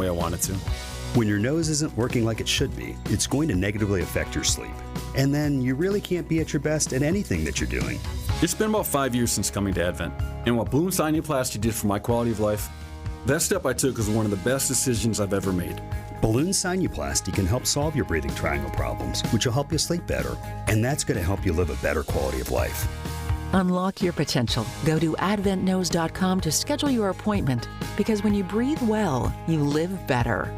way I want it to. When your nose isn't working like it should be, it's going to negatively affect your sleep. And then you really can't be at your best at anything that you're doing. It's been about 5 years since coming to Advent, and what Balloon Sinuplasty did for my quality of life, that step I took was one of the best decisions I've ever made. Balloon Sinuplasty can help solve your breathing triangle problems, which will help you sleep better. And that's going to help you live a better quality of life. Unlock your potential. Go to adventknowes.com to schedule your appointment, because when you breathe well, you live better.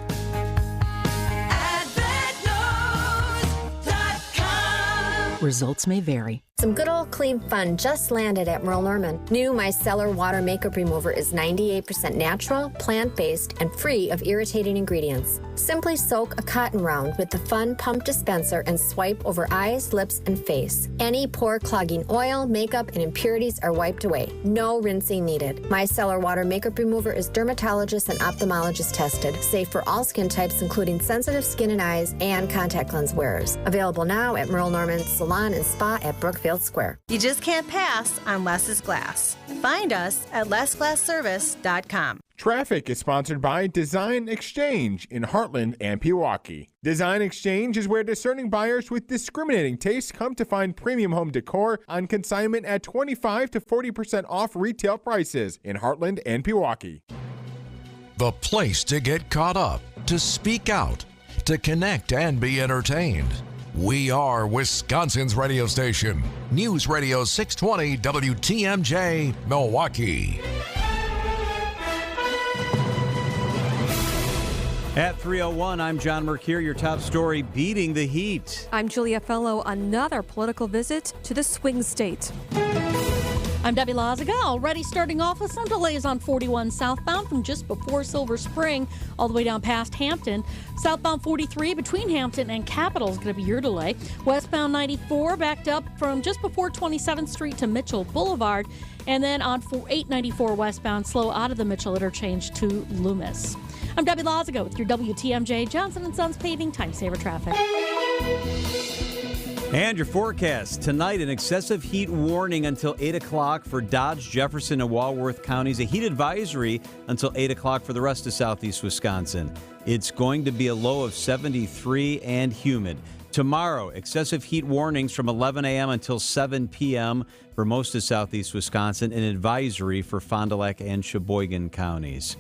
Results may vary. Some good old clean fun just landed at Merle Norman. New Micellar Water Makeup Remover is 98% natural, plant-based, and free of irritating ingredients. Simply soak a cotton round with the fun pump dispenser and swipe over eyes, lips, and face. Any pore-clogging oil, makeup, and impurities are wiped away. No rinsing needed. Micellar Water Makeup Remover is dermatologist and ophthalmologist tested, safe for all skin types, including sensitive skin and eyes, and contact lens wearers. Available now at Merle Norman's Salon and Spa at Brookfield Square. You just can't pass on Less is Glass. Find us at lessglassservice.com. Traffic is sponsored by Design Exchange in Heartland and Pewaukee. Design Exchange is where discerning buyers with discriminating tastes come to find premium home decor on consignment at 25 to 40% off retail prices in Heartland and Pewaukee. The place to get caught up, to speak out, to connect and be entertained. We are Wisconsin's radio station. News Radio 620 WTMJ, Milwaukee. At 3:01, I'm John Mercure. Your top story, beating the heat. I'm Julia Fellow. Another political visit to the swing state. I'm Debbie Lazaga, already starting off with some delays on 41 southbound from just before Silver Spring all the way down past Hampton. Southbound 43 between Hampton and Capitol is going to be your delay. Westbound 94 backed up from just before 27th Street to Mitchell Boulevard. And then on 894 westbound, slow out of the Mitchell interchange to Loomis. I'm Debbie Lazaga with your WTMJ Johnson & Sons Paving Time Saver Traffic. And your forecast. Tonight, an excessive heat warning until 8 o'clock for Dodge, Jefferson, and Walworth counties. A heat advisory until 8 o'clock for the rest of southeast Wisconsin. It's going to be a low of 73 and humid. Tomorrow, excessive heat warnings from 11 a.m. until 7 p.m. for most of southeast Wisconsin. An advisory for Fond du Lac and Sheboygan counties.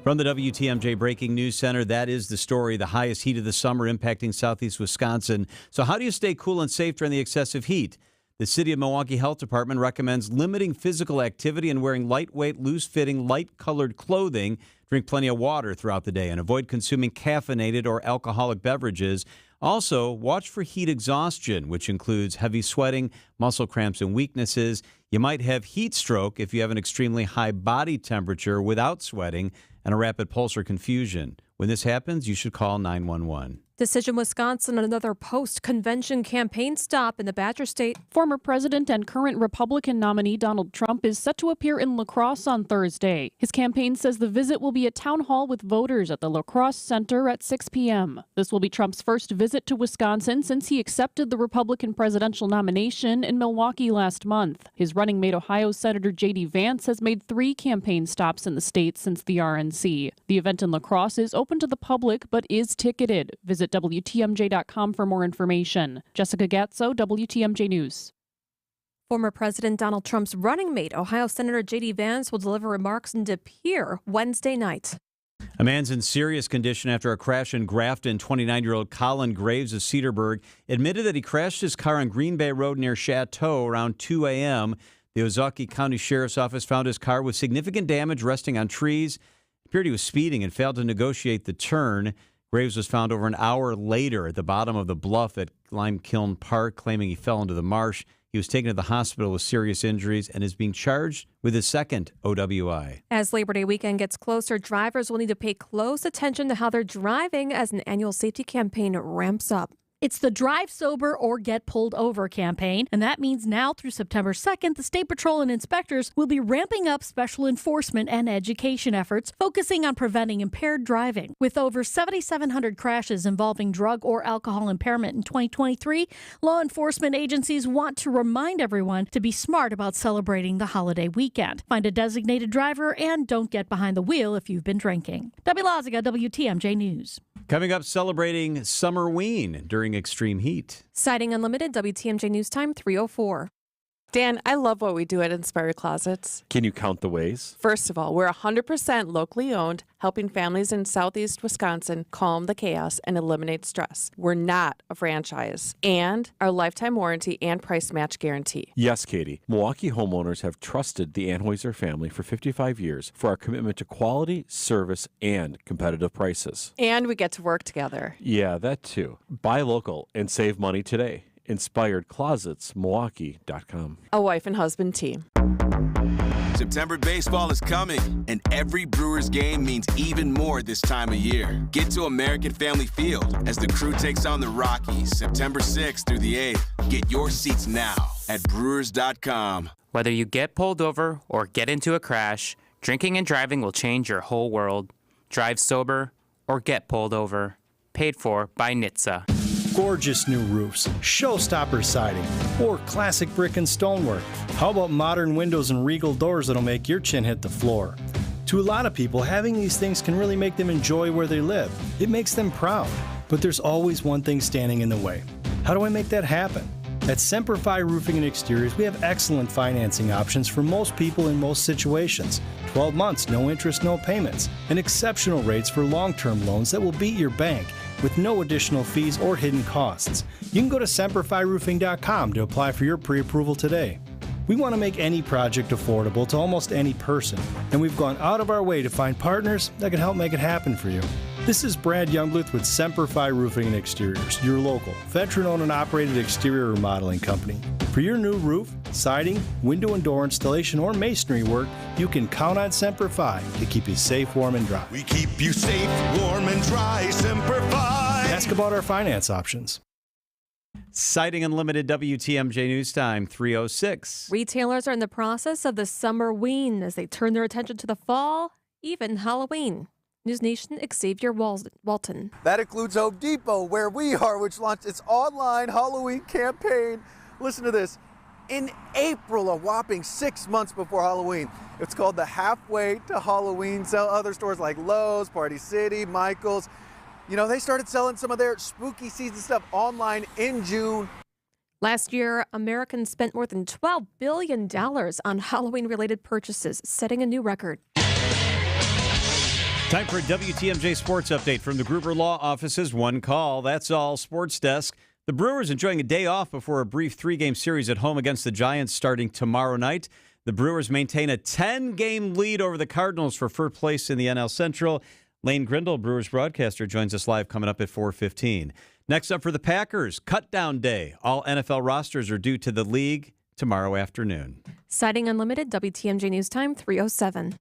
From the WTMJ Breaking News Center, that is the story. The highest heat of the summer impacting southeast Wisconsin. So how do you stay cool and safe during the excessive heat? The City of Milwaukee Health Department recommends limiting physical activity and wearing lightweight, loose-fitting, light-colored clothing. Drink plenty of water throughout the day and avoid consuming caffeinated or alcoholic beverages. Also, watch for heat exhaustion, which includes heavy sweating, muscle cramps, and weaknesses. You might have heat stroke if you have an extremely high body temperature without sweating and a rapid pulse or confusion. When this happens, you should call 911. Decision Wisconsin, another post-convention campaign stop in the Badger State. Former president and current Republican nominee Donald Trump is set to appear in La Crosse on Thursday. His campaign says the visit will be a town hall with voters at the La Crosse Center at 6 p.m. This will be Trump's first visit to Wisconsin since he accepted the Republican presidential nomination in Milwaukee last month. His running mate Ohio Senator J.D. Vance has made 3 campaign stops in the state since the RNC. The event in La Crosse is open to the public but is ticketed. Visit WTMJ.com for more information. Jessica Gatzo, WTMJ News. Former President Donald Trump's running mate, Ohio Senator J.D. Vance, will deliver remarks in De Pere Wednesday night. A man's in serious condition after a crash in Grafton. 29-year-old Colin Graves of Cedarburg admitted that he crashed his car on Green Bay Road near Chateau around 2 a.m. The Ozaukee County Sheriff's Office found his car with significant damage resting on trees. It appeared he was speeding and failed to negotiate the turn. Graves was found over an hour later at the bottom of the bluff at Lime Kiln Park, claiming he fell into the marsh. He was taken to the hospital with serious injuries and is being charged with his second OWI. As Labor Day weekend gets closer, drivers will need to pay close attention to how they're driving as an annual safety campaign ramps up. It's the Drive Sober or Get Pulled Over campaign, and that means now through September 2nd, the State Patrol and inspectors will be ramping up special enforcement and education efforts, focusing on preventing impaired driving. With over 7,700 crashes involving drug or alcohol impairment in 2023, law enforcement agencies want to remind everyone to be smart about celebrating the holiday weekend. Find a designated driver and don't get behind the wheel if you've been drinking. Debbie Loziga, WTMJ News. Coming up, celebrating Summerween during extreme heat. Siding Unlimited, WTMJ News Time 3:04. Dan, I love what we do at Inspired Closets. Can you count the ways? First of all, we're 100% locally owned, helping families in southeast Wisconsin calm the chaos and eliminate stress. We're not a franchise. And our lifetime warranty and price match guarantee. Yes, Katie. Milwaukee homeowners have trusted the Anheuser family for 55 years for our commitment to quality, service, and competitive prices. And we get to work together. Yeah, that too. Buy local and save money today. InspiredClosetsMilwaukee.com. A wife and husband team. September baseball is coming, and every Brewers game means even more this time of year. Get to American Family Field as the Crew takes on the Rockies September 6th through the 8th. Get your seats now at Brewers.com. Whether you get pulled over or get into a crash, drinking and driving will change your whole world. Drive sober or get pulled over. Paid for by NHTSA. Gorgeous new roofs, showstopper siding, or classic brick and stonework. How about modern windows and regal doors that'll make your chin hit the floor? To a lot of people, having these things can really make them enjoy where they live. It makes them proud. But there's always one thing standing in the way. How do I make that happen? At Semper Fi Roofing and Exteriors, we have excellent financing options for most people in most situations. 12 months, no interest, no payments, and exceptional rates for long-term loans that will beat your bank with no additional fees or hidden costs. You can go to SemperFiRoofing.com to apply for your pre-approval today. We want to make any project affordable to almost any person, and we've gone out of our way to find partners that can help make it happen for you. This is Brad Youngbluth with Semper Fi Roofing and Exteriors, your local, veteran-owned and operated exterior remodeling company. For your new roof, siding, window and door installation, or masonry work, you can count on Semper Fi to keep you safe, warm, and dry. We keep you safe, warm, and dry, Semper Fi. Ask about our finance options. Siding Unlimited, WTMJ News Time 3:06. Retailers are in the process of the Summerween as they turn their attention to the fall, even Halloween. News Nation, Xavier Walton. That includes Home Depot, where we are, which launched its online Halloween campaign. Listen to this. In April, a whopping 6 months before Halloween. It's called the Halfway to Halloween Sale. Other stores like Lowe's, Party City, Michael's, you know, they started selling some of their spooky season stuff online in June. Last year, Americans spent more than $12 billion on Halloween-related purchases, setting a new record. Time for a WTMJ Sports Update from the Gruber Law Office's One Call. That's all. Sports Desk. The Brewers enjoying a day off before a brief 3-game series at home against the Giants starting tomorrow night. The Brewers maintain a 10-game lead over the Cardinals for first place in the NL Central. Lane Grindle, Brewers broadcaster, joins us live coming up at 4:15. Next up for the Packers, cut-down day. All NFL rosters are due to the league tomorrow afternoon. Siding Unlimited, WTMJ News Time 3:07.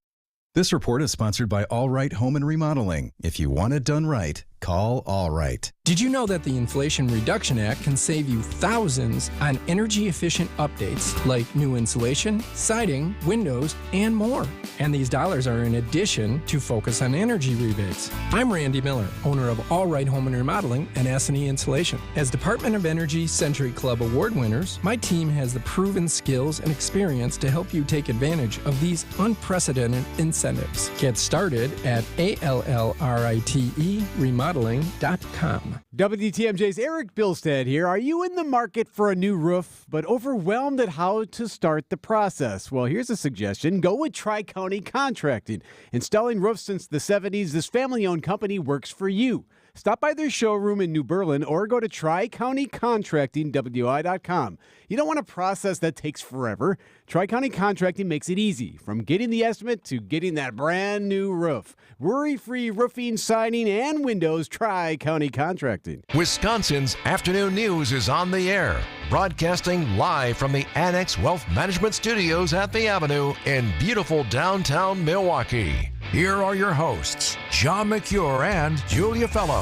This report is sponsored by All Right Home and Remodeling. If you want it done right, call All Right. Did you know that the Inflation Reduction Act can save you thousands on energy-efficient updates like new insulation, siding, windows, and more? And these dollars are in addition to Focus on Energy rebates. I'm Randy Miller, owner of All Right Home and Remodeling and S&E Insulation. As Department of Energy Century Club Award winners, my team has the proven skills and experience to help you take advantage of these unprecedented incentives. Get started at ALLRITE-remodeling.com. WTMJ's Eric Bilstead here. Are you in the market for a new roof, but overwhelmed at how to start the process? Well, here's a suggestion. Go with Tri-County Contracting. Installing roofs since the 70s, this family-owned company works for you. Stop by their showroom in New Berlin or go to TriCountyContractingWI.com. You don't want a process that takes forever. Tri-County Contracting makes it easy, from getting the estimate to getting that brand new roof. Worry-free roofing, siding, and windows. Tri-County Contracting. Wisconsin's Afternoon News is on the air, broadcasting live from the Annex Wealth Management Studios at the Avenue in beautiful downtown Milwaukee. Here are your hosts, John McCure and Julia Fellow.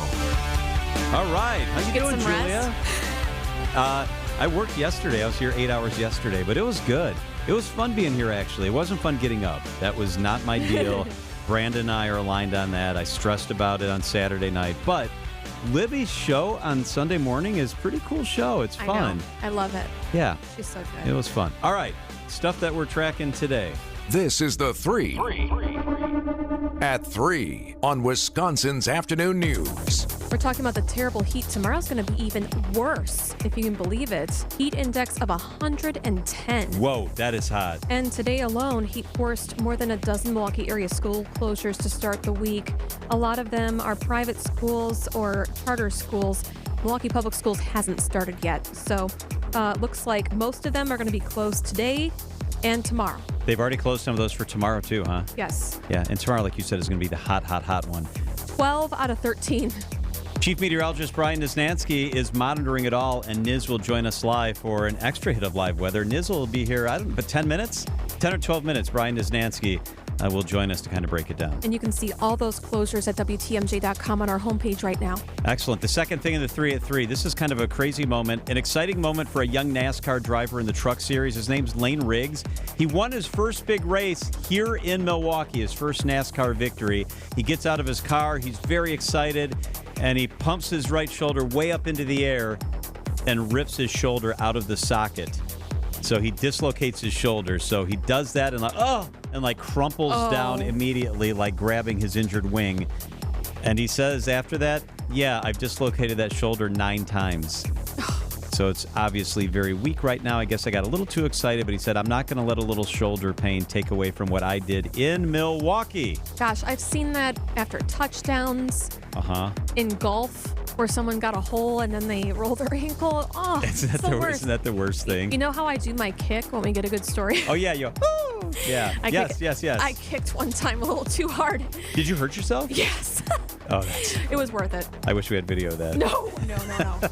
All right. How you Get doing, some Julia? I worked yesterday. I was here 8 hours yesterday, but it was good. It was fun being here, actually. It wasn't fun getting up. That was not my deal. Brandon and I are aligned on that. I stressed about it on Saturday night. But Libby's show on Sunday morning is a pretty cool show. It's fun. I know. I love it. Yeah. She's so good. It was fun. All right. Stuff that we're tracking today. This is the 3 at 3 on Wisconsin's Afternoon News. We're talking about the terrible heat. Tomorrow's going to be even worse, if you can believe it. Heat index of 110. Whoa, that is hot. And today alone, heat forced more than a dozen Milwaukee area school closures to start the week. A lot of them are private schools or charter schools. Milwaukee Public Schools hasn't started yet. So looks like most of them are going to be closed today and tomorrow. They've already closed some of those for tomorrow, too, huh? Yes. Yeah, and tomorrow, like you said, is going to be the hot, hot, hot one. 12 out of 13. Chief Meteorologist Brian Niznansky is monitoring it all, and Niz will join us live for an extra hit of live weather. Niz will be here, 10 minutes? 10 or 12 minutes. Brian Niznansky will join us to kind of break it down. And you can see all those closures at WTMJ.com on our homepage right now. Excellent. The second thing in the 3 at 3. This is kind of a crazy moment, an exciting moment for a young NASCAR driver in the Truck Series. His name's Lane Riggs. He won his first big race here in Milwaukee, his first NASCAR victory. He gets out of his car. He's very excited, and he pumps his right shoulder way up into the air and rips his shoulder out of the socket. So he dislocates his shoulder. So he does that and crumples down immediately, like grabbing his injured wing. And he says after that, yeah, I've dislocated that shoulder 9 times. So it's obviously very weak right now. I guess I got a little too excited, but he said, I'm not going to let a little shoulder pain take away from what I did in Milwaukee. Gosh, I've seen that after touchdowns in golf, where someone got a hole and then they roll their ankle. Oh, isn't that the worst thing? You know how I do my kick when we get a good story? Oh, yeah. Yeah. Yes. I kicked one time a little too hard. Did you hurt yourself? Yes. Oh, it was worth it. I wish we had video of that. No.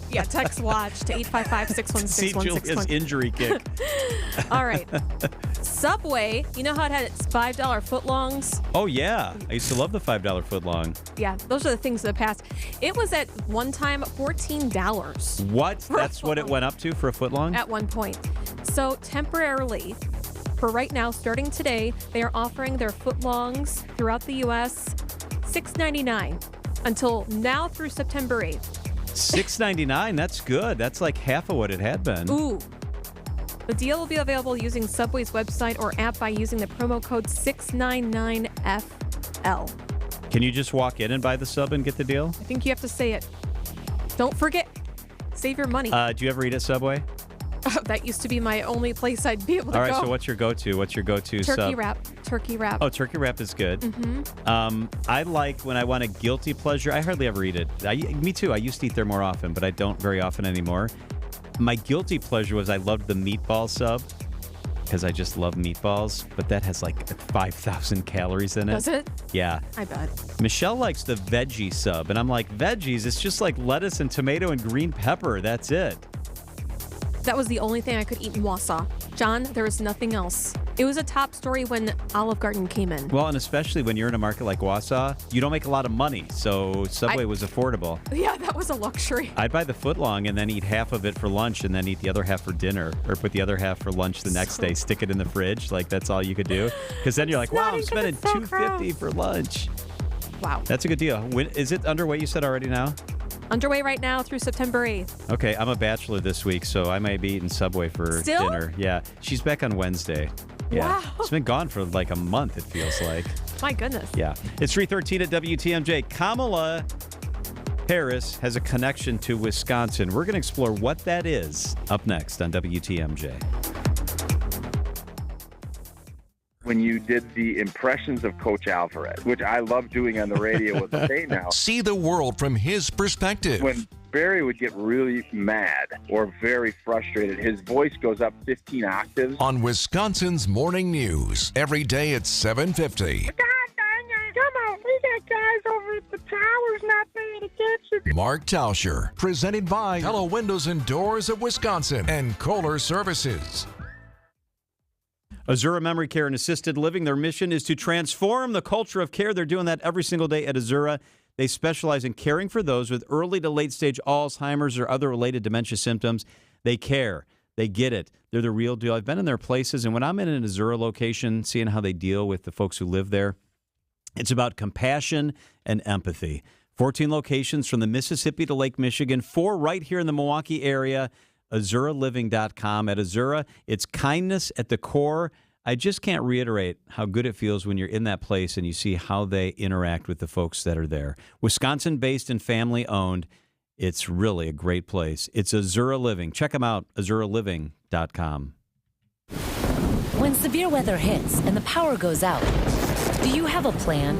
Yeah, text watch to 855-616-1661. See Julia's injury kick. All right. Subway, you know how it had its $5 footlongs? Oh, yeah. I used to love the $5 footlong. Yeah, those are the things of the past. It was at one time $14. What? That's what it went up to for a footlong? At one point. So temporarily, for right now, starting today, they are offering their footlongs throughout the U.S. $6.99 until now through September 8th. $6.99? That's good. That's like half of what it had been. Ooh. The deal will be available using Subway's website or app by using the promo code 699FL. Can you just walk in and buy the sub and get the deal? I think you have to say it. Don't forget. Save your money. Do you ever eat at Subway? That used to be my only place I'd be able to go. All right, so what's your go-to? What's your go-to sub? Turkey wrap. Oh, turkey wrap is good. Mm-hmm. I like when I want a guilty pleasure. I hardly ever eat it. Me too. I used to eat there more often, but I don't very often anymore. My guilty pleasure was I loved the meatball sub because I just love meatballs, but that has like 5,000 calories in it. Does it? Yeah. I bet. Michelle likes the veggie sub, and I'm like, veggies? It's just like lettuce and tomato and green pepper. That's it. That was the only thing I could eat in Wausau. John, there was nothing else. It was a top story when Olive Garden came in. Well, and especially when you're in a market like Wausau, you don't make a lot of money, so Subway was affordable. Yeah, that was a luxury. I'd buy the footlong and then eat half of it for lunch and then eat the other half for dinner, or put the other half for lunch the next day, stick it in the fridge, like that's all you could do. Because then you're like, wow, I'm spending $2.50 for lunch. Wow. That's a good deal. Is it underway, you said already now? Underway right now through September 8th. Okay, I'm a bachelor this week, so I might be eating Subway for dinner. Yeah, she's back on Wednesday. Yeah. Wow. It's been gone for like a month, it feels like. My goodness. Yeah. It's 3:13 at WTMJ. Kamala Harris has a connection to Wisconsin. We're going to explore what that is up next on WTMJ. When you did the impressions of Coach Alvarez, which I love doing on the radio with the state now. See the world from his perspective. When Barry would get really mad or very frustrated, his voice goes up 15 octaves. On Wisconsin's Morning News, every day at 7:50. Come on, we got guys over at the towers not paying attention. Mark Tauscher, presented by Hello Windows and Doors of Wisconsin and Kohler Services. Azura Memory Care and Assisted Living, their mission is to transform the culture of care. They're doing that every single day at Azura. They specialize in caring for those with early to late stage Alzheimer's or other related dementia symptoms. They care. They get it. They're the real deal. I've been in their places, and when I'm in an Azura location, seeing how they deal with the folks who live there, it's about compassion and empathy. 14 locations from the Mississippi to Lake Michigan, 4 right here in the Milwaukee area. AzuraLiving.com. At Azura, it's kindness at the core. I just can't reiterate how good it feels when you're in that place and you see how they interact with the folks that are there. Wisconsin-based and family-owned. It's really a great place. It's Azura Living. Check them out, AzuraLiving.com. When severe weather hits and the power goes out, do you have a plan?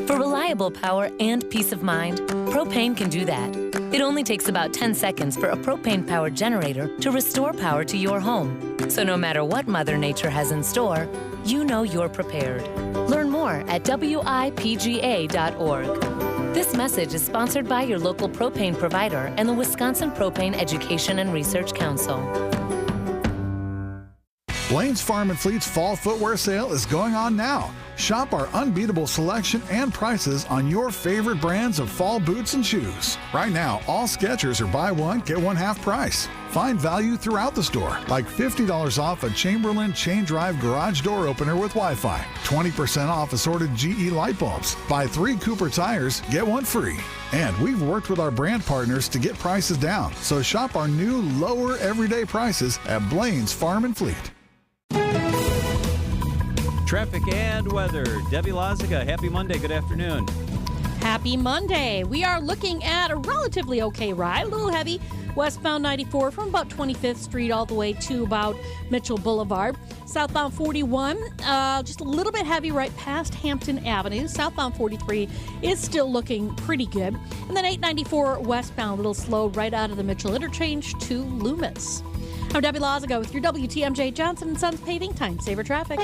For reliable power and peace of mind, propane can do that. It only takes about 10 seconds for a propane-powered generator to restore power to your home. So no matter what Mother Nature has in store, you know you're prepared. Learn more at WIPGA.org. This message is sponsored by your local propane provider and the Wisconsin Propane Education and Research Council. Blaine's Farm and Fleet's fall footwear sale is going on now. Shop our unbeatable selection and prices on your favorite brands of fall boots and shoes. Right now, all Skechers are buy one, get one half price. Find value throughout the store, like $50 off a Chamberlain chain drive garage door opener with Wi-Fi, 20% off assorted GE light bulbs. Buy 3 Cooper tires, get one free. And we've worked with our brand partners to get prices down. So shop our new lower everyday prices at Blaine's Farm and Fleet. Traffic and weather. Debbie Loziga, happy Monday. Good afternoon. Happy Monday. We are looking at a relatively okay ride, a little heavy. Westbound 94 from about 25th Street all the way to about Mitchell Boulevard. Southbound 41, just a little bit heavy right past Hampton Avenue. Southbound 43 is still looking pretty good. And then 894 westbound, a little slow right out of the Mitchell Interchange to Loomis. I'm Debbie Loziga with your WTMJ Johnson & Sons Paving Time Saver Traffic.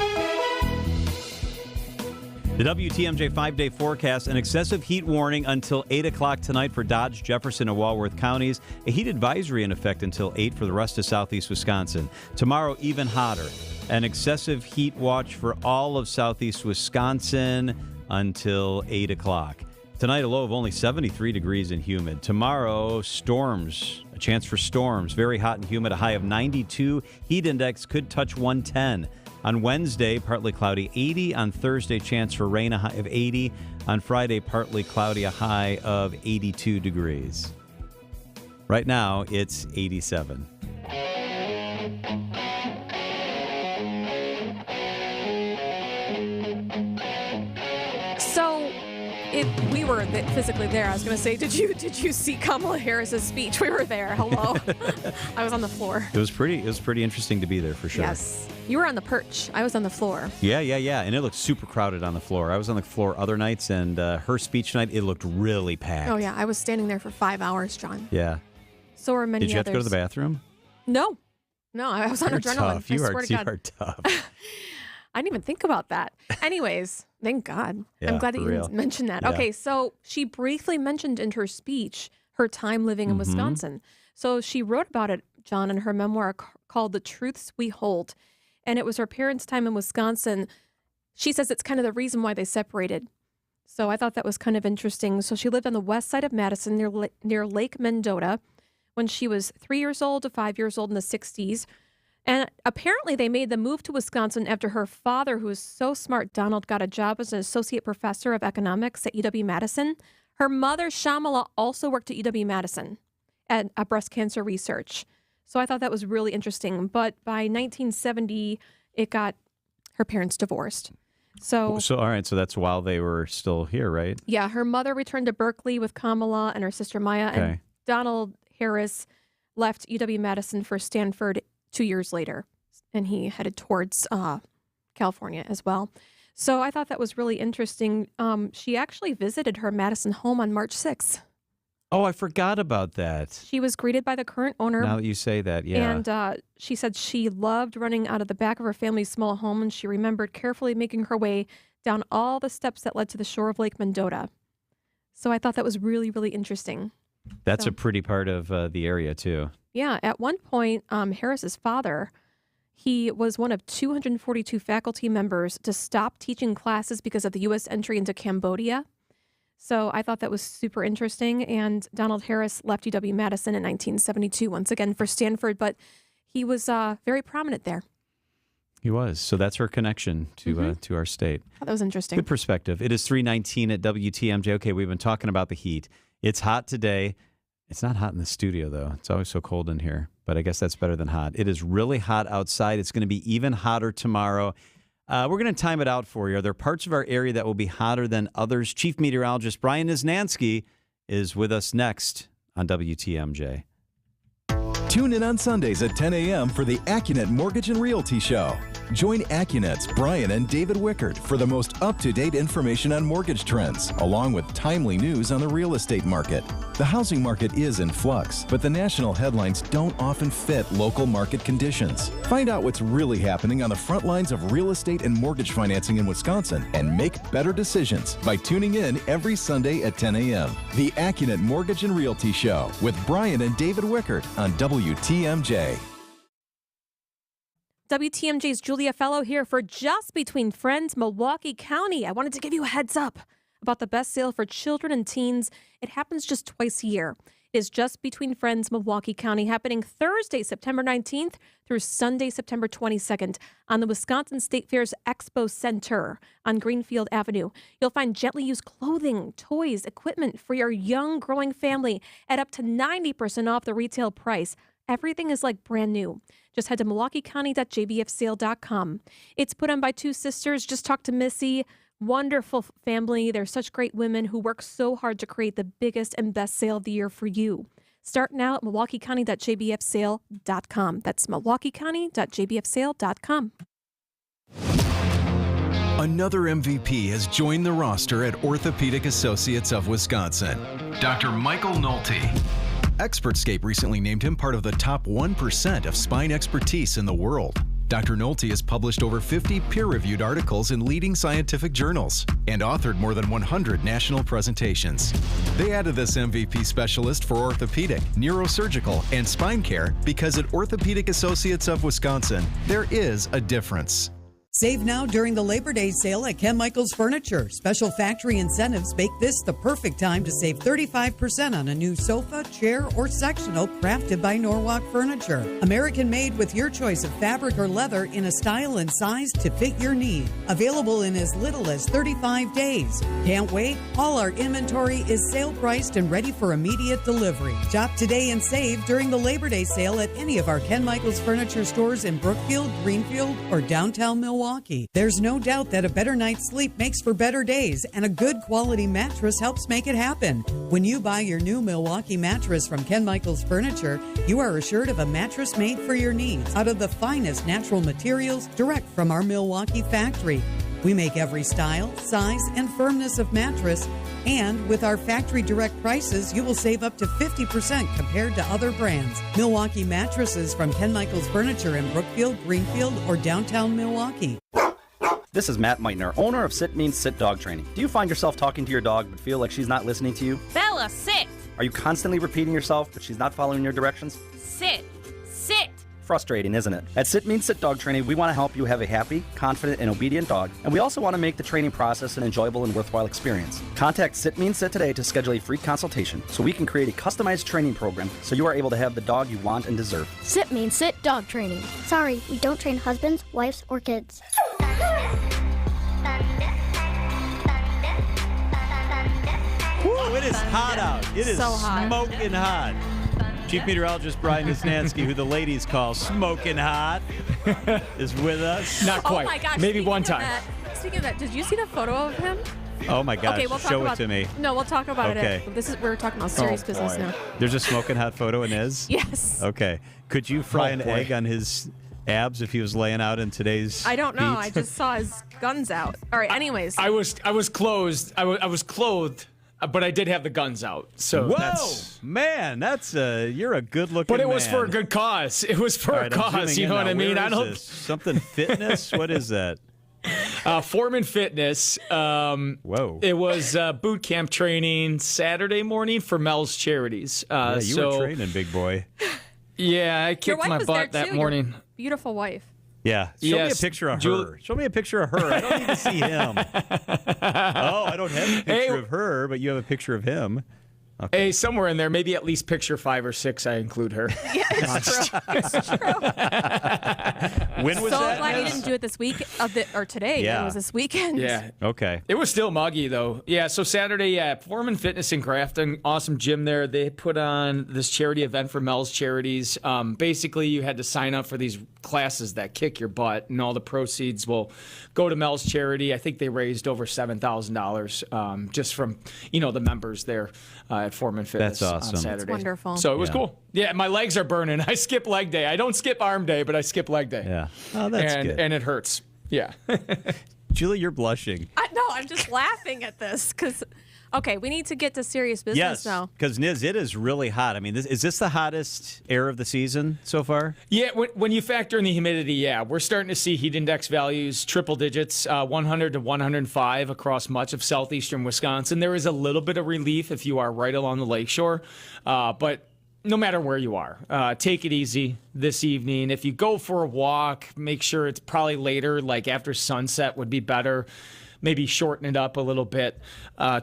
The WTMJ 5-day forecast, an excessive heat warning until 8 o'clock tonight for Dodge, Jefferson, and Walworth counties. A heat advisory in effect until 8 for the rest of southeast Wisconsin. Tomorrow, even hotter. An excessive heat watch for all of southeast Wisconsin until 8 o'clock. Tonight, a low of only 73 degrees and humid. Tomorrow, storms. A chance for storms. Very hot and humid. A high of 92. Heat index could touch 110. On Wednesday, partly cloudy, 80. On Thursday, chance for rain, a high of 80. On Friday, partly cloudy, a high of 82 degrees. Right now, it's 87. So, we were physically there. I was going to say, did you see Kamala Harris's speech? We were there. Hello. I was on the floor. It was pretty interesting to be there for sure. Yes. You were on the perch. I was on the floor. Yeah. And it looked super crowded on the floor. I was on the floor other nights, and her speech night, it looked really packed. Oh, yeah. I was standing there for 5 hours, John. Yeah. So were many others. Did you have to go to the bathroom? No, I was on You're adrenaline. Tough. You are tough. I didn't even think about that. Anyways, thank God. Yeah, I'm glad that you didn't mention that. Yeah. Okay, so she briefly mentioned in her speech her time living in Wisconsin. So she wrote about it, John, in her memoir called The Truths We Hold. And it was her parents' time in Wisconsin. She says it's kind of the reason why they separated. So I thought that was kind of interesting. So she lived on the west side of Madison near Lake Mendota when she was 3 years old to 5 years old in the 60s. And apparently they made the move to Wisconsin after her father, who was so smart, Donald, got a job as an associate professor of economics at UW-Madison. Her mother, Shamala, also worked at UW-Madison at breast cancer research. So I thought that was really interesting. But by 1970, her parents divorced. So all right. So that's while they were still here, right? Yeah. Her mother returned to Berkeley with Kamala and her sister Maya. Okay. And Donald Harris left UW-Madison for Stanford 2 years later. And he headed towards California as well. So I thought that was really interesting. She actually visited her Madison home on March 6th. Oh, I forgot about that. She was greeted by the current owner. Now that you say that, yeah. And she said she loved running out of the back of her family's small home, and she remembered carefully making her way down all the steps that led to the shore of Lake Mendota. So I thought that was really, really interesting. That's a pretty part of the area, too. Yeah. At one point, Harris's father, he was one of 242 faculty members to stop teaching classes because of the U.S. entry into Cambodia. So I thought that was super interesting. And Donald Harris left UW-Madison in 1972, once again for Stanford, but he was very prominent there. He was. So that's her connection to our state. Oh, that was interesting. Good perspective. It is 3:19 at WTMJ. Okay, we've been talking about the heat. It's hot today. It's not hot in the studio, though. It's always so cold in here, but I guess that's better than hot. It is really hot outside. It's going to be even hotter tomorrow. We're going to time it out for you. Are there parts of our area that will be hotter than others? Chief Meteorologist Brian Niznansky is with us next on WTMJ. Tune in on Sundays at 10 a.m. for the AccuNet Mortgage and Realty Show. Join AccuNet's Brian and David Wickert for the most up-to-date information on mortgage trends, along with timely news on the real estate market. The housing market is in flux, but the national headlines don't often fit local market conditions. Find out what's really happening on the front lines of real estate and mortgage financing in Wisconsin and make better decisions by tuning in every Sunday at 10 a.m. The AccuNet Mortgage and Realty Show with Brian and David Wickert on WTMJ. WTMJ's Julia Fellow here for Just Between Friends, Milwaukee County. I wanted to give you a heads up about the best sale for children and teens. It happens just twice a year. It is Just Between Friends, Milwaukee County, happening Thursday, September 19th through Sunday, September 22nd on the Wisconsin State Fair's Expo Center on Greenfield Avenue. You'll find gently used clothing, toys, equipment for your young, growing family at up to 90% off the retail price. Everything is like brand new. Just head to milwaukeecounty.jbfsale.com. It's put on by two sisters. Just talk to Missy. Wonderful family. They're such great women who work so hard to create the biggest and best sale of the year for you. Start now at milwaukeecounty.jbfsale.com. That's milwaukeecounty.jbfsale.com. Another MVP has joined the roster at Orthopedic Associates of Wisconsin, Dr. Michael Nolte. Expertscape recently named him part of the top 1% of spine expertise in the world. Dr. Nolte has published over 50 peer-reviewed articles in leading scientific journals and authored more than 100 national presentations. They added this MVP specialist for orthopedic, neurosurgical, and spine care because at Orthopedic Associates of Wisconsin, there is a difference. Save now during the Labor Day sale at Ken Michaels Furniture. Special factory incentives make this the perfect time to save 35% on a new sofa, chair, or sectional crafted by Norwalk Furniture. American made with your choice of fabric or leather in a style and size to fit your need. Available in as little as 35 days. Can't wait? All our inventory is sale priced and ready for immediate delivery. Shop today and save during the Labor Day sale at any of our Ken Michaels Furniture stores in Brookfield, Greenfield, or downtown Milwaukee. There's no doubt that a better night's sleep makes for better days, and a good quality mattress helps make it happen. When you buy your new Milwaukee mattress from Ken Michaels Furniture, you are assured of a mattress made for your needs out of the finest natural materials direct from our Milwaukee factory. We make every style, size, and firmness of mattress, and with our factory direct prices, you will save up to 50% compared to other brands. Milwaukee mattresses from Ken Michaels Furniture in Brookfield, Greenfield, or downtown Milwaukee. This is Matt Meitner, owner of Sit Means Sit Dog Training. Do you find yourself talking to your dog but feel like she's not listening to you? Bella, sit! Are you constantly repeating yourself but she's not following your directions? Sit! Sit! Frustrating, isn't it? At Sit Means Sit Dog Training, we want to help you have a happy, confident, and obedient dog, and we also want to make the training process an enjoyable and worthwhile experience. Contact Sit Means Sit today to schedule a free consultation so we can create a customized training program so you are able to have the dog you want and deserve. Sit Means Sit Dog Training. Sorry, we don't train husbands, wives, or kids. Woo, it is hot out. It is so hot. Smoking hot. Chief Meteorologist Brian Niznansky, who the ladies call Smoking Hot, is with us. Not quite. Oh my gosh. Maybe one time. Speaking of that, did you see the photo of him? Oh my gosh, Okay, we'll talk show about it to me. No, we'll talk about Okay. it. We're talking about serious business now. There's a smoking hot photo in his? Yes. Okay. Could you fry an egg on his abs if he was laying out in today's I don't know. heat? I just saw his guns out. All right. Anyways. I was clothed. I was clothed, but I did have the guns out. So Whoa, man, you're a good-looking man. But it was for a good cause. It was for a cause. You know what I mean? Where is this? Something fitness? What is that? Foreman Fitness. Whoa. It was boot camp training Saturday morning for Mel's Charities. Yeah, you were training, big boy. Yeah, I Your kicked wife my was butt there that too, morning. your beautiful wife. Yeah. Show me a picture of her. Show me a picture of her. I don't need to see him. I don't have a picture of her, but you have a picture of him. Okay. Hey, somewhere in there, maybe at least picture 5 or 6, I include her. Yeah, it's true. It's true. When was that? So glad you didn't do it this week or today. Yeah. It was this weekend. Yeah. Okay. It was still muggy, though. Yeah, so Saturday, Foreman Fitness in Grafton, awesome gym there. They put on this charity event for Mel's Charities. Basically, you had to sign up for these classes that kick your butt, and all the proceeds will go to Mel's Charity. I think they raised over $7,000 just from, the members there at Foreman Fitness. That's awesome. On Saturday. That's wonderful. So it was cool. Yeah, my legs are burning. I skip leg day. I don't skip arm day, but I skip leg day. Yeah. Oh, that's good. And it hurts. Yeah. Julie, you're blushing. No, I'm just laughing at this because, okay, we need to get to serious business now. Because, Niz, it is really hot. I mean, is this the hottest air of the season so far? Yeah, when you factor in the humidity, yeah. We're starting to see heat index values, triple digits, 100 to 105 across much of southeastern Wisconsin. There is a little bit of relief if you are right along the lakeshore, but no matter where you are, take it easy this evening. If you go for a walk, make sure it's probably later, like after sunset would be better. Maybe shorten it up a little bit.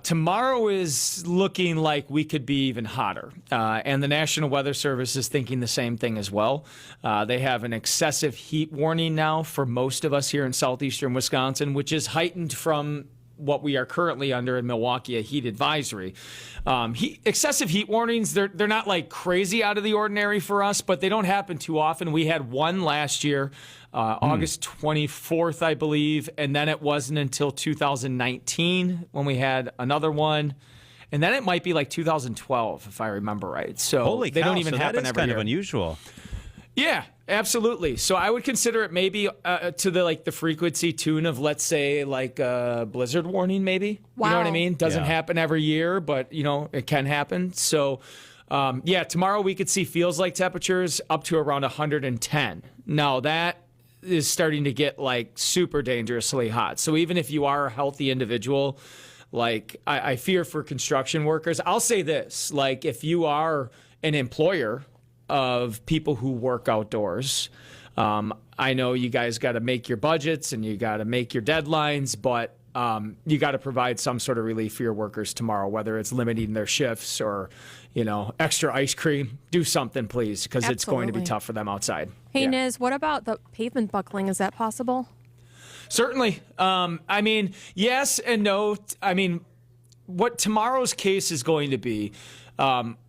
Tomorrow is looking like we could be even hotter. And the National Weather Service is thinking the same thing as well. They have an excessive heat warning now for most of us here in southeastern Wisconsin, which is heightened from what we are currently under in Milwaukee, a heat advisory. Excessive heat warnings, they're not like crazy out of the ordinary for us, but they don't happen too often. We had one last year, August 24th, I believe, and then it wasn't until 2019 when we had another one. And then it might be like 2012, if I remember right. So Holy they cow, don't even so happen that is every kind year. of unusual. Yeah, absolutely. So I would consider it maybe to the frequency tune of, let's say, like a blizzard warning, maybe. Wow. You know what I mean? Doesn't Yeah. happen every year, but it can happen. So tomorrow we could see feels like temperatures up to around 110. Now that is starting to get like super dangerously hot. So even if you are a healthy individual, like I fear for construction workers. I'll say this, like if you are an employer of people who work outdoors. I know you guys got to make your budgets and you got to make your deadlines, but you got to provide some sort of relief for your workers tomorrow, whether it's limiting their shifts or, extra ice cream. Do something, please, because it's going to be Absolutely. tough for them outside. Hey, Yeah. Niz, what about the pavement buckling? Is that possible? Certainly. I mean, yes and no. I mean, what tomorrow's case is going to be,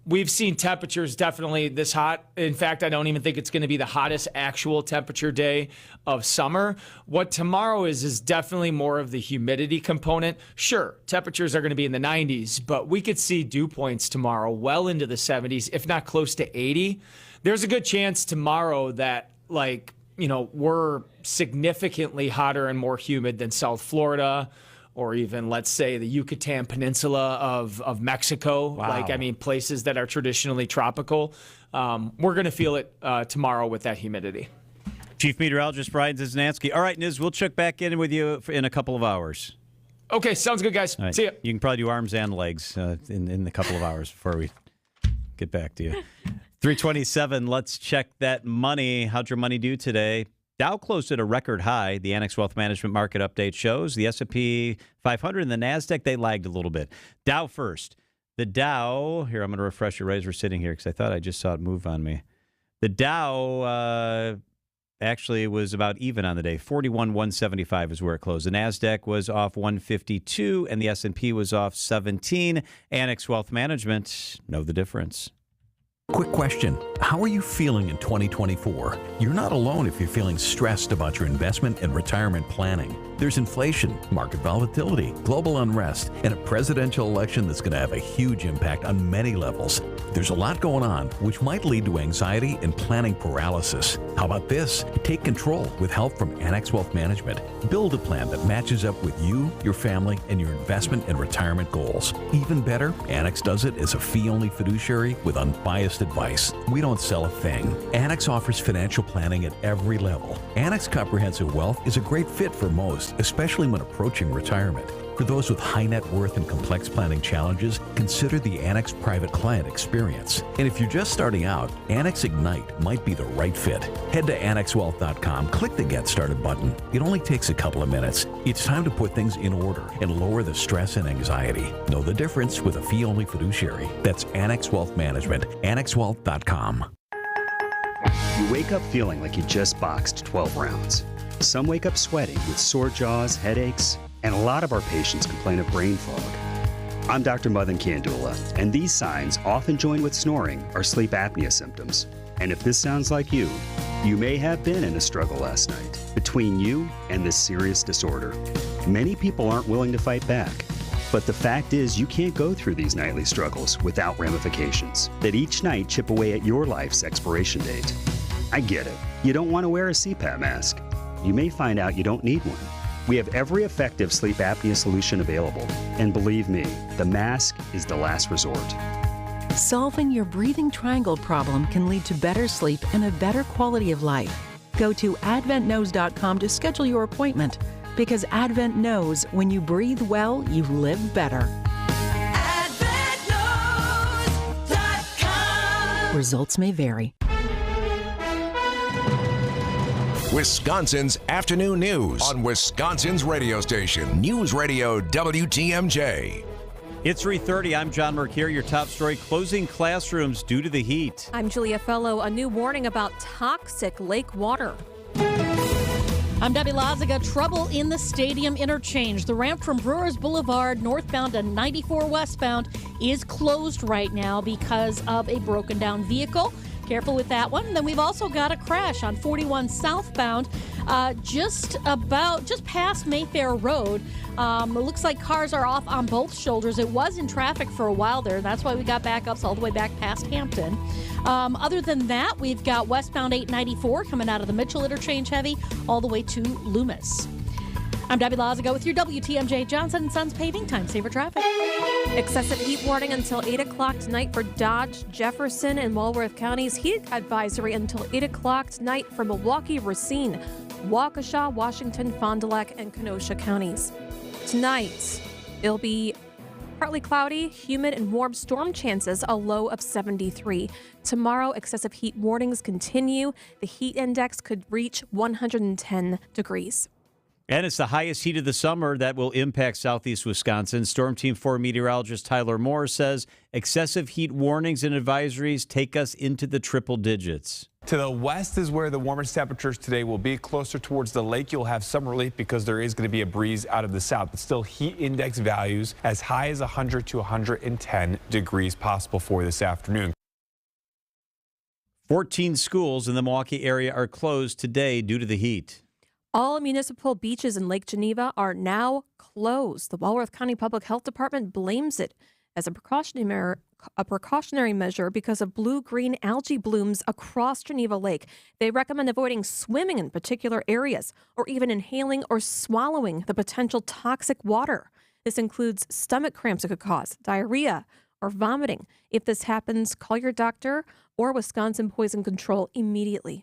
we've seen temperatures definitely this hot. In fact, I don't even think it's going to be the hottest actual temperature day of summer. What tomorrow is definitely more of the humidity component. Sure, temperatures are going to be in the 90s, but we could see dew points tomorrow well into the 70s, if not close to 80. There's a good chance tomorrow that, we're significantly hotter and more humid than South Florida, or even, let's say, the Yucatan Peninsula of Mexico. Wow. Places that are traditionally tropical. We're going to feel it tomorrow with that humidity. Chief Meteorologist Brian Ziznansky. All right, Niz, we'll check back in with you in a couple of hours. Okay, sounds good, guys. All right. See ya. You can probably do arms and legs in a couple of hours before we get back to you. 327, let's check that money. How'd your money do today? Dow closed at a record high. The Annex Wealth Management market update shows the S&P 500 and the NASDAQ, they lagged a little bit. Dow first. The Dow, here, I'm going to refresh your eyes. We're sitting here because I thought I just saw it move on me. The Dow actually was about even on the day. 41,175 is where it closed. The NASDAQ was off 152 and the S&P was off 17. Annex Wealth Management, know the difference. Quick question. How are you feeling in 2024? You're not alone if you're feeling stressed about your investment and retirement planning. There's inflation, market volatility, global unrest, and a presidential election that's going to have a huge impact on many levels. There's a lot going on, which might lead to anxiety and planning paralysis. How about this? Take control with help from Annex Wealth Management. Build a plan that matches up with you, your family, and your investment and retirement goals. Even better, Annex does it as a fee-only fiduciary with unbiased advice. We don't sell a thing. Annex offers financial planning at every level. Annex Comprehensive Wealth is a great fit for most, especially when approaching retirement. For those with high net worth and complex planning challenges, consider the Annex Private Client Experience. And if you're just starting out, Annex Ignite might be the right fit. Head to AnnexWealth.com, click the Get Started button. It only takes a couple of minutes. It's time to put things in order and lower the stress and anxiety. Know the difference with a fee-only fiduciary. That's Annex Wealth Management, AnnexWealth.com. You wake up feeling like you just boxed 12 rounds. Some wake up sweating with sore jaws, headaches, and a lot of our patients complain of brain fog. I'm Dr. Madan Kandula, and these signs, often joined with snoring, are sleep apnea symptoms. And if this sounds like you may have been in a struggle last night between you and this serious disorder. Many people aren't willing to fight back. But the fact is, you can't go through these nightly struggles without ramifications that each night chip away at your life's expiration date. I get it. You don't want to wear a CPAP mask. You may find out you don't need one. We have every effective sleep apnea solution available. And believe me, the mask is the last resort. Solving your breathing triangle problem can lead to better sleep and a better quality of life. Go to adventknows.com to schedule your appointment, because Advent knows when you breathe well, you live better. AdventKnows.com. Results may vary. Wisconsin's afternoon news on Wisconsin's radio station, News Radio WTMJ. It's 3:30. I'm John Mercure. Your top story, closing classrooms due to the heat. I'm Julia Fellow. A new warning about toxic lake water. I'm Debbie Laziga. Trouble in the stadium interchange. The ramp from Brewers Boulevard northbound to 94 westbound is closed right now because of a broken down vehicle. Careful with that one. Then we've also got a crash on 41 southbound, just past Mayfair Road. It looks like cars are off on both shoulders. It was in traffic for a while there. That's why we got backups all the way back past Hampton. Other than that, we've got westbound 894 coming out of the Mitchell interchange heavy all the way to Loomis. I'm Debbie Laziga with your WTMJ Johnson & Sons paving time saver traffic. Excessive heat warning until 8 o'clock tonight for Dodge, Jefferson, and Walworth counties. Heat advisory until 8 o'clock tonight for Milwaukee, Racine, Waukesha, Washington, Fond du Lac, and Kenosha counties. Tonight, it'll be partly cloudy, humid, and warm storm chances, a low of 73. Tomorrow, excessive heat warnings continue. The heat index could reach 110 degrees. And it's the highest heat of the summer that will impact southeast Wisconsin. Storm Team 4 meteorologist Tyler Moore says excessive heat warnings and advisories take us into the triple digits. To the west is where the warmest temperatures today will be. Closer towards the lake, you'll have some relief because there is going to be a breeze out of the south. But still, heat index values as high as 100 to 110 degrees possible for this afternoon. 14 schools in the Milwaukee area are closed today due to the heat. All municipal beaches in Lake Geneva are now closed. The Walworth County Public Health Department blames it as a precautionary measure because of blue-green algae blooms across Geneva Lake. They recommend avoiding swimming in particular areas or even inhaling or swallowing the potential toxic water. This includes stomach cramps it could cause, diarrhea, or vomiting. If this happens, call your doctor or Wisconsin Poison Control immediately.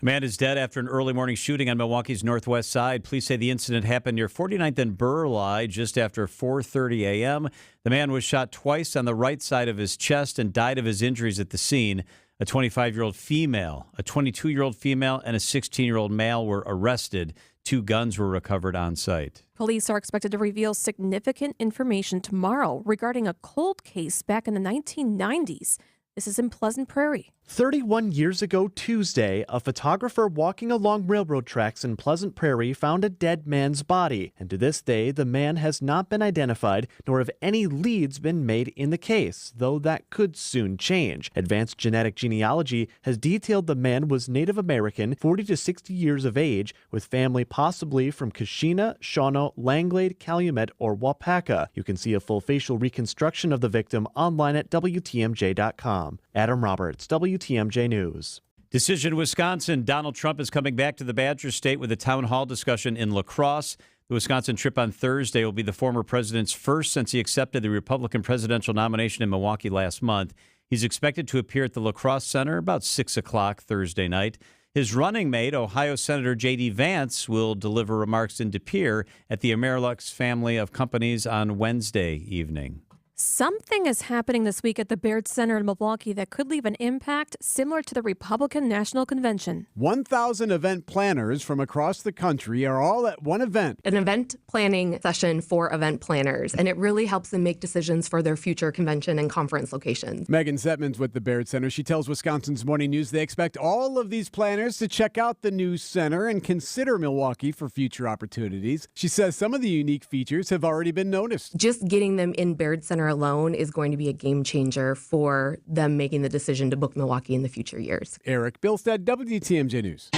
A man is dead after an early morning shooting on Milwaukee's northwest side. Police say the incident happened near 49th and Burleigh just after 4:30 a.m. The man was shot twice on the right side of his chest and died of his injuries at the scene. A 25-year-old female, a 22-year-old female, and a 16-year-old male were arrested. 2 guns were recovered on site. Police are expected to reveal significant information tomorrow regarding a cold case back in the 1990s. This is in Pleasant Prairie. 31 years ago Tuesday, a photographer walking along railroad tracks in Pleasant Prairie found a dead man's body. And to this day, the man has not been identified, nor have any leads been made in the case, though that could soon change. Advanced genetic genealogy has detailed the man was Native American, 40 to 60 years of age, with family possibly from Kashina, Shawano, Langlade, Calumet, or Wapaka. You can see a full facial reconstruction of the victim online at WTMJ.com. Adam Roberts, WTMJ News. Decision Wisconsin. Donald Trump is coming back to the Badger State with a town hall discussion in La Crosse. The Wisconsin trip on Thursday will be the former president's first since he accepted the Republican presidential nomination in Milwaukee last month. He's expected to appear at the La Crosse Center about 6 o'clock Thursday night. His running mate, Ohio Senator J.D. Vance, will deliver remarks in De Pere at the Amerilux family of companies on Wednesday evening. Something is happening this week at the Baird Center in Milwaukee that could leave an impact similar to the Republican National Convention. 1,000 event planners from across the country are all at one event. An event planning session for event planners, and it really helps them make decisions for their future convention and conference locations. Megan Setman's with the Baird Center. She tells Wisconsin's Morning News they expect all of these planners to check out the new center and consider Milwaukee for future opportunities. She says some of the unique features have already been noticed. Just getting them in Baird Center alone is going to be a game changer for them making the decision to book Milwaukee in the future years. Eric Bilstead, WTMJ News.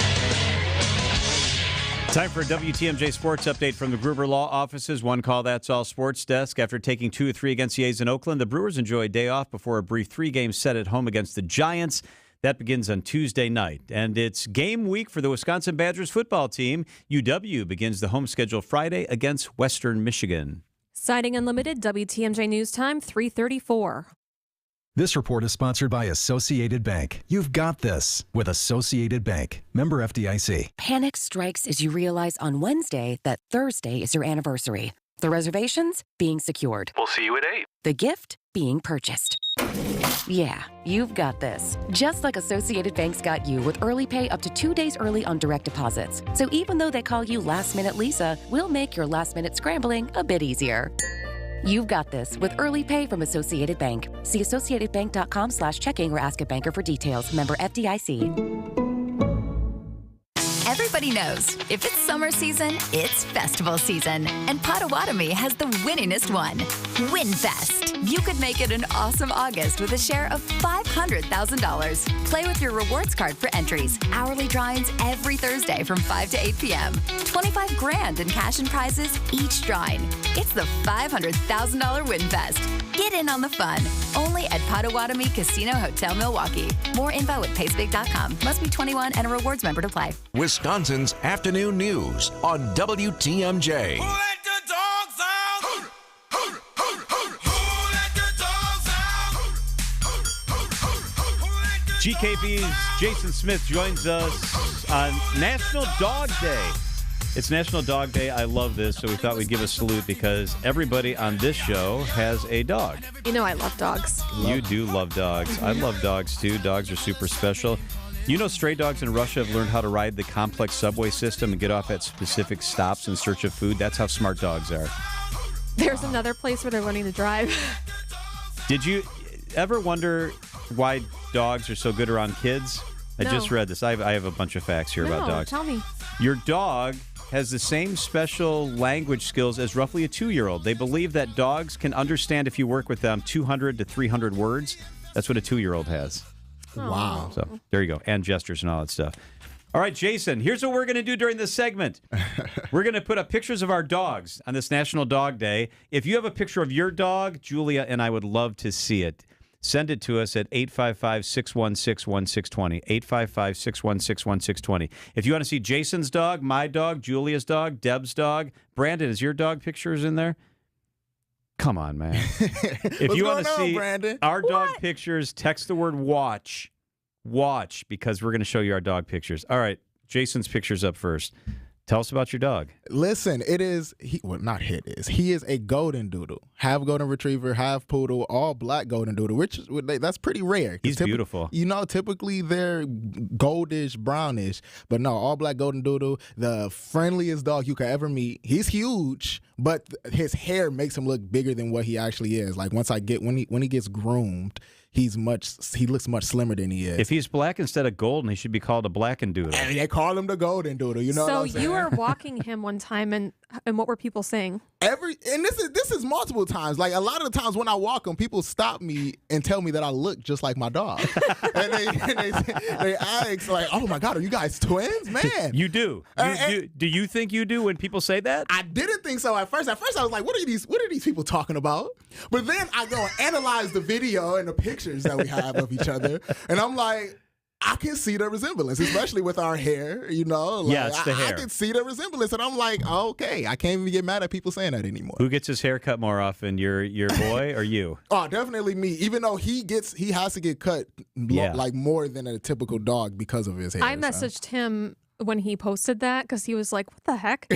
Time for a WTMJ Sports Update from the Gruber Law Offices. One call, that's all sports desk. After taking 2-3 against the A's in Oakland, the Brewers enjoy a day off before a brief 3-game set at home against the Giants. That begins on Tuesday night. And it's game week for the Wisconsin Badgers football team. UW begins the home schedule Friday against Western Michigan. Siding Unlimited, WTMJ News Time, 3:34. This report is sponsored by Associated Bank. You've got this with Associated Bank. Member FDIC. Panic strikes as you realize on Wednesday that Thursday is your anniversary. The reservations being secured. We'll see you at 8. The gift being purchased. Yeah, you've got this. Just like Associated Bank's got you with early pay up to 2 days early on direct deposits. So even though they call you Last Minute Lisa, we'll make your last minute scrambling a bit easier. You've got this with early pay from Associated Bank. See associatedbank.com/checking or ask a banker for details. Member FDIC. Everybody knows, if it's summer season, it's festival season. And Potawatomi has the winningest one, WinFest. You could make it an awesome August with a share of $500,000. Play with your rewards card for entries. Hourly drawings every Thursday from 5 to 8 p.m. $25 grand in cash and prizes each drawing. It's the $500,000 WinFest. Get in on the fun. Only at Potawatomi Casino Hotel Milwaukee. More info at pacebig.com. Must be 21 and a rewards member to play. Wisconsin's afternoon news on WTMJ. GKB's Jason Smith joins us on National Dog Day. It's National Dog Day. I love this, so we thought we'd give a salute because everybody on this show has a dog. You know I love dogs. You do love dogs. I love dogs, too. Dogs are super special. You know, stray dogs in Russia have learned how to ride the complex subway system and get off at specific stops in search of food. That's how smart dogs are. There's another place where they're learning to drive. Did you ever wonder why dogs are so good around kids? I just read this. I have a bunch of facts here about dogs. Tell me. Your dog has the same special language skills as roughly a 2-year-old. They believe that dogs can understand, if you work with them, 200 to 300 words. That's what a 2-year-old has. Wow. So there you go. And gestures and all that stuff. All right, Jason, here's what we're going to do during this segment. We're going to put up pictures of our dogs on this National Dog Day. If you have a picture of your dog, Julia and I would love to see it. Send it to us at 855-616-1620, 855-616-1620. If you want to see Jason's dog, my dog, Julia's dog, Deb's dog, Brandon, is your dog pictures in there? Come on, man. If you want to see Brandon? our dog pictures, text the word watch. Watch, because we're going to show you our dog pictures. All right, Jason's pictures up first. Tell us about your dog. Listen, he is a golden doodle. Half golden retriever, half poodle, all black golden doodle, which that's pretty rare. He's beautiful. You know, typically they're goldish, brownish, but no, all black golden doodle, the friendliest dog you could ever meet. He's huge, but his hair makes him look bigger than what he actually is. Like when he gets groomed, he looks much slimmer than he is. If he's black instead of golden, he should be called a black and doodle. And they call him the golden doodle. You know what I'm saying? So you were walking him one time, and what were people saying? This is multiple times. Like a lot of the times when I walk him, people stop me and tell me that I look just like my dog, and they ask like, "Oh my God, are you guys twins, man?" You do. Do you think you do when people say that? I didn't think so at first. At first, I was like, "What are these people talking about?" But then I go and analyze the video and the pictures that we have of each other, and I'm like, I can see the resemblance, especially with our hair, you know. Like, Yeah, it's the hair. I can see the resemblance, and I'm like, okay, I can't even get mad at people saying that anymore. Who gets his hair cut more often, your boy or you? Oh, definitely me. Even though he has to get cut like more than a typical dog because of his hair. I messaged him when he posted that because he was like, what the heck?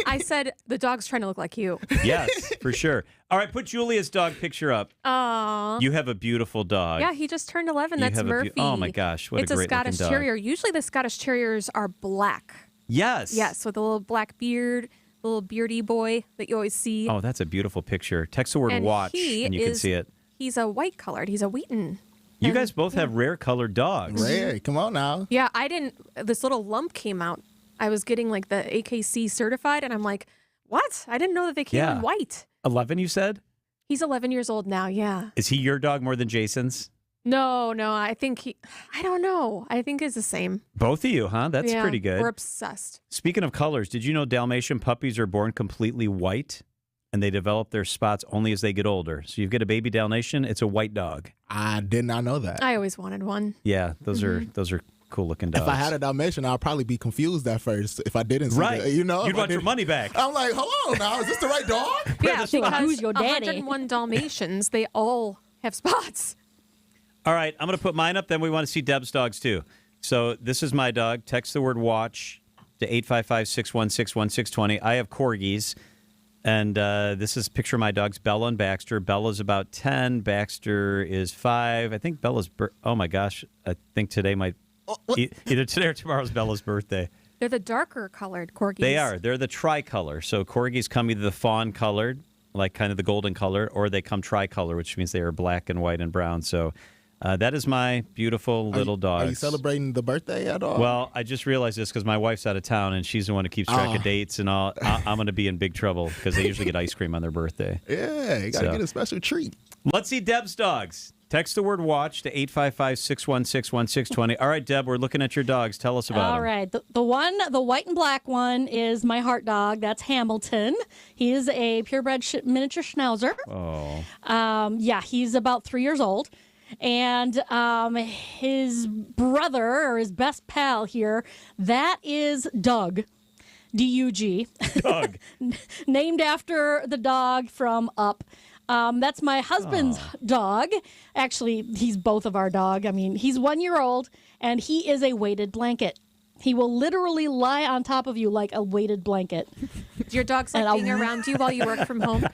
I said, the dog's trying to look like you. Yes, for sure. All right, put Julia's dog picture up. Aww. You have a beautiful dog. Yeah, he just turned 11. You That's have Murphy. oh my gosh, what it's a great Scottish looking dog. Terrier. Usually the Scottish Terriers are black. Yes. Yes, with a little black beard, the little beardy boy that you always see. Oh, that's a beautiful picture. Text the word And watch he and you can is- see it. He's a white colored. He's a Wheaton. You guys both have rare colored dogs. Rare. Come on now. Yeah, I didn't. This little lump came out. I was getting like the AKC certified, and I'm like, what? I didn't know that they came in white. 11, you said? He's 11 years old now, yeah. Is he your dog more than Jason's? No, I think I don't know. I think it's the same. Both of you, huh? That's Yeah, pretty good. We're obsessed. Speaking of colors, did you know Dalmatian puppies are born completely white and they develop their spots only as they get older? So you get a baby Dalmatian, it's a white dog. I did not know that. I always wanted one. Yeah, those are cool looking dogs. If I had a Dalmatian, I'd probably be confused at first if I didn't see Right. it. You know, You'd if I want your didn't- money back. I'm like, hold on now, is this the right dog? Yeah, because Who's your daddy? 101 Dalmatians, they all have spots. All right, I'm going to put mine up. Then we want to see Deb's dogs, too. So this is my dog. Text the word watch to 855-616-1620. I have corgis. And this is a picture of my dogs, Bella and Baxter. Bella's about 10. Baxter is 5. I think Bella's oh, my gosh. I think today might either today or tomorrow's Bella's birthday. They're the darker colored corgis. They are. They're the tricolor. So corgis come either the fawn colored, like kind of the golden color, or they come tricolor, which means they are black and white and brown. So that is my beautiful little dog. Are you celebrating the birthday at all? Well, I just realized this because my wife's out of town and she's the one who keeps track of dates and all. I'm going to be in big trouble because they usually get ice cream on their birthday. Yeah, you got to get a special treat. Let's see Deb's dogs. Text the word watch to 855-616-1620. All right, Deb, we're looking at your dogs. Tell us about them. All right. The white and black one is my heart dog. That's Hamilton. He is a purebred miniature schnauzer. Oh. Yeah, he's about 3 years old. And his brother, or his best pal here, that is Doug. D-U-G. Doug. Named after the dog from Up. That's my husband's dog. Actually, he's both of our dog. I mean, he's 1 year old, and he is a weighted blanket. He will literally lie on top of you like a weighted blanket. Your dog's like being around you while you work from home?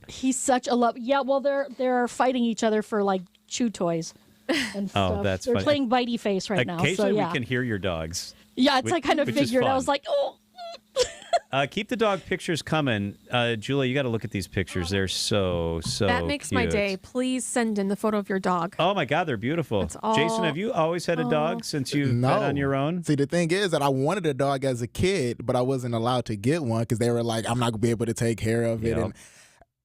He's such a love. Yeah, well, they're fighting each other for like chew toys and stuff. Oh, that's They're funny. playing bitey face right now. So Occasionally yeah. we can hear your dogs. Yeah, it's like kind of which is figured. I fun. was like, oh. Keep the dog pictures coming. Julia, you got to look at these pictures. They're so That makes my cute. day. Please send in the photo of your dog. Oh, my God, they're beautiful. all- Jason, have you always had a dog since you've No. been on your own? See, the thing is that I wanted a dog as a kid, but I wasn't allowed to get one because they were like, I'm not going to be able to take care of it. Yep. And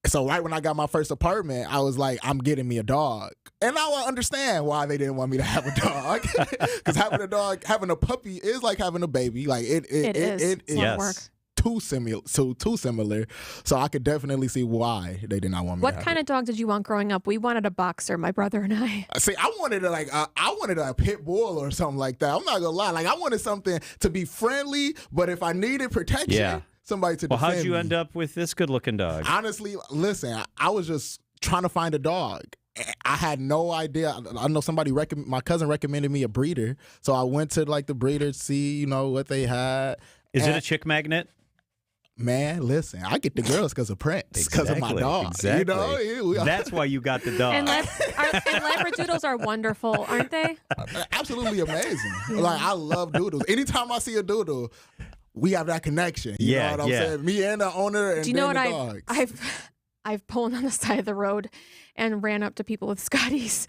so right when I got my first apartment, I was like, I'm getting me a dog. And now I understand why they didn't want me to have a dog. Because having a dog, having a puppy is like having a baby. Like it is. It's a lot of work. too similar. So I could definitely see why they did not want me to What have kind of dog did you want growing up? We wanted a boxer, my brother and I. See, I wanted a pit bull or something like that. I'm not gonna lie. Like I wanted something to be friendly, but if I needed protection, Yeah. somebody to Well, defend how'd you me. end up with this good-looking dog? Honestly, listen, I was just trying to find a dog. I had no idea. I know my cousin recommended me a breeder, so I went to like the breeder to see, what they had. Is it And- a chick magnet? Man, listen, I get the girls because of Prince, because of my dog. Exactly. That's why you got the dog. And Labradoodles are wonderful, aren't they? Absolutely amazing. Like I love doodles. Anytime I see a doodle, we have that connection. You know what I'm saying? Me and the owner and Do you know then what the dogs. I've pulled on the side of the road and ran up to people with Scotties.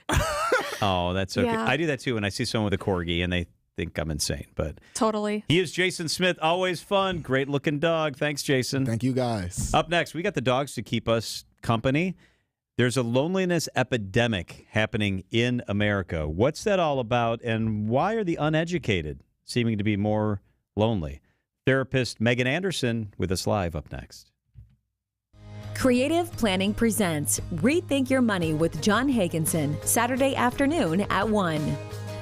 Oh, that's okay. Yeah. I do that too when I see someone with a corgi and they think I'm insane. But Totally. he is Jason Smith. Always fun. Great looking dog. Thanks, Jason. Thank you, guys. Up next, we got the dogs to keep us company. There's a loneliness epidemic happening in America. What's that all about, and why are the uneducated seeming to be more lonely? Therapist Megan Anderson with us live up next. Creative Planning presents Rethink Your Money with John Hagenson, Saturday afternoon at 1.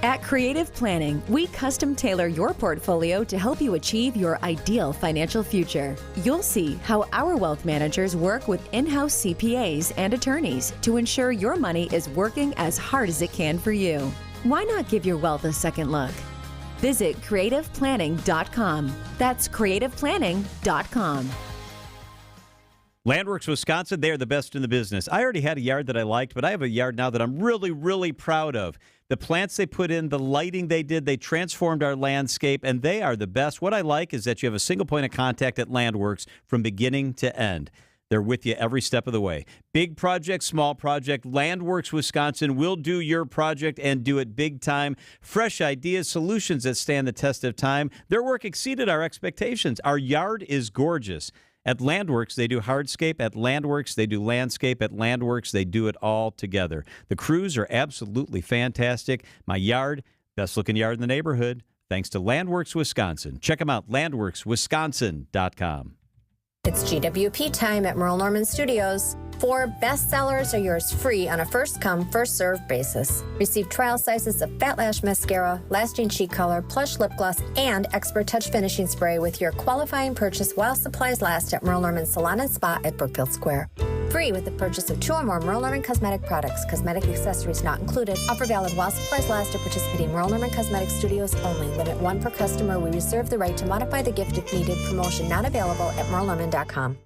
At Creative Planning, we custom tailor your portfolio to help you achieve your ideal financial future. You'll see how our wealth managers work with in-house CPAs and attorneys to ensure your money is working as hard as it can for you. Why not give your wealth a second look? Visit creativeplanning.com. That's creativeplanning.com. Landworks Wisconsin, they are the best in the business. I already had a yard that I liked, but I have a yard now that I'm really, really proud of. The plants they put in, the lighting they did, they transformed our landscape, and they are the best. What I like is that you have a single point of contact at Landworks from beginning to end. They're with you every step of the way. Big project, small project, Landworks Wisconsin will do your project and do it big time. Fresh ideas, solutions that stand the test of time. Their work exceeded our expectations. Our yard is gorgeous. At Landworks, they do hardscape. At Landworks, they do landscape. At Landworks, they do it all together. The crews are absolutely fantastic. My yard, best-looking yard in the neighborhood, thanks to Landworks Wisconsin. Check them out, landworkswisconsin.com. It's GWP time at Merle Norman Studios. 4 bestsellers are yours free on a first-come, first-served basis. Receive trial sizes of Fat Lash Mascara, Lasting Cheek Color, Plush Lip Gloss, and Expert Touch Finishing Spray with your qualifying purchase while supplies last at Merle Norman Salon and Spa at Brookfield Square. Free with the purchase of 2 or more Merle Norman cosmetic products. Cosmetic accessories not included. Offer valid while supplies last at participating Merle Norman Cosmetic Studios only. Limit 1 per customer. We reserve the right to modify the gift if needed. Promotion not available at merlenorman.com.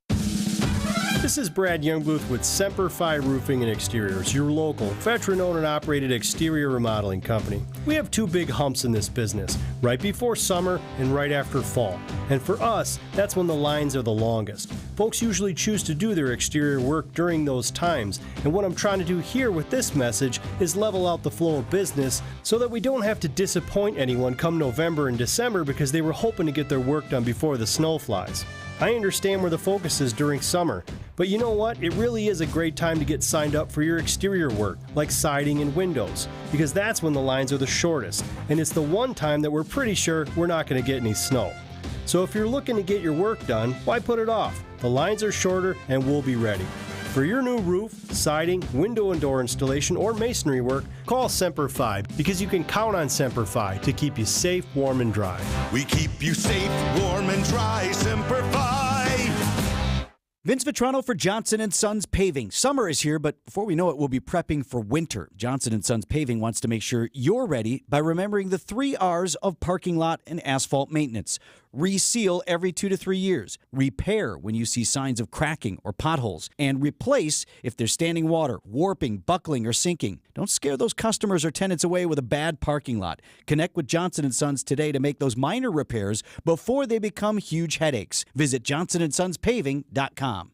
This is Brad Youngbooth with Semper Fi Roofing and Exteriors, your local, veteran-owned and operated exterior remodeling company. We have 2 big humps in this business, right before summer and right after fall. And for us, that's when the lines are the longest. Folks usually choose to do their exterior work during those times, and what I'm trying to do here with this message is level out the flow of business so that we don't have to disappoint anyone come November and December because they were hoping to get their work done before the snow flies. I understand where the focus is during summer, but you know what? It really is a great time to get signed up for your exterior work, like siding and windows, because that's when the lines are the shortest, and it's the one time that we're pretty sure we're not going to get any snow. So if you're looking to get your work done, why put it off? The lines are shorter and we'll be ready. For your new roof, siding, window and door installation, or masonry work, call Semper Fi, because you can count on Semper Fi to keep you safe, warm, and dry. We keep you safe, warm, and dry, Semper Fi. Vince Vitrano for Johnson & Sons Paving. Summer is here, but before we know it, we'll be prepping for winter. Johnson & Sons Paving wants to make sure you're ready by remembering the 3 R's of parking lot and asphalt maintenance. Reseal every 2 to 3 years. Repair when you see signs of cracking or potholes. And replace if there's standing water, warping, buckling, or sinking. Don't scare those customers or tenants away with a bad parking lot. Connect with Johnson & Sons today to make those minor repairs before they become huge headaches. Visit johnsonsonspaving.com.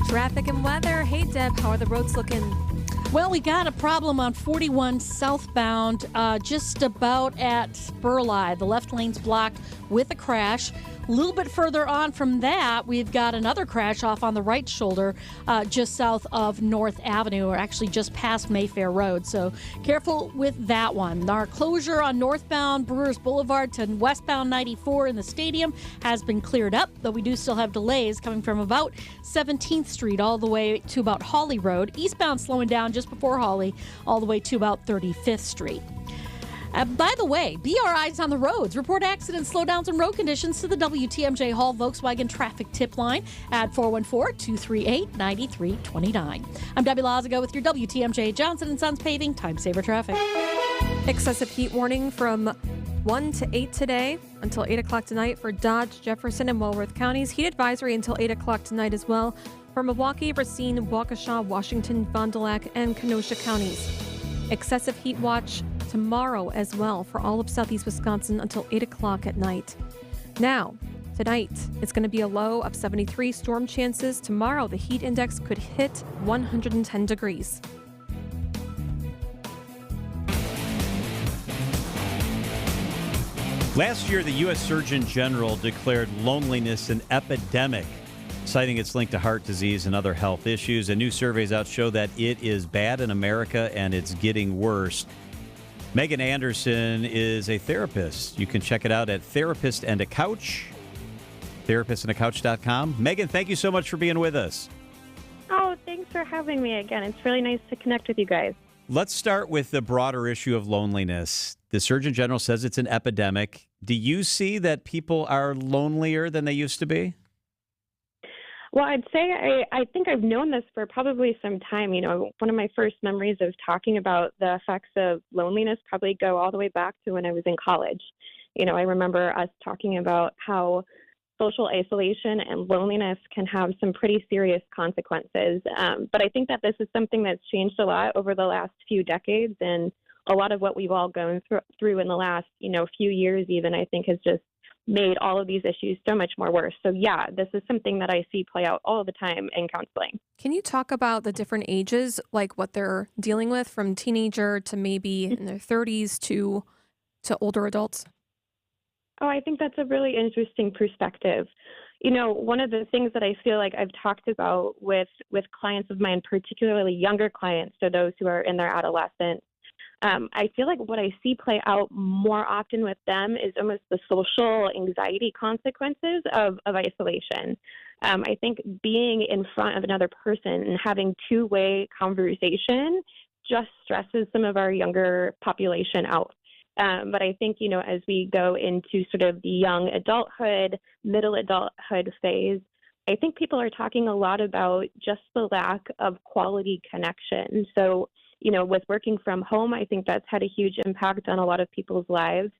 Traffic and weather. Hey, Deb, how are the roads looking? Well, we got a problem on 41 southbound, just about at Burleigh. The left lane's blocked with a crash. A little bit further on from that, we've got another crash off on the right shoulder, just south of North Avenue, or actually just past Mayfair Road. So careful with that one. Our closure on northbound Brewers Boulevard to westbound 94 in the stadium has been cleared up, though we do still have delays coming from about 17th Street all the way to about Hawley Road. Eastbound slowing down just before Hawley, all the way to about 35th Street. By the way, be our eyes on the roads. Report accidents, slowdowns, and road conditions to the WTMJ Hall Volkswagen traffic tip line at 414-238-9329. I'm Debbie Lazago with your WTMJ Johnson & Sons Paving Time Saver Traffic. Excessive heat warning from 1 to 8 today until 8 o'clock tonight for Dodge, Jefferson, and Walworth counties. Heat advisory until 8 o'clock tonight as well for Milwaukee, Racine, Waukesha, Washington, Fond du Lac, and Kenosha counties. Excessive heat watch tomorrow as well for all of southeast Wisconsin until 8 o'clock at night. Now, tonight, it's going to be a low of 73 storm chances. Tomorrow, the heat index could hit 110 degrees. Last year, the U.S. Surgeon General declared loneliness an epidemic, citing its link to heart disease and other health issues. And new surveys out show that it is bad in America and it's getting worse. Megan Anderson is a therapist. You can check it out at Therapist and a Couch, therapistandacouch.com. Megan, thank you so much for being with us. Oh, thanks for having me again. It's really nice to connect with you guys. Let's start with the broader issue of loneliness. The Surgeon General says it's an epidemic. Do you see that people are lonelier than they used to be? Well, I'd say I think I've known this for probably some time. You know, one of my first memories of talking about the effects of loneliness probably go all the way back to when I was in college. You know, I remember us talking about how social isolation and loneliness can have some pretty serious consequences. But I think that this is something that's changed a lot over the last few decades, and a lot of what we've all gone through in the last, few years even, I think has just made all of these issues so much more worse. So yeah, this is something that I see play out all the time in counseling. Can you talk about the different ages, like what they're dealing with, from teenager to maybe in their 30s to older adults? Oh, I think that's a really interesting perspective. You know, one of the things that I feel like I've talked about with clients of mine, particularly younger clients, so those who are in their adolescence, I feel like what I see play out more often with them is almost the social anxiety consequences of isolation. I think being in front of another person and having two-way conversation just stresses some of our younger population out. But I think, as we go into sort of the young adulthood, middle adulthood phase, I think people are talking a lot about just the lack of quality connection. So, with working from home, I think that's had a huge impact on a lot of people's lives.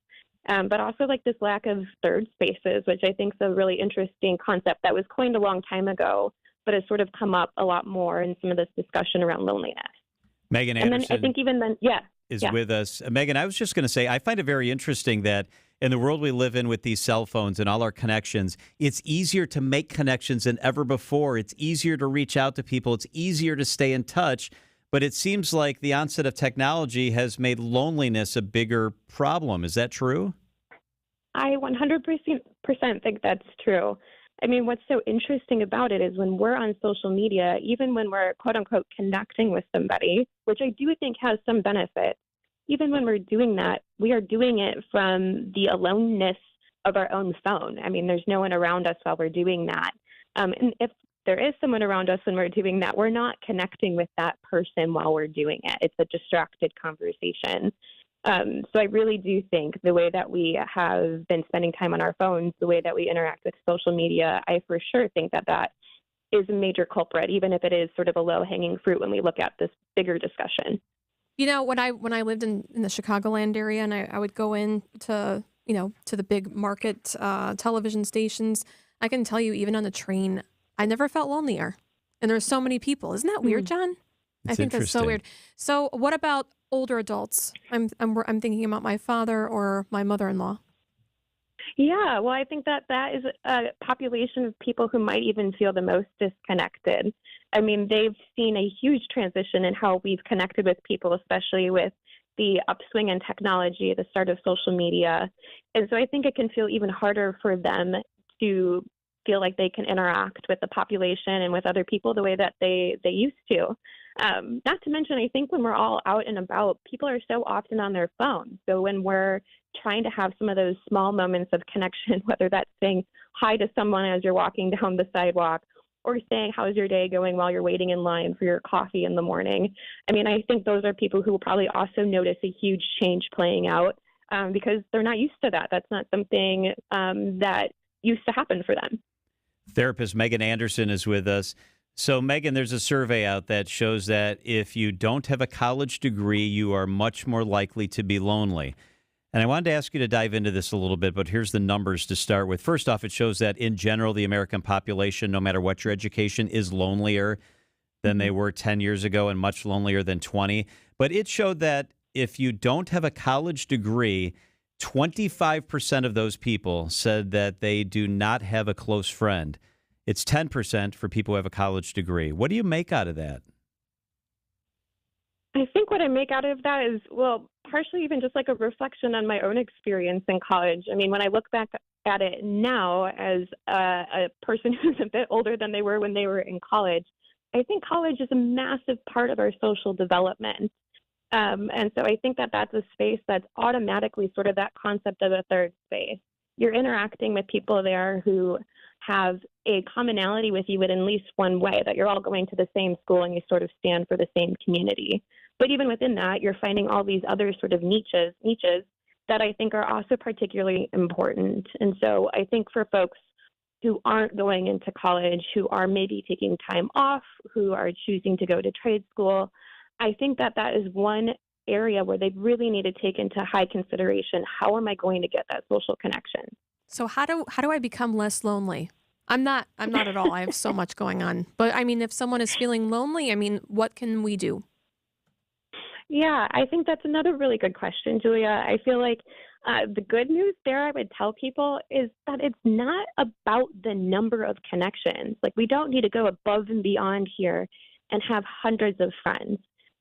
But also like this lack of third spaces, which I think is a really interesting concept that was coined a long time ago, but has sort of come up a lot more in some of this discussion around loneliness. Megan And Anderson then I think even then, is with us. Megan, I was just going to say, I find it very interesting that in the world we live in with these cell phones and all our connections, it's easier to make connections than ever before. It's easier to reach out to people. It's easier to stay in touch. But it seems like the onset of technology has made loneliness a bigger problem. Is that true? I 100% think that's true. I mean, what's so interesting about it is when we're on social media, even when we're quote unquote connecting with somebody, which I do think has some benefit, even when we're doing that, we are doing it from the aloneness of our own phone. I mean, there's no one around us while we're doing that. And if there is someone around us when we're doing that, we're not connecting with that person while we're doing it. It's a distracted conversation. So I really do think the way that we have been spending time on our phones, the way that we interact with social media, I for sure think that is a major culprit, even if it is sort of a low-hanging fruit when we look at this bigger discussion. When I lived in the Chicagoland area and I would go in to the big market television stations, I can tell you even on the train, I never felt lonelier. And there's so many people. Isn't that weird, John? I think that's so weird. So what about older adults? I'm thinking about my father or my mother-in-law. Yeah, well, I think that is a population of people who might even feel the most disconnected. I mean, they've seen a huge transition in how we've connected with people, especially with the upswing in technology, the start of social media. And so I think it can feel even harder for them to feel like they can interact with the population and with other people the way that they used to. Not to mention, I think when we're all out and about, people are so often on their phones. So when we're trying to have some of those small moments of connection, whether that's saying hi to someone as you're walking down the sidewalk or saying, how's your day going while you're waiting in line for your coffee in the morning? I mean, I think those are people who will probably also notice a huge change playing out because they're not used to that. That's not something that used to happen for them. Therapist Megan Anderson is with us. So, Megan, there's a survey out that shows that if you don't have a college degree, you are much more likely to be lonely. And I wanted to ask you to dive into this a little bit, but here's the numbers to start with. First off, it shows that in general, the American population, no matter what your education, is lonelier than they were 10 years ago and much lonelier than 20. But it showed that if you don't have a college degree, 25% of those people said that they do not have a close friend. It's 10% for people who have a college degree. What do you make out of that? I think what I make out of that is, well, partially even just like a reflection on my own experience in college. I mean, when I look back at it now as a person who's a bit older than they were when they were in college, I think college is a massive part of our social development. And so I think that that's a space that's automatically sort of that concept of a third space. You're interacting with people there who have a commonality with you in at least one way, that you're all going to the same school and you sort of stand for the same community. But even within that, you're finding all these other sort of niches that I think are also particularly important. And so I think for folks who aren't going into college, who are maybe taking time off, who are choosing to go to trade school, I think that is one area where they really need to take into high consideration, how am I going to get that social connection? So how do I become less lonely? I'm not at all. I have so much going on. But I mean, if someone is feeling lonely, I mean, what can we do? Yeah, I think that's another really good question, Julia. I feel like the good news there I would tell people is that it's not about the number of connections. Like, we don't need to go above and beyond here and have hundreds of friends.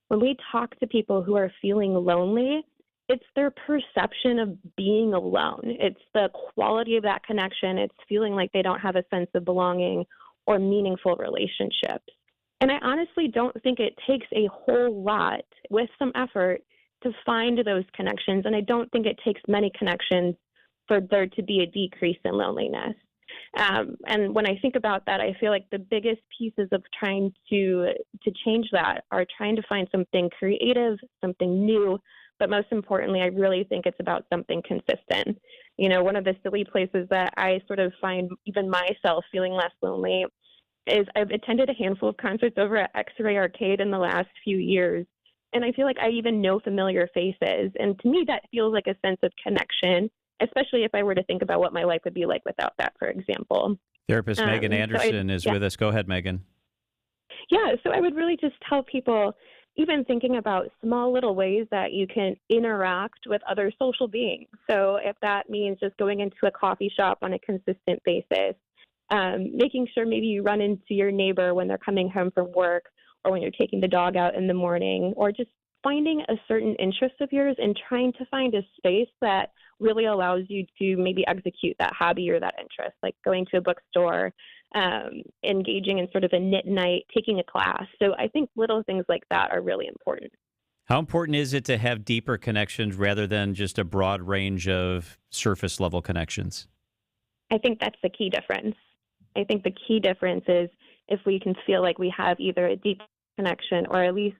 When we talk to people who are feeling lonely, it's their perception of being alone. It's the quality of that connection. It's feeling like they don't have a sense of belonging or meaningful relationships. And I honestly don't think it takes a whole lot with some effort to find those connections. And I don't think it takes many connections for there to be a decrease in loneliness. And when I think about that, I feel like the biggest pieces of trying to change that are trying to find something creative, something new. But most importantly, I really think it's about something consistent. You know, one of the silly places that I sort of find even myself feeling less lonely is I've attended a handful of concerts over at X-Ray Arcade in the last few years. And I feel like I even know familiar faces. And to me, that feels like a sense of connection, especially if I were to think about what my life would be like without that, for example. Therapist Megan Anderson is with us. Go ahead, Megan. Yeah, so I would really just tell people, even thinking about small little ways that you can interact with other social beings. So if that means just going into a coffee shop on a consistent basis, making sure maybe you run into your neighbor when they're coming home from work or when you're taking the dog out in the morning, or just finding a certain interest of yours and trying to find a space that really allows you to maybe execute that hobby or that interest, like going to a bookstore, engaging in sort of a knit night, taking a class. So I think little things like that are really important. How important is it to have deeper connections rather than just a broad range of surface level connections? I think that's the key difference. I think the key difference is if we can feel like we have either a deep connection or at least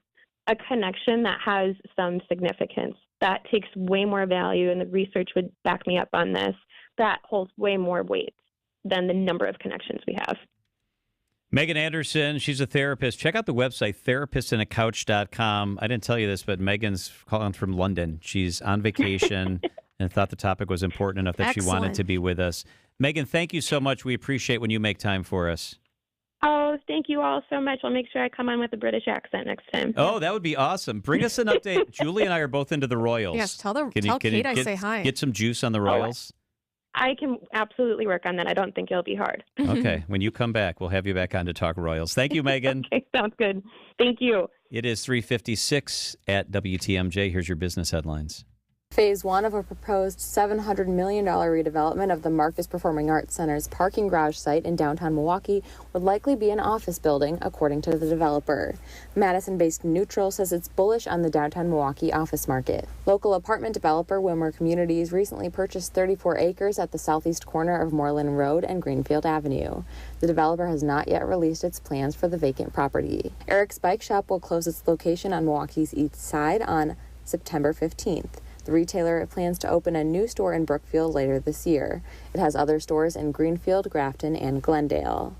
a connection that has some significance. That takes way more value, and the research would back me up on this. That holds way more weight than the number of connections we have. Megan Anderson, she's a therapist. Check out the website, therapistinaCouch.com. I didn't tell you this, but Megan's calling from London. She's on vacation and thought the topic was important enough that she wanted to be with us. Megan, thank you so much. We appreciate when you make time for us. Oh, thank you all so much. I'll make sure I come on with a British accent next time. Oh, that would be awesome. Bring us an update. Julie and I are both into the Royals. Yes, tell Kate I say hi. Get some juice on the Royals. I can absolutely work on that. I don't think it'll be hard. Okay. When you come back, we'll have you back on to talk Royals. Thank you, Megan. Okay, sounds good. Thank you. It is 3:56 at WTMJ. Here's your business headlines. Phase 1 of a proposed $700 million redevelopment of the Marcus Performing Arts Center's parking garage site in downtown Milwaukee would likely be an office building, according to the developer. Madison-based Neutral says it's bullish on the downtown Milwaukee office market. Local apartment developer Wimmer Communities recently purchased 34 acres at the southeast corner of Moreland Road and Greenfield Avenue. The developer has not yet released its plans for the vacant property. Eric's Bike Shop will close its location on Milwaukee's east side on September 15th. The retailer plans to open a new store in Brookfield later this year. It has other stores in Greenfield, Grafton, and Glendale.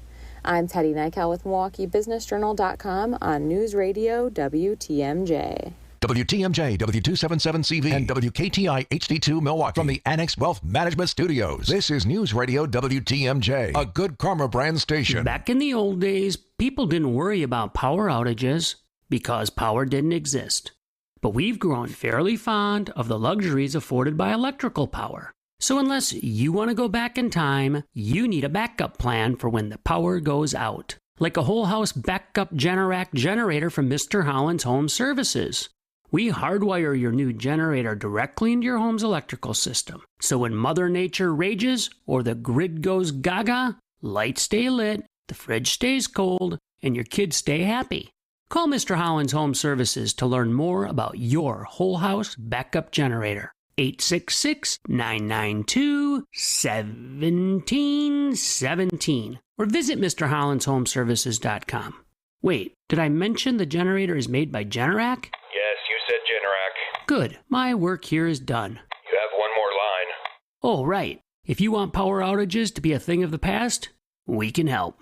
I'm Teddy Nykel with MilwaukeeBusinessJournal.com on News Radio WTMJ. WTMJ, W277CV, and WKTI HD2 Milwaukee from the Annex Wealth Management Studios. This is News Radio WTMJ, a Good Karma brand station. Back in the old days, people didn't worry about power outages because power didn't exist. But we've grown fairly fond of the luxuries afforded by electrical power. So unless you want to go back in time, you need a backup plan for when the power goes out. Like a whole house backup Generac generator from Mr. Holland's Home Services. We hardwire your new generator directly into your home's electrical system. So when Mother Nature rages or the grid goes gaga, lights stay lit, the fridge stays cold, and your kids stay happy. Call Mr. Holland's Home Services to learn more about your whole house backup generator. 866-992-1717. Or visit MrHollandsHomeservices.com. Wait, did I mention the generator is made by Generac? Yeah, said Generac. Good. My work here is done. You have one more line. Oh, right. If you want power outages to be a thing of the past, we can help.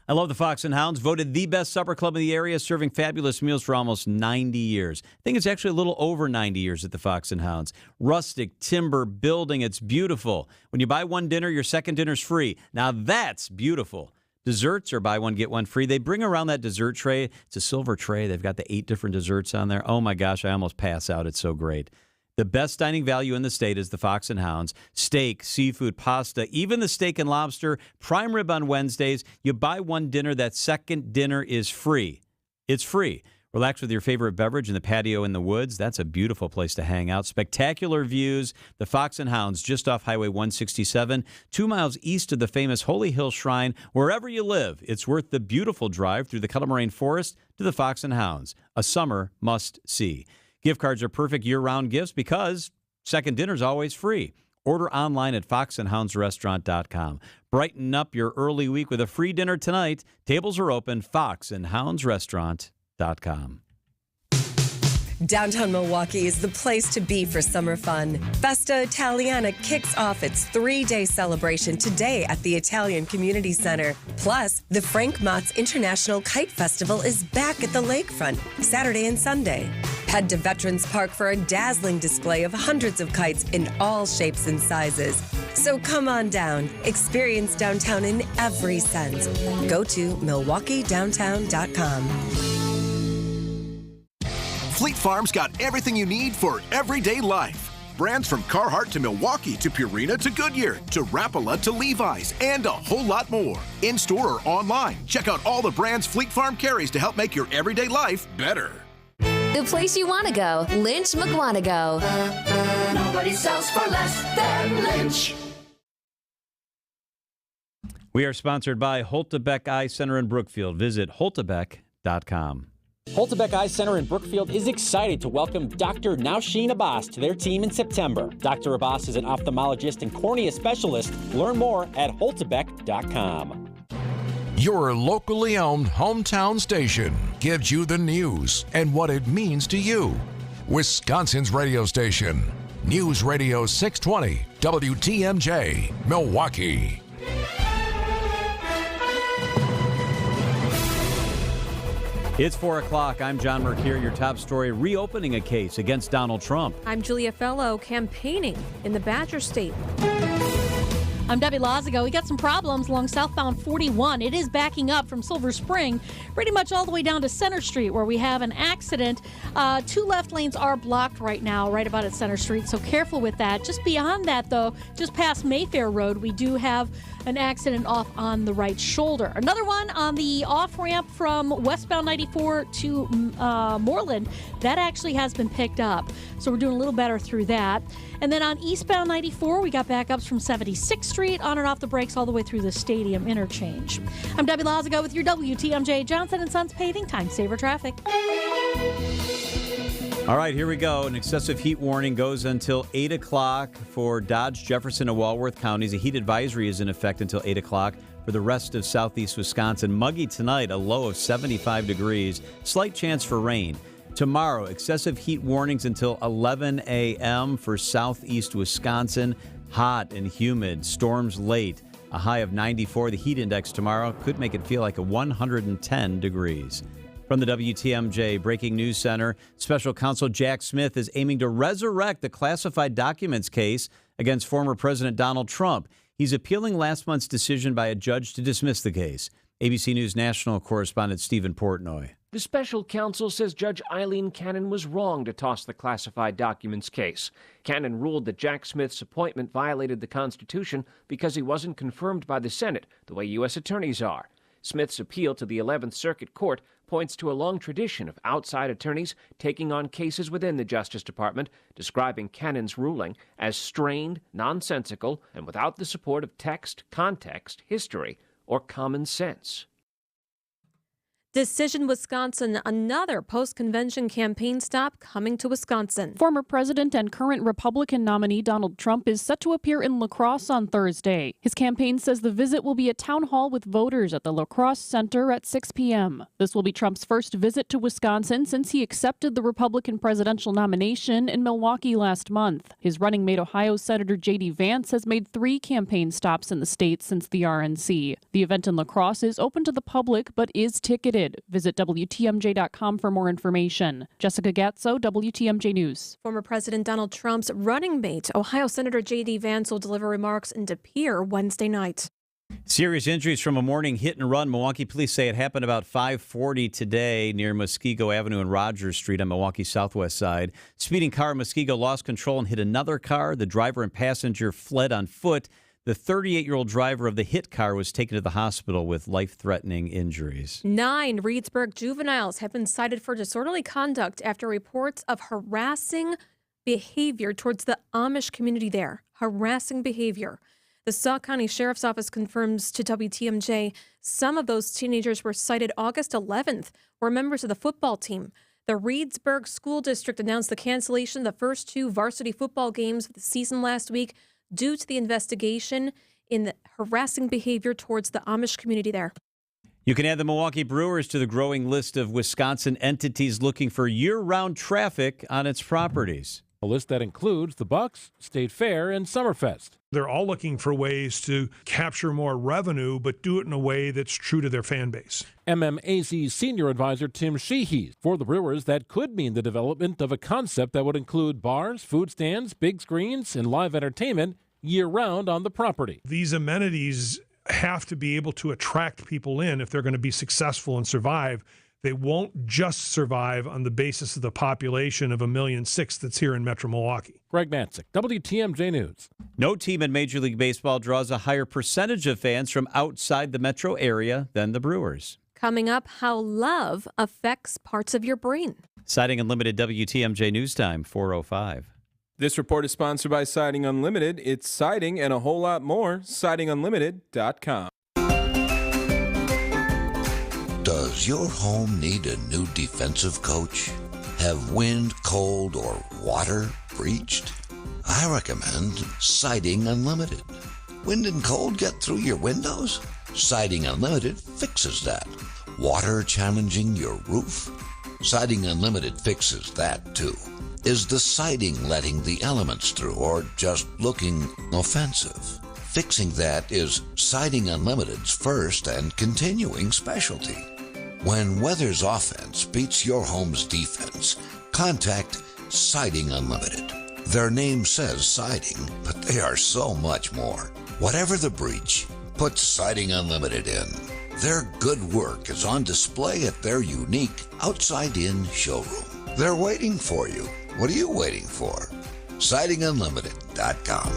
I love the Fox and Hounds, voted the best supper club in the area, serving fabulous meals for almost 90 years. I think it's actually a little over 90 years at the Fox and Hounds. Rustic timber building, it's beautiful. When you buy one dinner, your second dinner's free. Now that's beautiful. Desserts are buy one, get one free. They bring around that dessert tray. It's a silver tray. They've got the 8 different desserts on there. Oh my gosh, I almost pass out. It's so great. The best dining value in the state is the Fox and Hounds. Steak, seafood, pasta, even the steak and lobster, prime rib on Wednesdays. You buy one dinner, that second dinner is free. It's free. Relax with your favorite beverage in the patio in the woods. That's a beautiful place to hang out. Spectacular views. The Fox and Hounds, just off Highway 167, 2 miles east of the famous Holy Hill Shrine. Wherever you live, it's worth the beautiful drive through the Colorado Forest to the Fox and Hounds. A summer must-see. Gift cards are perfect year-round gifts because second dinner's always free. Order online at foxandhoundsrestaurant.com. Brighten up your early week with a free dinner tonight. Tables are open, foxandhoundsrestaurant.com. Downtown Milwaukee is the place to be for summer fun. Festa Italiana kicks off its 3-day celebration today at the Italian Community Center. Plus, the Frank Mott's International Kite Festival is back at the lakefront Saturday and Sunday. Head to Veterans Park for a dazzling display of hundreds of kites in all shapes and sizes. So come on down. Experience downtown in every sense. Go to MilwaukeeDowntown.com. Fleet Farm's got everything you need for everyday life. Brands from Carhartt to Milwaukee to Purina to Goodyear to Rapala to Levi's and a whole lot more. In-store or online, check out all the brands Fleet Farm carries to help make your everyday life better. The place you want to go, Lynch McWanago. Nobody sells for less than Lynch. We are sponsored by Holtebeck Eye Center in Brookfield. Visit holtebeck.com. Holtebeck Eye Center in Brookfield is excited to welcome Dr. Nausheen Abbas to their team in September. Dr. Abbas is an ophthalmologist and cornea specialist. Learn more at holtebeck.com. Your locally owned hometown station gives you the news and what it means to you. Wisconsin's radio station, News Radio 620 WTMJ, Milwaukee. It's 4 o'clock. I'm John Mercure. Your top story, reopening a case against Donald Trump. I'm Julia Fellow, campaigning in the Badger State. I'm Debbie Lazago. We got some problems along southbound 41. It is backing up from Silver Spring pretty much all the way down to Center Street where we have an accident. 2 left lanes are blocked right now, right about at Center Street, so careful with that. Just beyond that, though, just past Mayfair Road, we do have an accident off on the right shoulder. Another one on the off-ramp from westbound 94 to Moreland. That actually has been picked up, so we're doing a little better through that. And then on eastbound 94, we got backups from 76th Street on and off the brakes all the way through the Stadium interchange. I'm Debbie Lazago with your WTMJ Johnson & Sons Paving Time Saver Traffic. All right, here we go. An excessive heat warning goes until 8 o'clock for Dodge, Jefferson, and Walworth counties. A heat advisory is in effect until 8 o'clock for the rest of southeast Wisconsin. Muggy tonight, a low of 75 degrees. Slight chance for rain. Tomorrow, excessive heat warnings until 11 a.m. for southeast Wisconsin. Hot and humid. Storms late. A high of 94. The heat index tomorrow could make it feel like a 110 degrees. From the WTMJ Breaking News Center, Special Counsel Jack Smith is aiming to resurrect the classified documents case against former President Donald Trump. He's appealing last month's decision by a judge to dismiss the case. ABC News National correspondent Stephen Portnoy. The special counsel says Judge Eileen Cannon was wrong to toss the classified documents case. Cannon ruled that Jack Smith's appointment violated the Constitution because he wasn't confirmed by the Senate, the way U.S. attorneys are. Smith's appeal to the 11th Circuit Court points to a long tradition of outside attorneys taking on cases within the Justice Department, describing Cannon's ruling as strained, nonsensical, and without the support of text, context, history, or common sense. Decision Wisconsin, another post-convention campaign stop coming to Wisconsin. Former president and current Republican nominee Donald Trump is set to appear in La Crosse on Thursday. His campaign says the visit will be a town hall with voters at the La Crosse Center at 6 p.m. This will be Trump's first visit to Wisconsin since he accepted the Republican presidential nomination in Milwaukee last month. His running mate Ohio Senator J.D. Vance has made 3 campaign stops in the state since the RNC. The event in La Crosse is open to the public but is ticketed. Visit WTMJ.com for more information. Jessica Gatzo, WTMJ News. Former President Donald Trump's running mate, Ohio Senator J.D. Vance, will deliver remarks in De Pere Wednesday night. Serious injuries from a morning hit and run. Milwaukee police say it happened about 5:40 today near Muskego Avenue and Rogers Street on Milwaukee's southwest side. Speeding car in Muskego lost control and hit another car. The driver and passenger fled on foot. The 38-year-old driver of the hit car was taken to the hospital with life-threatening injuries. 9 Reedsburg juveniles have been cited for disorderly conduct after reports of harassing behavior towards the Amish community there. Harassing behavior. The Sauk County Sheriff's Office confirms to WTMJ some of those teenagers were cited August 11th, were members of the football team. The Reedsburg School District announced the cancellation of the first 2 varsity football games of the season last week due to the investigation in the harassing behavior towards the Amish community there. You can add the Milwaukee Brewers to the growing list of Wisconsin entities looking for year-round traffic on its properties. A list that includes the Bucks, State Fair, and Summerfest. They're all looking for ways to capture more revenue, but do it in a way that's true to their fan base. MMAZ Senior Advisor Tim Sheehy. For the Brewers, that could mean the development of a concept that would include bars, food stands, big screens, and live entertainment year-round on the property. These amenities have to be able to attract people in if they're going to be successful and survive. They won't just survive on the basis of the population of 1.6 million that's here in Metro Milwaukee. Greg Matzik, WTMJ News. No team in Major League Baseball draws a higher percentage of fans from outside the metro area than the Brewers. Coming up, how love affects parts of your brain. Siding Unlimited WTMJ News Time, 4:05. This report is sponsored by Siding Unlimited. It's siding and a whole lot more. SidingUnlimited.com. Does your home need a new defensive coach? Have wind, cold, or water breached? I recommend Siding Unlimited. Wind and cold get through your windows? Siding Unlimited fixes that. Water challenging your roof? Siding Unlimited fixes that too. Is the siding letting the elements through or just looking offensive? Fixing that is Siding Unlimited's first and continuing specialty. When weather's offense beats your home's defense, contact Siding Unlimited. Their name says siding, but they are so much more. Whatever the breach, put Siding Unlimited in. Their good work is on display at their unique outside-in showroom. They're waiting for you. What are you waiting for? SidingUnlimited.com.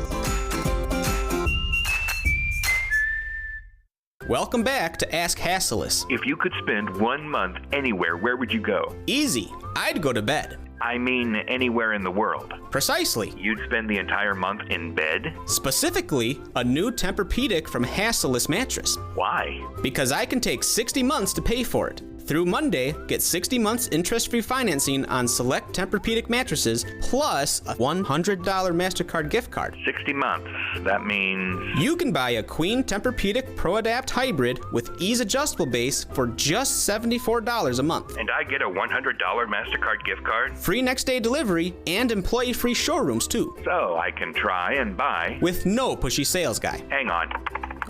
Welcome back to Ask Hasselus. If you could spend 1 month anywhere, where would you go? Easy. I'd go to bed. I mean, anywhere in the world. Precisely. You'd spend the entire month in bed? Specifically, a new Tempur-Pedic from Hasselus Mattress. Why? Because I can take 60 months to pay for it. Through Monday, get 60 months interest-free financing on select Tempur-Pedic mattresses, plus a $100 MasterCard gift card. 60 months. That means... You can buy a Queen Tempur-Pedic Pro Adapt Hybrid with ease adjustable base for just $74 a month. And I get a $100 MasterCard gift card? Free next-day delivery and employee-free showrooms, too. So I can try and buy... With no pushy sales guy. Hang on.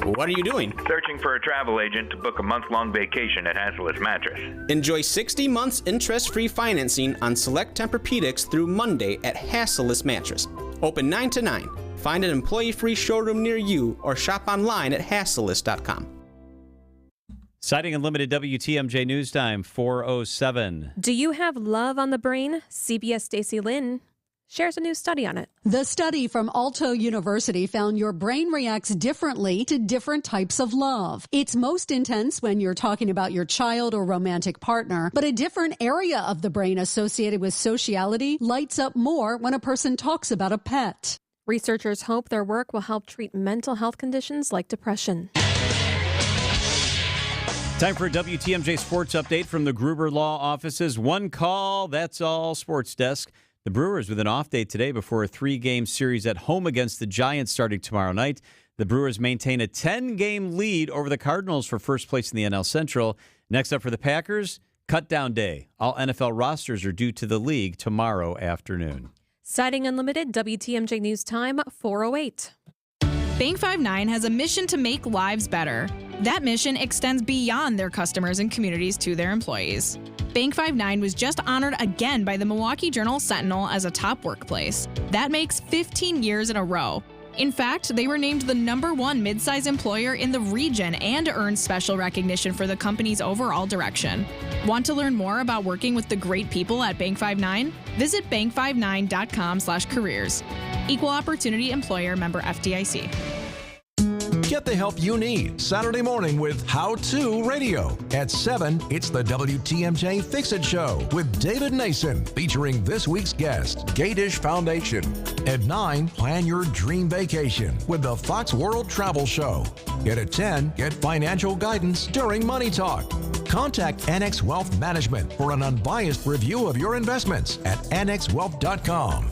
What are you doing? Searching for a travel agent to book a month-long vacation at Hasselus Mattress. Enjoy 60 months interest-free financing on select Tempur-Pedics through Monday at Hasselus Mattress. Open 9 to 9. Find an employee-free showroom near you or shop online at Hasselus.com. Siding Unlimited WTMJ News Time, 4:07. Do you have love on the brain? CBS Stacy Lynn shares a new study on it. The study from Alto University found your brain reacts differently to different types of love. It's most intense when you're talking about your child or romantic partner, but a different area of the brain associated with sociality lights up more when a person talks about a pet. Researchers hope their work will help treat mental health conditions like depression. Time for a WTMJ sports update from the Gruber Law offices. One call, that's all. Sports Desk. The Brewers with an off day today before a 3-game series at home against the Giants starting tomorrow night. The Brewers maintain a 10-game lead over the Cardinals for first place in the NL Central. Next up for the Packers, cut-down day. All NFL rosters are due to the league tomorrow afternoon. Siding Unlimited, WTMJ News Time, 4:08. Bank 5-9 has a mission to make lives better. That mission extends beyond their customers and communities to their employees. Bank 5-9 was just honored again by the Milwaukee Journal-Sentinel as a top workplace. That makes 15 years in a row. In fact, they were named the #1 midsize employer in the region and earned special recognition for the company's overall direction. Want to learn more about working with the great people at Bank 5-9? Visit bank59.com/careers. Equal Opportunity Employer, member FDIC. Get the help you need Saturday morning with How To Radio. At 7, it's the WTMJ Fix-It Show with David Nason, featuring this week's guest, Gatish Foundation. At 9, plan your dream vacation with the Fox World Travel Show. And at 10, get financial guidance during Money Talk. Contact Annex Wealth Management for an unbiased review of your investments at annexwealth.com.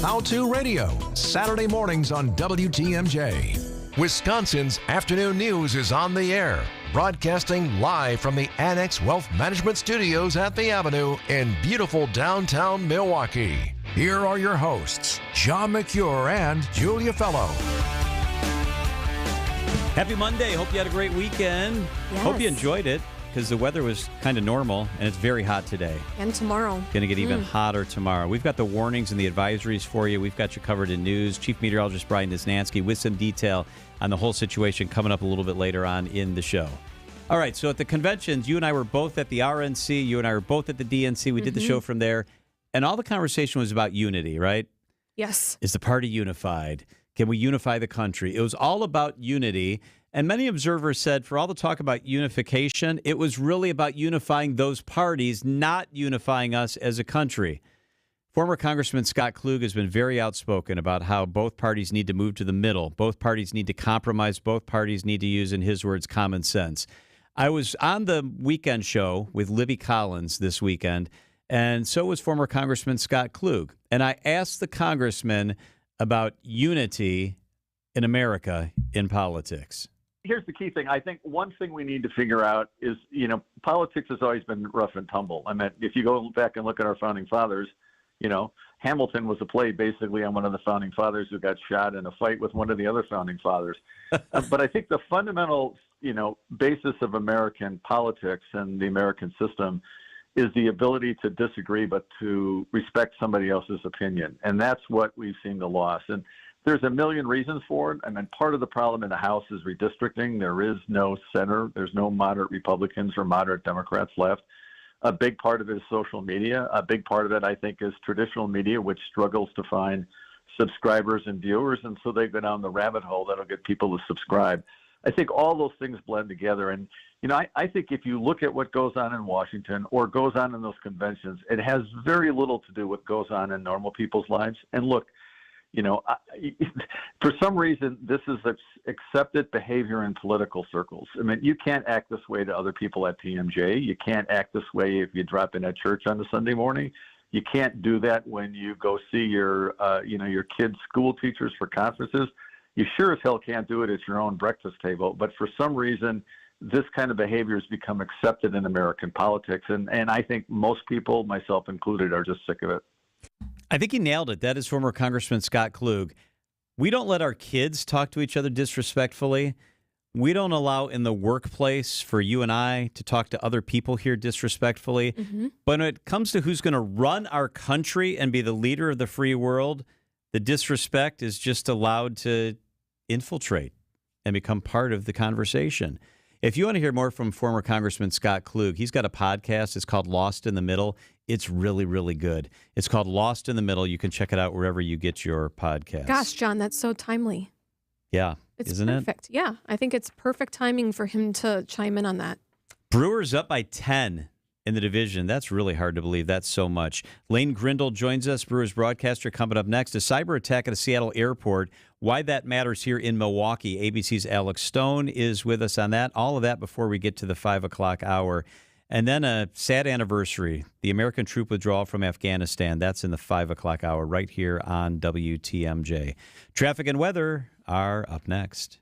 How To Radio, Saturday mornings on WTMJ. Wisconsin's afternoon news is on the air, broadcasting live from the Annex Wealth Management Studios at the Avenue in beautiful downtown Milwaukee. Here are your hosts, John McCure and Julia Fellow. Happy Monday. Hope you had a great weekend. Yes. Hope you enjoyed it, because the weather was kind of normal, and it's very hot today. And tomorrow. Going to get even hotter tomorrow. We've got the warnings and the advisories for you. We've got you covered in news. Chief Meteorologist Brian Nisnansky with some detail on the whole situation coming up a little bit later on in the show. All right, so at the conventions, you and I were both at the RNC. You and I were both at the DNC. We did the show from there, and all the conversation was about unity, right? Yes. Is the party unified? Can we unify the country? It was all about unity. And many observers said for all the talk about unification, it was really about unifying those parties, not unifying us as a country. Former Congressman Scott Klug has been very outspoken about how both parties need to move to the middle. Both parties need to compromise. Both parties need to use, in his words, common sense. I was on the weekend show with Libby Collins this weekend, and so was former Congressman Scott Klug. And I asked the congressman about unity in America in politics. Here's the key thing. I think one thing we need to figure out is, politics has always been rough and tumble. I mean, if you go back and look at our founding fathers, Hamilton was a play basically on one of the founding fathers who got shot in a fight with one of the other founding fathers. But I think the fundamental, basis of American politics and the American system is the ability to disagree, but to respect somebody else's opinion. And that's what we've seen the loss. And there's a million reasons for it. I mean, part of the problem in the House is redistricting. There is no center. There's no moderate Republicans or moderate Democrats left. A big part of it is social media. A big part of it, I think, is traditional media, which struggles to find subscribers and viewers. And so they go down the rabbit hole that'll get people to subscribe. I think all those things blend together. And, I think if you look at what goes on in Washington or goes on in those conventions, it has very little to do with what goes on in normal people's lives. And look, for some reason, this is accepted behavior in political circles. I mean, you can't act this way to other people at TMJ. You can't act this way if you drop in at church on a Sunday morning. You can't do that when you go see your kids' school teachers for conferences. You sure as hell can't do it at your own breakfast table. But for some reason, this kind of behavior has become accepted in American politics. And I think most people, myself included, are just sick of it. I think he nailed it. That is former Congressman Scott Klug. We don't let our kids talk to each other disrespectfully. We don't allow in the workplace for you and I to talk to other people here disrespectfully. But when it comes to who's going to run our country and be the leader of the free world, the disrespect is just allowed to infiltrate and become part of the conversation. If you want to hear more from former Congressman Scott Klug, he's got a podcast. It's called Lost in the Middle. It's really, really good. It's called Lost in the Middle. You can check it out wherever you get your podcast. Gosh, John, that's so timely. Yeah, isn't it? Perfect. Yeah, I think it's perfect timing for him to chime in on that. Brewers up by 10 in the division. That's really hard to believe. That's so much. Lane Grindle joins us, Brewers broadcaster, coming up next. A cyber attack at a Seattle airport. why that matters here in Milwaukee. ABC's Alex Stone is with us on that. All of that before we get to the 5 o'clock hour. And then a sad anniversary, the American troop withdrawal from Afghanistan. That's in the 5 o'clock hour right here on WTMJ. Traffic and weather are up next.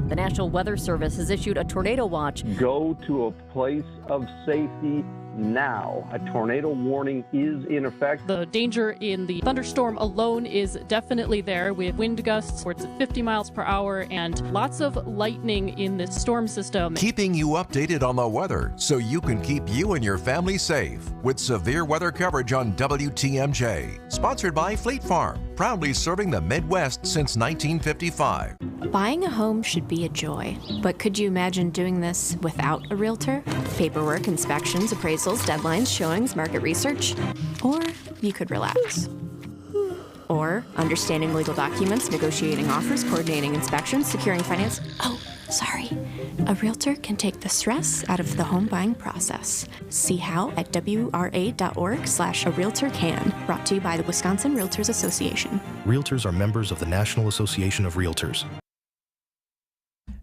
The National Weather Service has issued a tornado watch. Go to a place of safety now. A tornado warning is in effect. The danger in the thunderstorm alone is definitely there. We have wind gusts where it's 50 miles per hour and lots of lightning in this storm system. Keeping you updated on the weather so you can keep you and your family safe with severe weather coverage on WTMJ. Sponsored by Fleet Farm, proudly serving the Midwest since 1955. Buying a home should be a joy, but could you imagine doing this without a realtor? Paperwork, inspections, appraisals, deadlines, showings, market research? Or you could relax. Or understanding legal documents, negotiating offers, coordinating inspections, securing finance. Oh, sorry. A realtor can take the stress out of the home buying process. See how at wra.org/a-realtor-can. Brought to you by the Wisconsin Realtors Association. Realtors are members of the National Association of Realtors.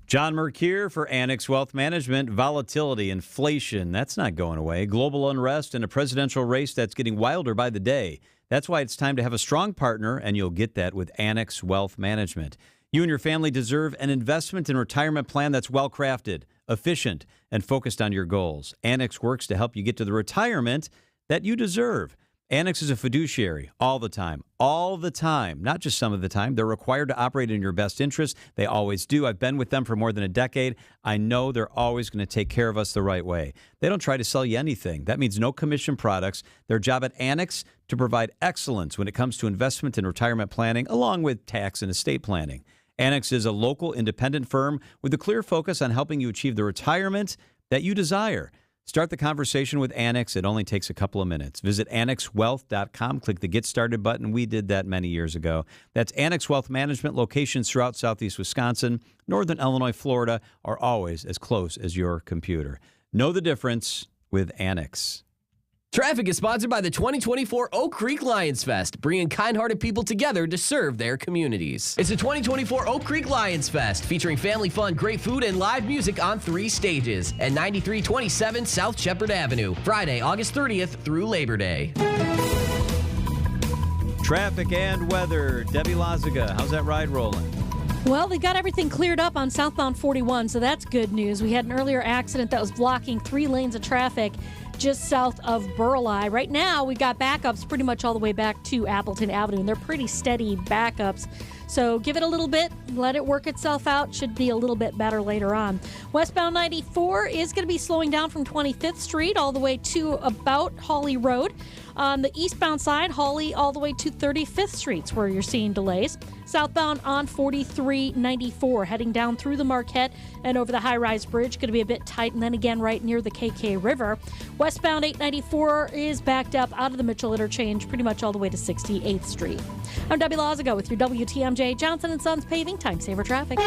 John Mercure for Annex Wealth Management. Volatility, inflation, that's not going away. Global unrest and a presidential race that's getting wilder by the day. That's why it's time to have a strong partner, and you'll get that with Annex Wealth Management. You and your family deserve an investment and retirement plan that's well-crafted, efficient, and focused on your goals. Annex works to help you get to the retirement that you deserve. Annex is a fiduciary all the time, not just some of the time. They're required to operate in your best interest. They always do. I've been with them for more than a decade. I know they're always going to take care of us the right way. They don't try to sell you anything. That means no commission products. Their job at Annex to provide excellence when it comes to investment and retirement planning, along with tax and estate planning. Annex is a local independent firm with a clear focus on helping you achieve the retirement that you desire. Start the conversation with Annex. It only takes a couple of minutes. Visit annexwealth.com. Click the Get Started button. We did that many years ago. That's Annex Wealth Management. Locations throughout southeast Wisconsin, northern Illinois, Florida are always as close as your computer. Know the difference with Annex. Traffic is sponsored by the 2024 Oak Creek Lions Fest, bringing kind-hearted people together to serve their communities. It's the 2024 Oak Creek Lions Fest, featuring family fun, great food, and live music on 3 stages at 9327 South Shepherd Avenue, Friday, August 30th through Labor Day. Traffic and weather. Debbie Lazaga, how's that ride rolling? Well, they got everything cleared up on southbound 41, so that's good news. We had an earlier accident that was blocking 3 lanes of traffic just south of Burleigh. Right now, we got backups pretty much all the way back to Appleton Avenue, and they're pretty steady backups. So give it a little bit, let it work itself out. Should be a little bit better later on. Westbound 94 is going to be slowing down from 25th Street all the way to about Hawley Road. On the eastbound side, Hawley all the way to 35th Street's where you're seeing delays. Southbound on 4394, heading down through the Marquette and over the high-rise bridge, going to be a bit tight, and then again right near the KK River. Westbound 894 is backed up out of the Mitchell Interchange pretty much all the way to 68th Street. I'm Debbie Lazaga with your WTMJ Johnson & Sons Paving Time Saver Traffic.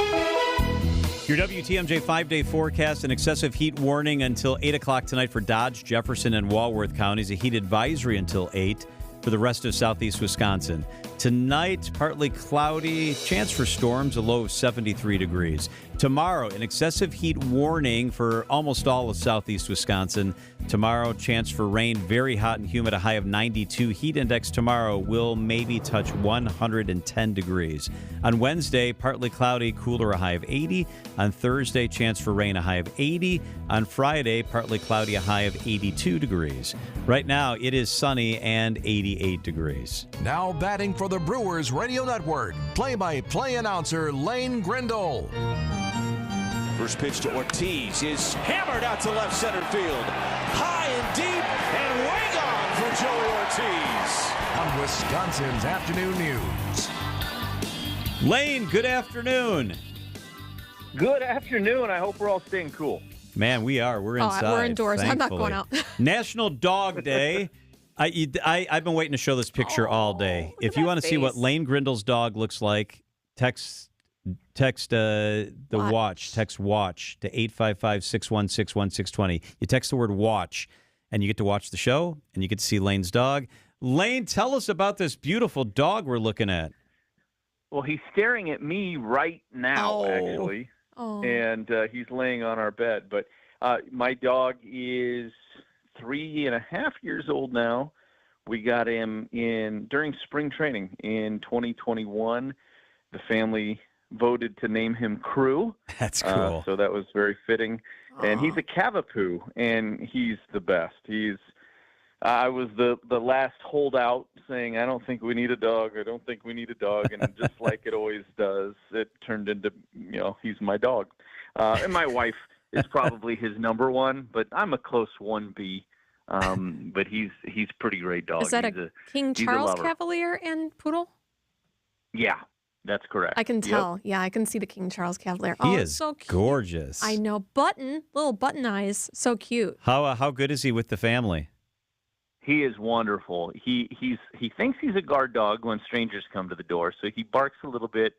Your WTMJ 5-day forecast, an excessive heat warning until 8 o'clock tonight for Dodge, Jefferson, and Walworth counties. A heat advisory until 8 for the rest of southeast Wisconsin. Tonight, partly cloudy, chance for storms, a low of 73 degrees. Tomorrow, an excessive heat warning for almost all of southeast Wisconsin. Tomorrow, chance for rain, very hot and humid, a high of 92. Heat index tomorrow will maybe touch 110 degrees. On Wednesday, partly cloudy, cooler, a high of 80. On Thursday, chance for rain, a high of 80. On Friday, partly cloudy, a high of 82 degrees. Right now, it is sunny and 88 degrees. Now batting for the Brewers Radio Network, play-by-play announcer Lane Grindle. First pitch to Ortiz is hammered out to left center field. High and deep and way gone for Joey Ortiz. On Wisconsin's Afternoon News. Lane, good afternoon. Good afternoon. I hope we're all staying cool. Man, we are. We're inside. We're indoors. Thankfully. I'm not going out. National Dog Day. I've been waiting to show this picture all day. If you want to see what Lane Grindle's dog looks like, text the watch. Text watch to 855-616-1620. You text the word watch, and you get to watch the show, and you get to see Lane's dog. Lane, tell us about this beautiful dog we're looking at. Well, he's staring at me right now, actually, and he's laying on our bed. But my dog is 3.5 years old now. We got him during spring training in 2021. The family voted to name him Crew. That's cool. So that was very fitting. And he's a Cavapoo, and he's the best. I was the last holdout saying, I don't think we need a dog. I don't think we need a dog. And just like it always does, it turned into, he's my dog. And my wife is probably his number one, but I'm a close 1B. But he's pretty great dog. Is that a King Charles Cavalier and Poodle? Yeah, that's correct. I can tell. Yep. Yeah, I can see the King Charles Cavalier. He is so cute. Gorgeous. I know. Little button eyes. So cute. How good is he with the family? He is wonderful. He thinks he's a guard dog when strangers come to the door, so he barks a little bit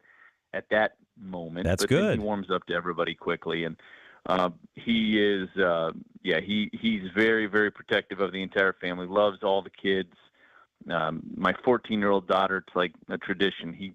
at that moment. That's but good. Then he warms up to everybody quickly, and he is he's very, very protective of the entire family. Loves all the kids. My 14-year-old daughter, it's like a tradition. He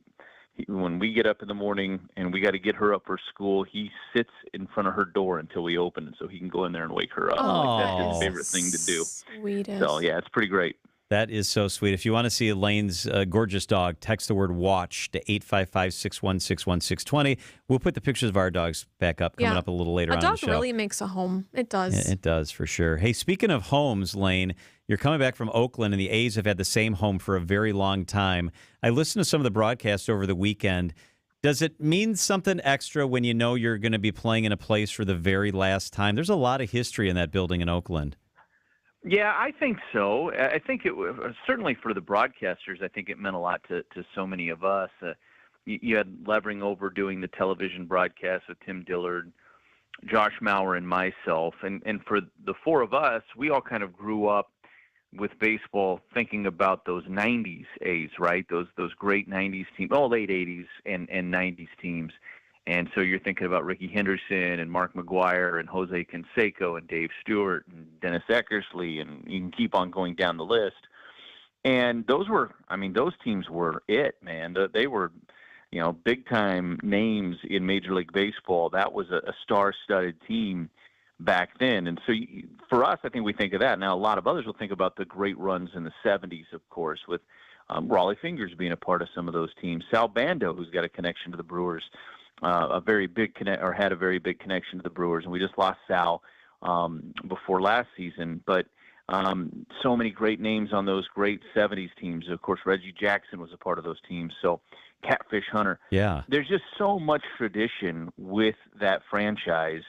when we get up in the morning and we got to get her up for school, he sits in front of her door until we open it so he can go in there and wake her up. Like, that's his favorite thing to do. Sweetest. So, yeah, it's pretty great. That is so sweet. If you want to see Elaine's gorgeous dog, text the word WATCH to 855-616-1620. We'll put the pictures of our dogs back up coming up a little later on in the show. A dog really makes a home. It does. It does, for sure. Hey, speaking of homes, Lane, you're coming back from Oakland, and the A's have had the same home for a very long time. I listened to some of the broadcasts over the weekend. Does it mean something extra when you know you're going to be playing in a place for the very last time? There's a lot of history in that building in Oakland. Yeah, I think so. I think it certainly for the broadcasters, I think it meant a lot to so many of us. You had Levering over doing the television broadcast with Tim Dillard, Josh Maurer, and myself. And for the four of us, we all kind of grew up with baseball thinking about those 90s A's, right? Those great 90s teams, late 80s and 90s teams. And so you're thinking about Ricky Henderson and Mark McGuire and Jose Canseco and Dave Stewart and Dennis Eckersley, and you can keep on going down the list. And those teams were it, man. They were, big-time names in Major League Baseball. That was a star-studded team back then. And so for us, I think we think of that. Now, a lot of others will think about the great runs in the 70s, of course, with Raleigh Fingers being a part of some of those teams. Sal Bando, who's got a connection to the Brewers, had a very big connection to the Brewers, and we just lost Sal before last season. But so many great names on those great 70s teams. Of course, Reggie Jackson was a part of those teams. So Catfish Hunter. Yeah. There's just so much tradition with that franchise.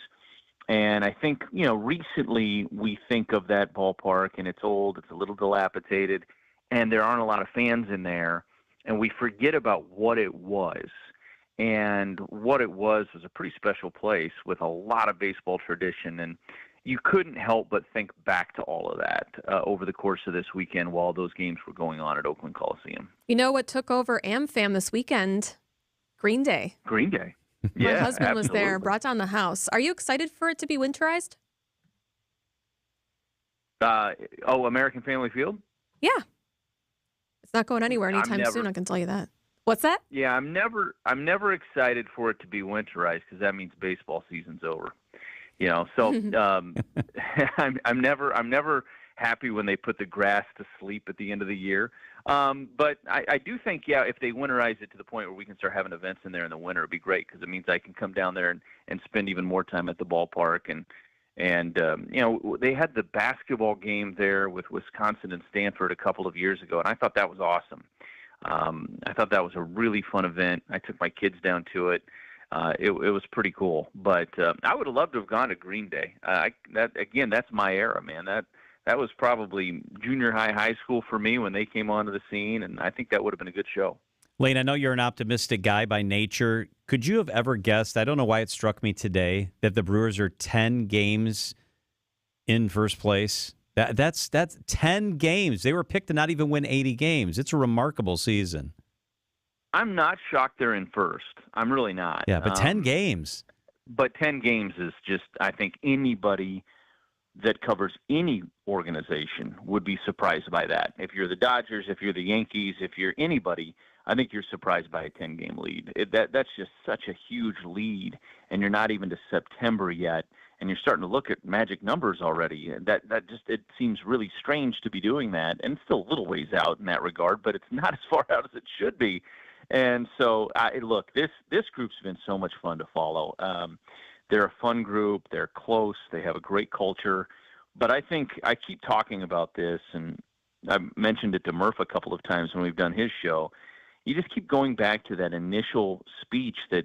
And I think, recently we think of that ballpark and it's old, it's a little dilapidated, and there aren't a lot of fans in there, and we forget about what it was. And what it was a pretty special place with a lot of baseball tradition. And you couldn't help but think back to all of that over the course of this weekend while those games were going on at Oakland Coliseum. You know what took over AmFam this weekend? Green Day. Green Day. My Yeah, husband was there, absolutely. brought down the house. Are you excited for it to be winterized? American Family Field? Yeah. It's not going anywhere anytime soon, I can tell you that. What's that? Yeah, I'm never excited for it to be winterized because that means baseball season's over. So I'm never happy when they put the grass to sleep at the end of the year. But I do think, if they winterize it to the point where we can start having events in there in the winter, it'd be great because it means I can come down there and spend even more time at the ballpark. And they had the basketball game there with Wisconsin and Stanford a couple of years ago, and I thought that was awesome. I thought that was a really fun event. I took my kids down to it. It was pretty cool. But I would have loved to have gone to Green Day. That's my era, man. That was probably junior high school for me when they came onto the scene, and I think that would have been a good show. Lane, I know you're an optimistic guy by nature. Could you have ever guessed, I don't know why it struck me today, that the Brewers are 10 games in first place? That's 10 games. They were picked to not even win 80 games. It's a remarkable season. I'm not shocked they're in first. I'm really not. Yeah, but 10 games. But 10 games is just, I think anybody that covers any organization would be surprised by that. If you're the Dodgers, if you're the Yankees, if you're anybody, I think you're surprised by a 10-game lead. That's just such a huge lead, and you're not even to September yet, and you're starting to look at magic numbers already. That just, it seems really strange to be doing that, and it's still a little ways out in that regard, but it's not as far out as it should be. And so, look, this group's been so much fun to follow. They're a fun group. They're close. They have a great culture. But I think I keep talking about this, and I've mentioned it to Murph a couple of times when we've done his show. You just keep going back to that initial speech that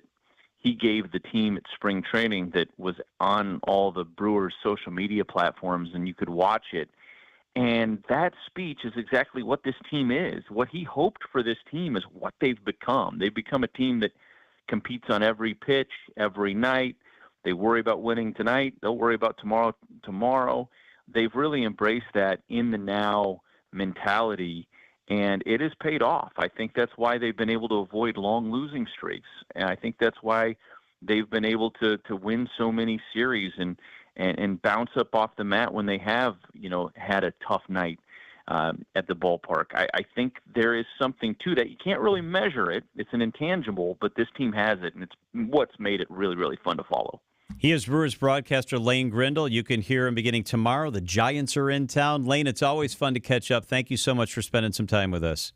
he gave the team at spring training that was on all the Brewers' social media platforms, and you could watch it. And that speech is exactly what this team is. What he hoped for this team is what they've become. They've become a team that competes on every pitch, every night. They worry about winning tonight. They'll worry about tomorrow. They've really embraced that in the now mentality, and it has paid off. I think that's why they've been able to avoid long losing streaks, and I think that's why they've been able to win so many series and bounce up off the mat when they have, had a tough night at the ballpark. I think there is something to that. You can't really measure it. It's an intangible, but this team has it, and it's what's made it really, really fun to follow. He is Brewers broadcaster Lane Grindle. You can hear him beginning tomorrow. The Giants are in town. Lane, it's always fun to catch up. Thank you so much for spending some time with us.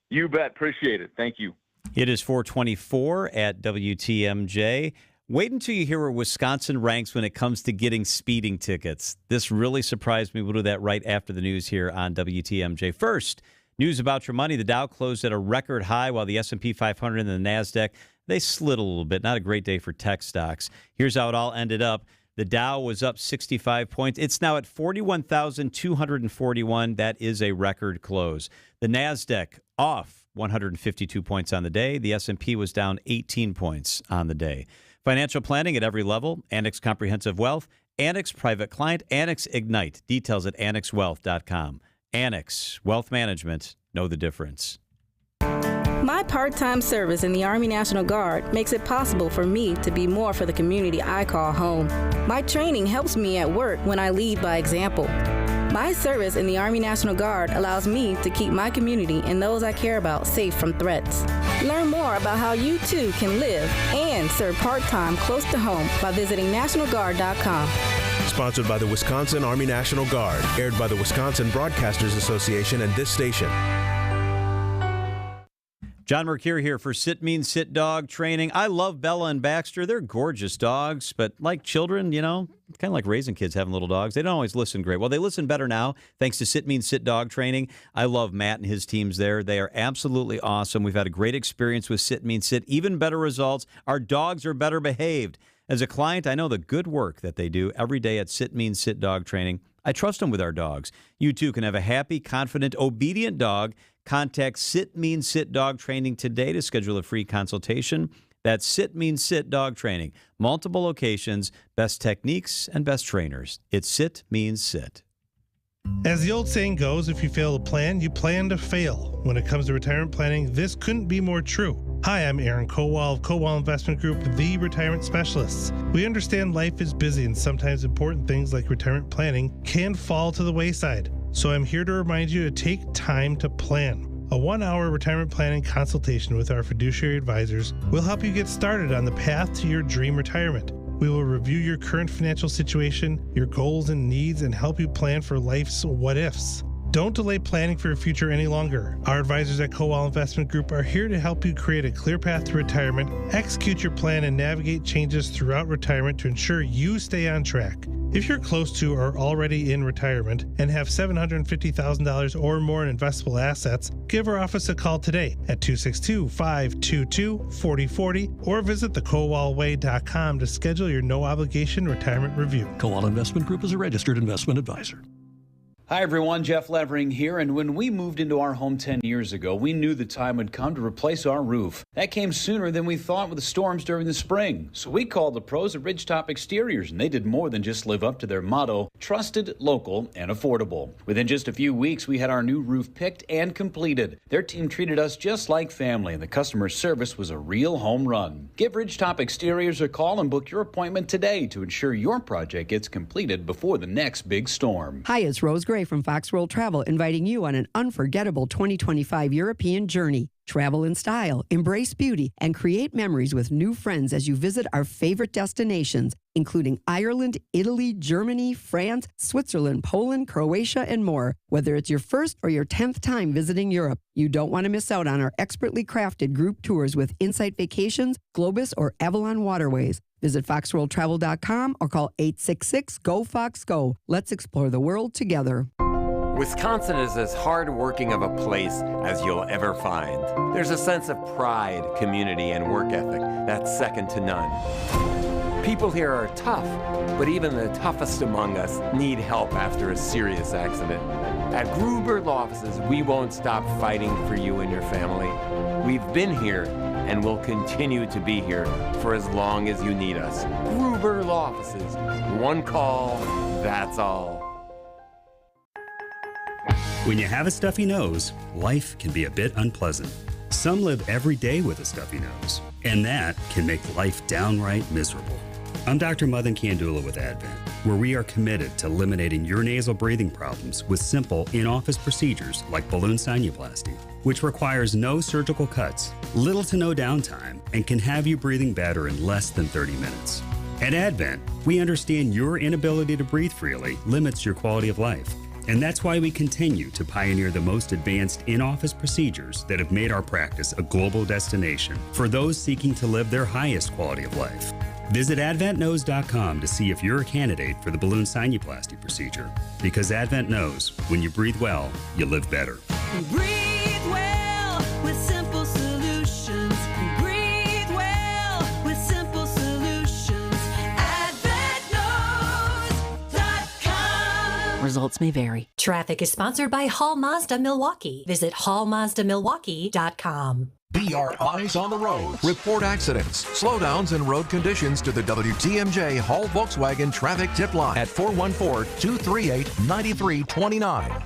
You bet. Appreciate it. Thank you. It is 424 at WTMJ. Wait until you hear where Wisconsin ranks when it comes to getting speeding tickets. This really surprised me. We'll do that right after the news here on WTMJ. First, news about your money. The Dow closed at a record high while the S&P 500 and the NASDAQ, they slid a little bit. Not a great day for tech stocks. Here's how it all ended up. The Dow was up 65 points. It's now at 41,241. That is a record close. The NASDAQ off 152 points on the day. The S&P was down 18 points on the day. Financial planning at every level. Annex Comprehensive Wealth. Annex Private Client. Annex Ignite. Details at annexwealth.com. Annex Wealth Management. Know the difference. My part-time service in the Army National Guard makes it possible for me to be more for the community I call home. My training helps me at work when I lead by example. My service in the Army National Guard allows me to keep my community and those I care about safe from threats. Learn more about how you too can live and serve part-time close to home by visiting NationalGuard.com. Sponsored by the Wisconsin Army National Guard, aired by the Wisconsin Broadcasters Association and this station. John Mercure here for Sit Mean Sit Dog Training. I love Bella and Baxter. They're gorgeous dogs, but like children, kind of like raising kids having little dogs. They don't always listen great. Well, they listen better now thanks to Sit Mean Sit Dog Training. I love Matt and his teams there. They are absolutely awesome. We've had a great experience with Sit Mean Sit. Even better results. Our dogs are better behaved. As a client, I know the good work that they do every day at Sit Mean Sit Dog Training. I trust them with our dogs. You too can have a happy, confident, obedient dog. Contact Sit Mean Sit Dog Training today to schedule a free consultation. That's Sit Mean Sit Dog Training. Multiple locations, best techniques, and best trainers. It's Sit Means Sit. As the old saying goes, if you fail to plan, you plan to fail. When it comes to retirement planning, this couldn't be more true. Hi, I'm Aaron Kowal of Kowal Investment Group, the retirement specialists. We understand life is busy and sometimes important things like retirement planning can fall to the wayside. So I'm here to remind you to take time to plan. A 1-hour retirement planning consultation with our fiduciary advisors will help you get started on the path to your dream retirement. We will review your current financial situation, your goals and needs, and help you plan for life's what-ifs. Don't delay planning for your future any longer. Our advisors at Kowal Investment Group are here to help you create a clear path to retirement, execute your plan, and navigate changes throughout retirement to ensure you stay on track. If you're close to or already in retirement and have $750,000 or more in investable assets, give our office a call today at 262-522-4040 or visit thekowalway.com to schedule your no-obligation retirement review. Kowal Investment Group is a registered investment advisor. Hi everyone, Jeff Levering here, and when we moved into our home 10 years ago, we knew the time would come to replace our roof. That came sooner than we thought with the storms during the spring. So we called the pros at Ridgetop Exteriors, and they did more than just live up to their motto, trusted, local, and affordable. Within just a few weeks, we had our new roof picked and completed. Their team treated us just like family, and the customer service was a real home run. Give Ridgetop Exteriors a call and book your appointment today to ensure your project gets completed before the next big storm. Hi, it's Rose Gray from Fox World Travel, inviting you on an unforgettable 2025 European journey. Travel in style, embrace beauty, and create memories with new friends as you visit our favorite destinations, including Ireland, Italy, Germany, France, Switzerland, Poland, Croatia, and more. Whether it's your first or your 10th time visiting Europe, you don't want to miss out on our expertly crafted group tours with Insight Vacations, Globus, or Avalon Waterways. Visit foxworldtravel.com or call 866-GO-FOX-GO. Let's explore the world together. Wisconsin is as hard-working of a place as you'll ever find. There's a sense of pride, community, and work ethic that's second to none. People here are tough, but even the toughest among us need help after a serious accident. At Gruber Law Offices, we won't stop fighting for you and your family. We've been here and will continue to be here for as long as you need us. Gruber Law Offices. One call, that's all. When you have a stuffy nose, life can be a bit unpleasant. Some live every day with a stuffy nose, and that can make life downright miserable. I'm Dr. Madan Kandula with Advent, where we are committed to eliminating your nasal breathing problems with simple in-office procedures like balloon sinuplasty, which requires no surgical cuts, little to no downtime, and can have you breathing better in less than 30 minutes. At Advent, we understand your inability to breathe freely limits your quality of life. And that's why we continue to pioneer the most advanced in-office procedures that have made our practice a global destination for those seeking to live their highest quality of life. Visit AdventKnows.com to see if you're a candidate for the balloon sinuplasty procedure. Because Advent knows when you breathe well, you live better. Breathe well with simple solutions. Breathe well with simple solutions. AdventKnows.com. Results may vary. Traffic is sponsored by Hall Mazda Milwaukee. Visit hallmazdamilwaukee.com. Be our eyes on the road. Report accidents, slowdowns, and road conditions to the WTMJ Hall Volkswagen Traffic Tip Line at 414-238-9329.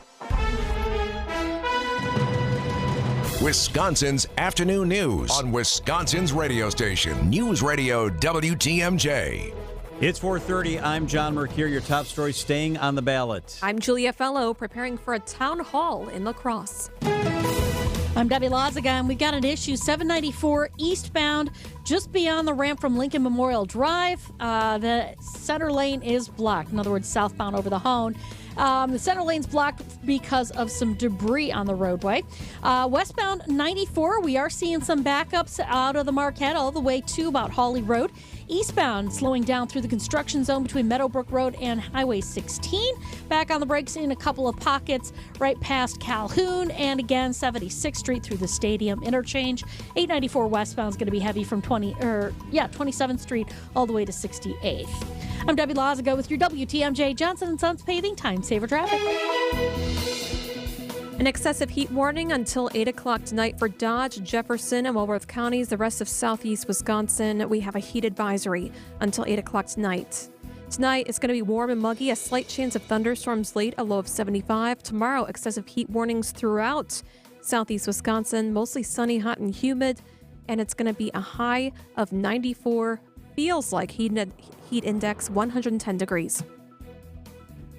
Wisconsin's afternoon news on Wisconsin's radio station, News Radio WTMJ. It's 4:30. I'm John Mercure. Your top story staying on the ballot. I'm Julia Fellow, preparing for a town hall in La Crosse. I'm Debbie Lazaga, and we've got an issue 794 eastbound, just beyond the ramp from Lincoln Memorial Drive. The center lane is blocked. In other words, southbound over the Hone. The center lane's blocked because of some debris on the roadway. Westbound 94, we are seeing some backups out of the Marquette all the way to about Hawley Road. Eastbound, slowing down through the construction zone between Meadowbrook Road and Highway 16. Back on the brakes in a couple of pockets right past Calhoun, and again 76th Street through the Stadium interchange. 894 westbound is going to be heavy from 27th Street all the way to 68th. I'm Debbie Lazaga with your WTMJ Johnson & Sons Paving Time Saver Traffic. An excessive heat warning until 8 o'clock tonight for Dodge, Jefferson, and Walworth counties. The rest of southeast Wisconsin, we have a heat advisory until 8 o'clock tonight. Tonight, it's going to be warm and muggy, a slight chance of thunderstorms late, a low of 75. Tomorrow, excessive heat warnings throughout southeast Wisconsin, mostly sunny, hot, and humid, and it's going to be a high of 94. Feels like heat index 110 degrees.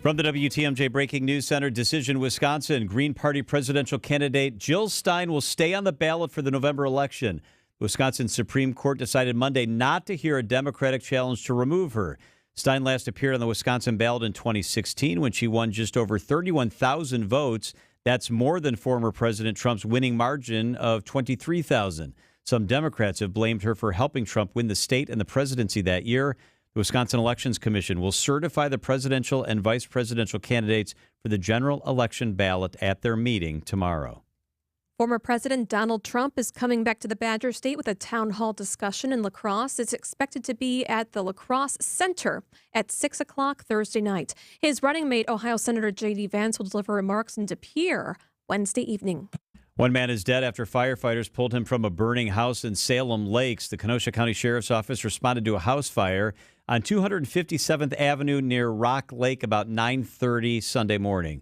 From the WTMJ Breaking News Center, Decision, Wisconsin, Green Party presidential candidate Jill Stein will stay on the ballot for the November election. The Wisconsin Supreme Court decided Monday not to hear a Democratic challenge to remove her. Stein last appeared on the Wisconsin ballot in 2016 when she won just over 31,000 votes. That's more than former President Trump's winning margin of 23,000. Some Democrats have blamed her for helping Trump win the state and the presidency that year. The Wisconsin Elections Commission will certify the presidential and vice presidential candidates for the general election ballot at their meeting tomorrow. Former President Donald Trump is coming back to the Badger State with a town hall discussion in La Crosse. It's expected to be at the La Crosse Center at 6 o'clock Thursday night. His running mate, Ohio Senator J.D. Vance, will deliver remarks in De Pere Wednesday evening. One man is dead after firefighters pulled him from a burning house in Salem Lakes. The Kenosha County Sheriff's Office responded to a house fire on 257th Avenue near Rock Lake about 9:30 Sunday morning.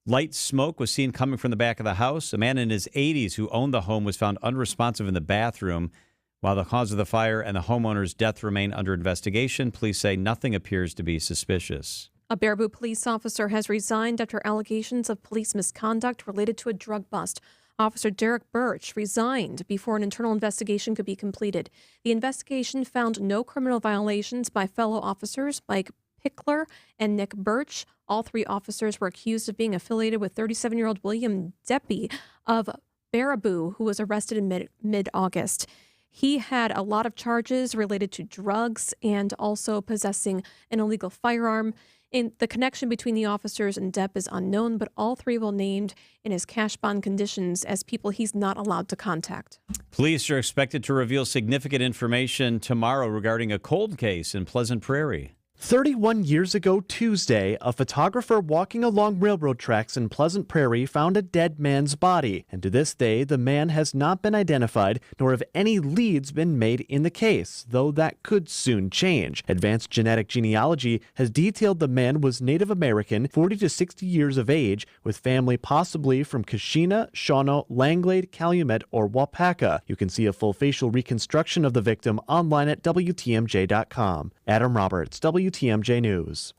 Light smoke was seen coming from the back of the house. A man in his 80s who owned the home was found unresponsive in the bathroom. While the cause of the fire and the homeowner's death remain under investigation, police say nothing appears to be suspicious. A Baraboo police officer has resigned after allegations of police misconduct related to a drug bust. Officer Derek Birch resigned before an internal investigation could be completed. The investigation found no criminal violations by fellow officers Mike Pickler and Nick Birch. All three officers were accused of being affiliated with 37-year-old William Deppy of Baraboo, who was arrested in mid-August. He had a lot of charges related to drugs and also possessing an illegal firearm. The connection between the officers and Depp is unknown, but all three were named in his cash bond conditions as people he's not allowed to contact. Police are expected to reveal significant information tomorrow regarding a cold case in Pleasant Prairie. 31 years ago Tuesday, a photographer walking along railroad tracks in Pleasant Prairie found a dead man's body, and to this day, the man has not been identified, nor have any leads been made in the case, though that could soon change. Advanced Genetic Genealogy has detailed the man was Native American, 40 to 60 years of age, with family possibly from Kashina, Shawano, Langlade, Calumet, or Wapaka. You can see a full facial reconstruction of the victim online at WTMJ.com. Adam Roberts, WTMJ News.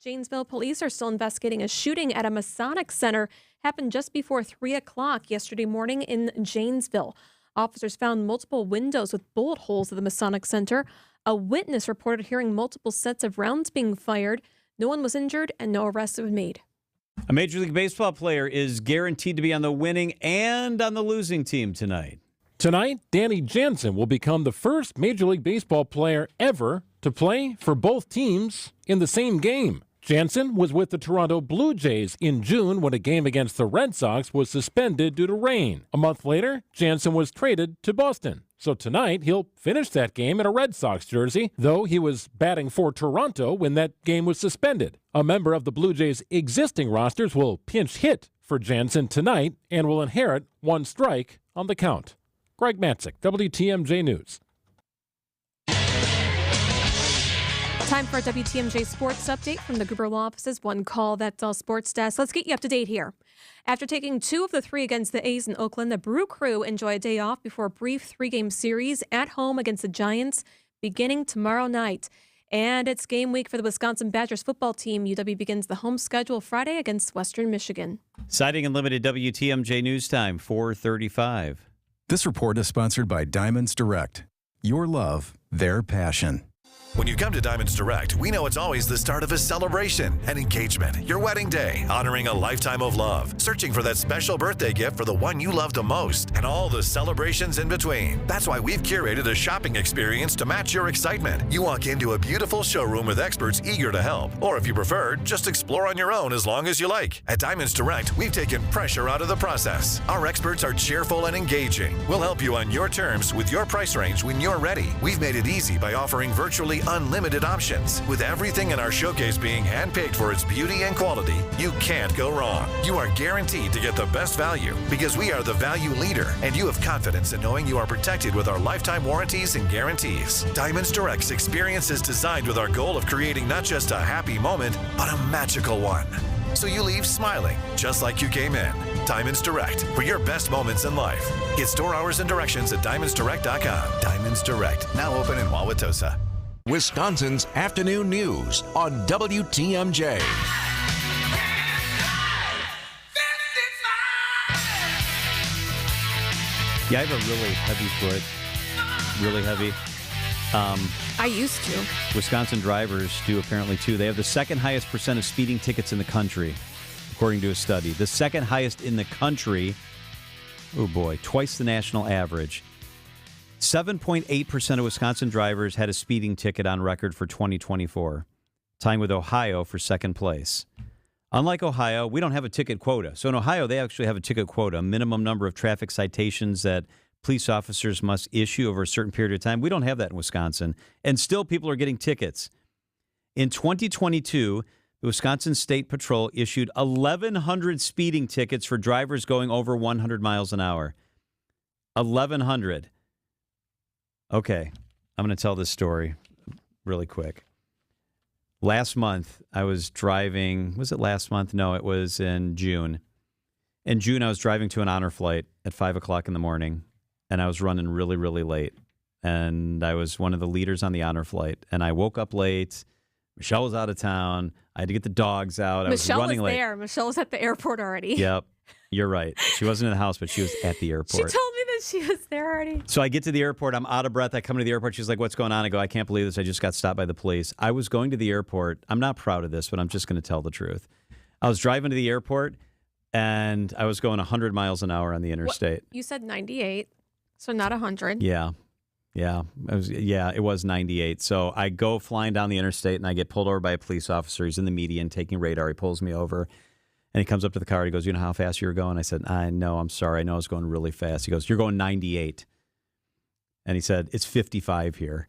Janesville police are still investigating a shooting at a Masonic Center. Happened just before 3 o'clock yesterday morning in Janesville. Officers found multiple windows with bullet holes at the Masonic Center. A witness reported hearing multiple sets of rounds being fired. No one was injured and no arrests were made. A Major League Baseball player is guaranteed to be on the winning and on the losing team tonight. Tonight, Danny Jansen will become the first Major League Baseball player ever to play for both teams in the same game. Jansen was with the Toronto Blue Jays in June when a game against the Red Sox was suspended due to rain. A month later, Jansen was traded to Boston. So tonight, he'll finish that game in a Red Sox jersey, though he was batting for Toronto when that game was suspended. A member of the Blue Jays' existing rosters will pinch hit for Jansen tonight and will inherit one strike on the count. Greg Matzik, WTMJ News. Time for a WTMJ Sports Update from the Gruber Law Office's One Call, That's All Sports Desk. Let's get you up to date here. After taking 2 of the 3 against the A's in Oakland, the Brew Crew enjoy a day off before a brief 3-game series at home against the Giants beginning tomorrow night. And it's game week for the Wisconsin Badgers football team. UW begins the home schedule Friday against Western Michigan. Siding and limited WTMJ News Time, 4:35. This report is sponsored by Diamonds Direct. Your love, their passion. When you come to Diamonds Direct, we know it's always the start of a celebration, an engagement, your wedding day, honoring a lifetime of love, searching for that special birthday gift for the one you love the most, and all the celebrations in between. That's why we've curated a shopping experience to match your excitement. You walk into a beautiful showroom with experts eager to help, or if you prefer, just explore on your own as long as you like. At Diamonds Direct, we've taken pressure out of the process. Our experts are cheerful and engaging. We'll help you on your terms with your price range when you're ready. We've made it easy by offering virtually unlimited options. With everything in our showcase being handpicked for its beauty and quality, you can't go wrong. You are guaranteed to get the best value because we are the value leader, and you have confidence in knowing you are protected with our lifetime warranties and guarantees. Diamonds Direct's experience is designed with our goal of creating not just a happy moment, but a magical one. So you leave smiling, just like you came in. Diamonds Direct, for your best moments in life. Get store hours and directions at diamondsdirect.com. Diamonds Direct, now open in Wauwatosa. Wisconsin's afternoon news on WTMJ. Yeah, I have a really heavy foot. Really heavy. I used to. Wisconsin drivers do apparently too. They have the second highest percent of speeding tickets in the country, according to a study. The second highest in the country. Oh boy, twice the national average. 7.8% of Wisconsin drivers had a speeding ticket on record for 2024, tying with Ohio for second place. Unlike Ohio, we don't have a ticket quota. So in Ohio, they actually have a ticket quota, a minimum number of traffic citations that police officers must issue over a certain period of time. We don't have that in Wisconsin. And still people are getting tickets. In 2022, the Wisconsin State Patrol issued 1,100 speeding tickets for drivers going over 100 miles an hour. 1,100. Okay, I'm going to tell this story really quick. Last month, I was driving. Was it last month? No, it was in June. In June, I was driving to an honor flight at 5 o'clock in the morning, and I was running really, really late. And I was one of the leaders on the honor flight, and I woke up late. Michelle was out of town. I had to get the dogs out. Michelle I was running late. there. Michelle was at the airport already. Yep, you're right. She wasn't in the house, but she was at the airport. She told me that she was there already. So I get to the airport. I'm out of breath. I come to the airport. She's like, what's going on? I go, I can't believe this. I just got stopped by the police. I was going to the airport. I'm not proud of this, but I'm just going to tell the truth. I was driving to the airport, and I was going 100 miles an hour on the interstate. You said 98, so not 100. Yeah. It was 98. So I go flying down the interstate, and I get pulled over by a police officer. He's in the median taking radar. He pulls me over. And he comes up to the car and he goes, you know how fast you were going? I said, I know, I'm sorry. I know I was going really fast. He goes, you're going 98. And he said, it's 55 here.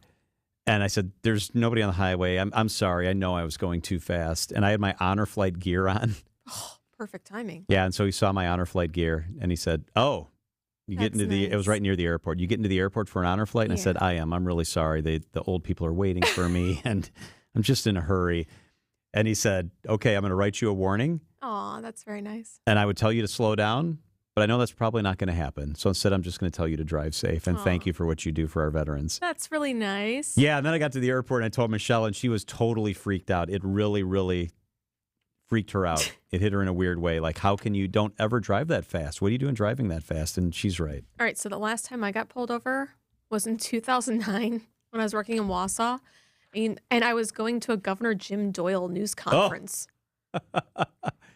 And I said, there's nobody on the highway. I'm sorry. I know I was going too fast. And I had my honor flight gear on. Oh, perfect timing. Yeah. And so he saw my honor flight gear and he said, oh, you get into it was right near the airport. You get into the airport for an honor flight? And I said, I am. I'm really sorry. The old people are waiting for me and I'm just in a hurry. And he said, okay, I'm going to write you a warning. Aw, that's very nice. And I would tell you to slow down, but I know that's probably not going to happen. So instead, I'm just going to tell you to drive safe and thank you for what you do for our veterans. That's really nice. Yeah, and then I got to the airport and I told Michelle, and she was totally freaked out. It really, really freaked her out. It hit her in a weird way. Like, how can you don't ever drive that fast? What are you doing driving that fast? And she's right. All right, so the last time I got pulled over was in 2009 when I was working in Wausau. And I was going to a Governor Jim Doyle news conference.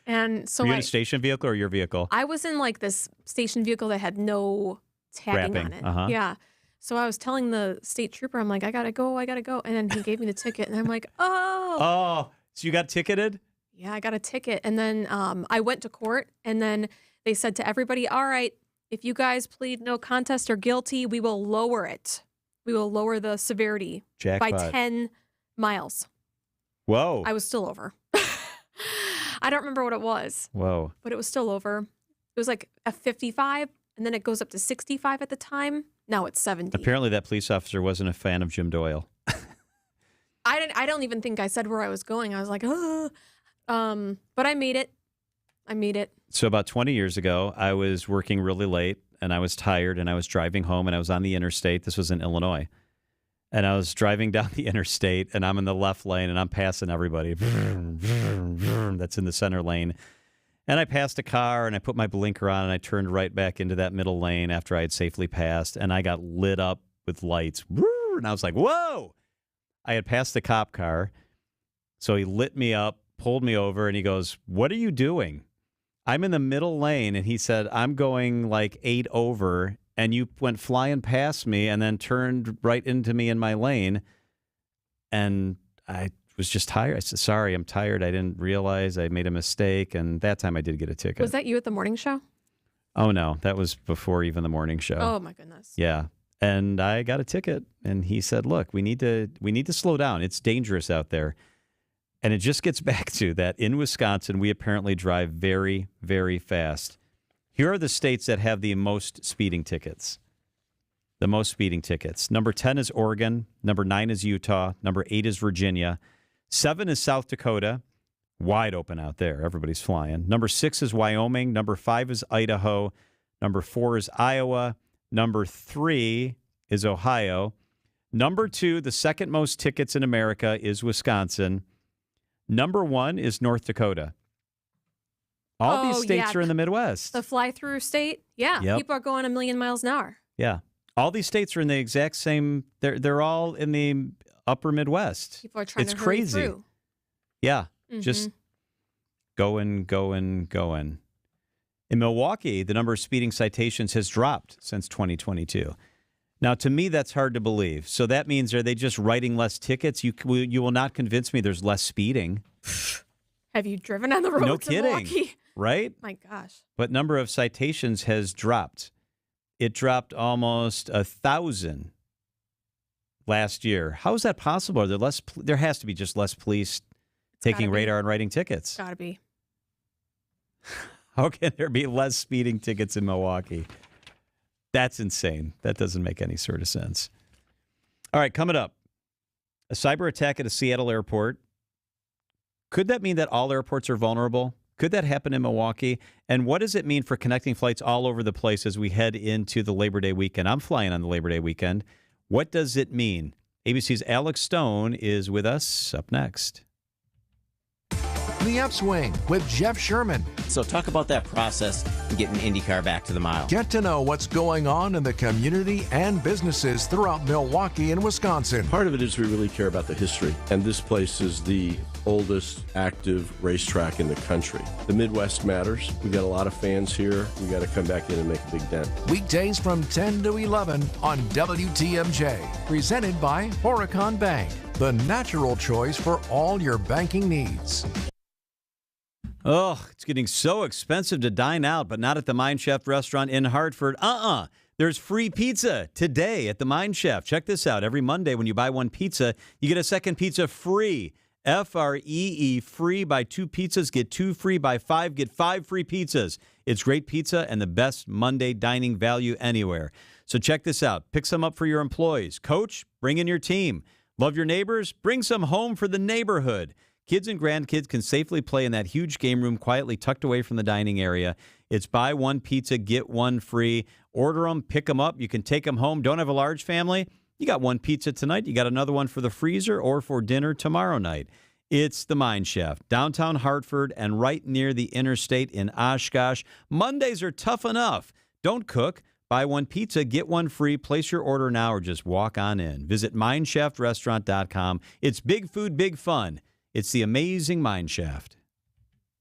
And so were you in a station vehicle or your vehicle? I was in like this station vehicle that had no tagging on it. Yeah. So I was telling the state trooper, I'm like, I gotta go. And then he gave me the ticket and I'm like, Oh, so you got ticketed? Yeah, I got a ticket. And then I went to court and then they said to everybody, all right, if you guys plead no contest or guilty, we will lower it. We will lower the severity by 10 miles. Whoa. I was still over. I don't remember what it was. Whoa. But it was still over. It was like a 55, and then it goes up to 65 at the time. Now it's 70. Apparently that police officer wasn't a fan of Jim Doyle. I don't even think I said where I was going. I was like, but I made it. So about 20 years ago, I was working really late, and I was tired, and I was driving home, and I was on the interstate. This was in Illinois. And I was driving down the interstate, and I'm in the left lane, and I'm passing everybody. That's in the center lane. And I passed a car, and I put my blinker on, and I turned right back into that middle lane after I had safely passed, and I got lit up with lights. And I was like, whoa! I had passed the cop car, so he lit me up, pulled me over, and he goes, what are you doing? I'm in the middle lane, and he said, I'm going like 8 over, and you went flying past me and then turned right into me in my lane. And I was just tired. I said, sorry, I'm tired. I didn't realize I made a mistake. And that time I did get a ticket. Was that you at the morning show? Oh, no. That was before even the morning show. Oh, my goodness. Yeah. And I got a ticket. And he said, look, we need to slow down. It's dangerous out there. And it just gets back to that in Wisconsin, we apparently drive very, very fast. Here are the states that have the most speeding tickets. The most speeding tickets. Number 10 is Oregon. Number 9 is Utah. Number 8 is Virginia. 7 is South Dakota. Wide open out there. Everybody's flying. Number 6 is Wyoming. Number 5 is Idaho. Number 4 is Iowa. Number 3 is Ohio. Number 2, the second most tickets in America, is Wisconsin. Number 1 is North Dakota. All these states are in the Midwest. The fly-through state? Yeah. Yep. People are going a million miles an hour. Yeah. All these states are in the exact same, they're all in the upper Midwest. People are trying it's to hurry crazy. through. Yeah. Just going. In Milwaukee, the number of speeding citations has dropped since 2022. Now, to me, that's hard to believe. So that means, are they just writing less tickets? You will not convince me there's less speeding. Have you driven on the roads No in kidding. Milwaukee? Right? My gosh. But number of citations has dropped. It dropped almost 1,000 last year. How is that possible? Are there less? There has to be just less police taking radar and writing tickets. Gotta be. How can there be less speeding tickets in Milwaukee? That's insane. That doesn't make any sort of sense. All right, coming up, a cyber attack at a Seattle airport. Could that mean that all airports are vulnerable? Could that happen in Milwaukee? And what does it mean for connecting flights all over the place as we head into the Labor Day weekend? I'm flying on the Labor Day weekend. What does it mean? ABC's Alex Stone is with us up next. The Upswing with Jeff Sherman. So talk about that process of getting IndyCar back to the mile. Get to know what's going on in the community and businesses throughout Milwaukee and Wisconsin. Part of it is we really care about the history, and this place is the oldest active racetrack in the country. The Midwest matters. We got a lot of fans here. We got to come back in and make a big dent. Weekdays from 10 to 11 on WTMJ. Presented by Horicon Bank, the natural choice for all your banking needs. Oh, it's getting so expensive to dine out, but not at the Mind Chef restaurant in Hartford. There's free pizza today at the Mind Chef. Check this out. Every Monday when you buy one pizza, you get a second pizza free. Free, free. Buy 2 pizzas, get 2 free. Buy 5, get 5 free pizzas. It's great pizza and the best Monday dining value anywhere. So check this out. Pick some up for your employees. Coach, bring in your team. Love your neighbors? Bring some home for the neighborhood. Kids and grandkids can safely play in that huge game room quietly tucked away from the dining area. It's buy one pizza, get one free. Order them, pick them up. You can take them home. Don't have a large family? You got one pizza tonight. You got another one for the freezer or for dinner tomorrow night. It's the Mind Chef, downtown Hartford and right near the interstate in Oshkosh. Mondays are tough enough. Don't cook. Buy one pizza, get one free. Place your order now or just walk on in. Visit mindchefrestaurant.com. It's big food, big fun. It's the amazing Mine Shaft.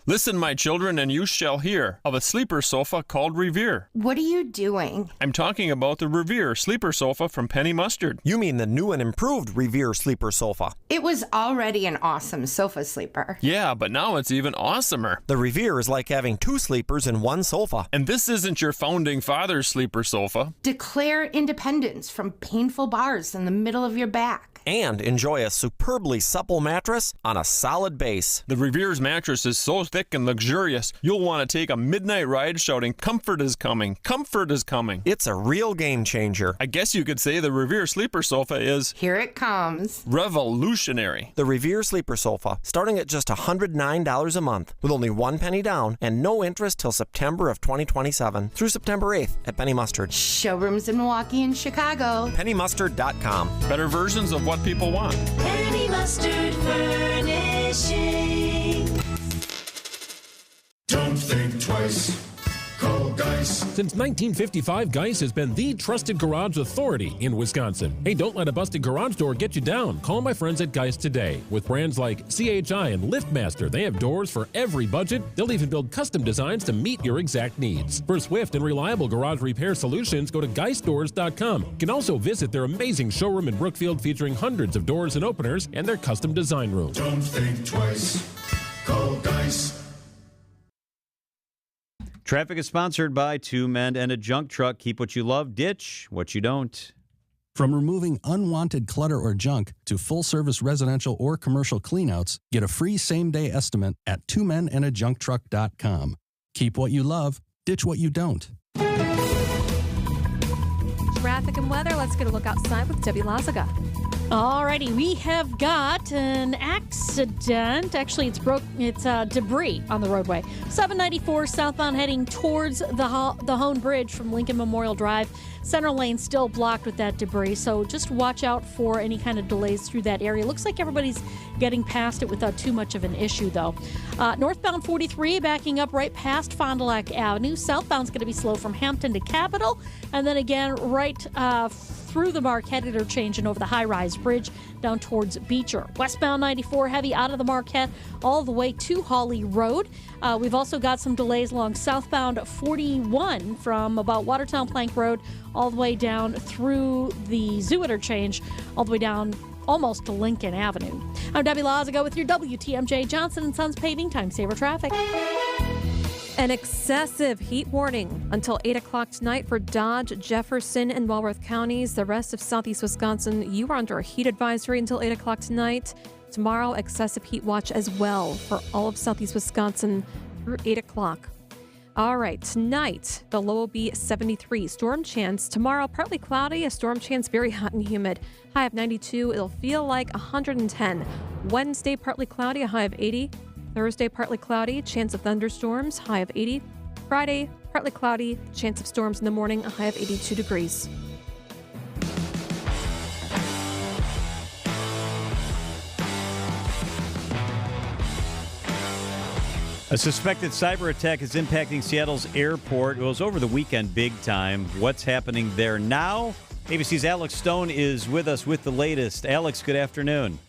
Listen, my children, and you shall hear of a sleeper sofa called Revere. What are you doing? I'm talking about the Revere sleeper sofa from Penny Mustard. You mean the new and improved Revere sleeper sofa? It was already an awesome sofa sleeper. Yeah, but now it's even awesomer. The Revere is like having 2 sleepers in one sofa. And this isn't your founding father's sleeper sofa. Declare independence from painful bars in the middle of your back. And enjoy a superbly supple mattress on a solid base. The Revere's mattress is so thick and luxurious, you'll want to take a midnight ride shouting, "Comfort is coming, comfort is coming." It's a real game changer. I guess you could say the Revere sleeper sofa is... Here it comes. Revolutionary. The Revere sleeper sofa, starting at just $109 a month, with only 1 penny down and no interest till September of 2027 through September 8th at Penny Mustard. Showrooms in Milwaukee and Chicago. PennyMustard.com. Better versions of what people want. Penny Mustard Furnishing. Don't think twice. Call Geis. Since 1955, Geis has been the trusted garage authority in Wisconsin. Hey, don't let a busted garage door get you down. Call my friends at Geis today. With brands like CHI and LiftMaster, they have doors for every budget. They'll even build custom designs to meet your exact needs. For swift and reliable garage repair solutions, go to geisdoors.com. You can also visit their amazing showroom in Brookfield featuring hundreds of doors and openers and their custom design room. Don't think twice. Call Geis. Traffic is sponsored by 2 Men and a Junk Truck. Keep what you love, ditch what you don't. From removing unwanted clutter or junk to full-service residential or commercial cleanouts, get a free same-day estimate at 2menajuncktruck.com. Keep what you love, ditch what you don't. Traffic and weather. Let's get a look outside with Debbie Lazaga. Alrighty, we have got an accident. Actually, it's debris on the roadway. 794 southbound heading towards the Hone Bridge from Lincoln Memorial Drive. Center lane still blocked with that debris, so just watch out for any kind of delays through that area. Looks like everybody's getting past it without too much of an issue, though. Northbound 43 backing up right past Fond du Lac Avenue. Southbound's going to be slow from Hampton to Capitol, and then again right through the Marquette interchange and over the high-rise bridge down towards Beecher. Westbound 94 heavy out of the Marquette all the way to Hawley Road. We've also got some delays along southbound 41 from about Watertown Plank Road all the way down through the Zoo interchange, all the way down almost to Lincoln Avenue. I'm Debbie Lazago with your WTMJ Johnson & Sons Paving Time Saver Traffic. An excessive heat warning until 8 o'clock tonight for Dodge, Jefferson, and Walworth counties. The rest of southeast Wisconsin, you are under a heat advisory until 8 o'clock tonight. Tomorrow, excessive heat watch as well for all of southeast Wisconsin through 8 o'clock. All right, tonight, the low will be 73. Storm chance. Tomorrow, partly cloudy, a storm chance, very hot and humid. High of 92. It'll feel like 110. Wednesday, partly cloudy, a high of 80. Thursday, partly cloudy, chance of thunderstorms, high of 80. Friday, partly cloudy, chance of storms in the morning, a high of 82 degrees. A suspected cyber attack is impacting Seattle's airport. It was over the weekend big time. What's happening there now? ABC's Alex Stone is with us with the latest. Alex, good afternoon.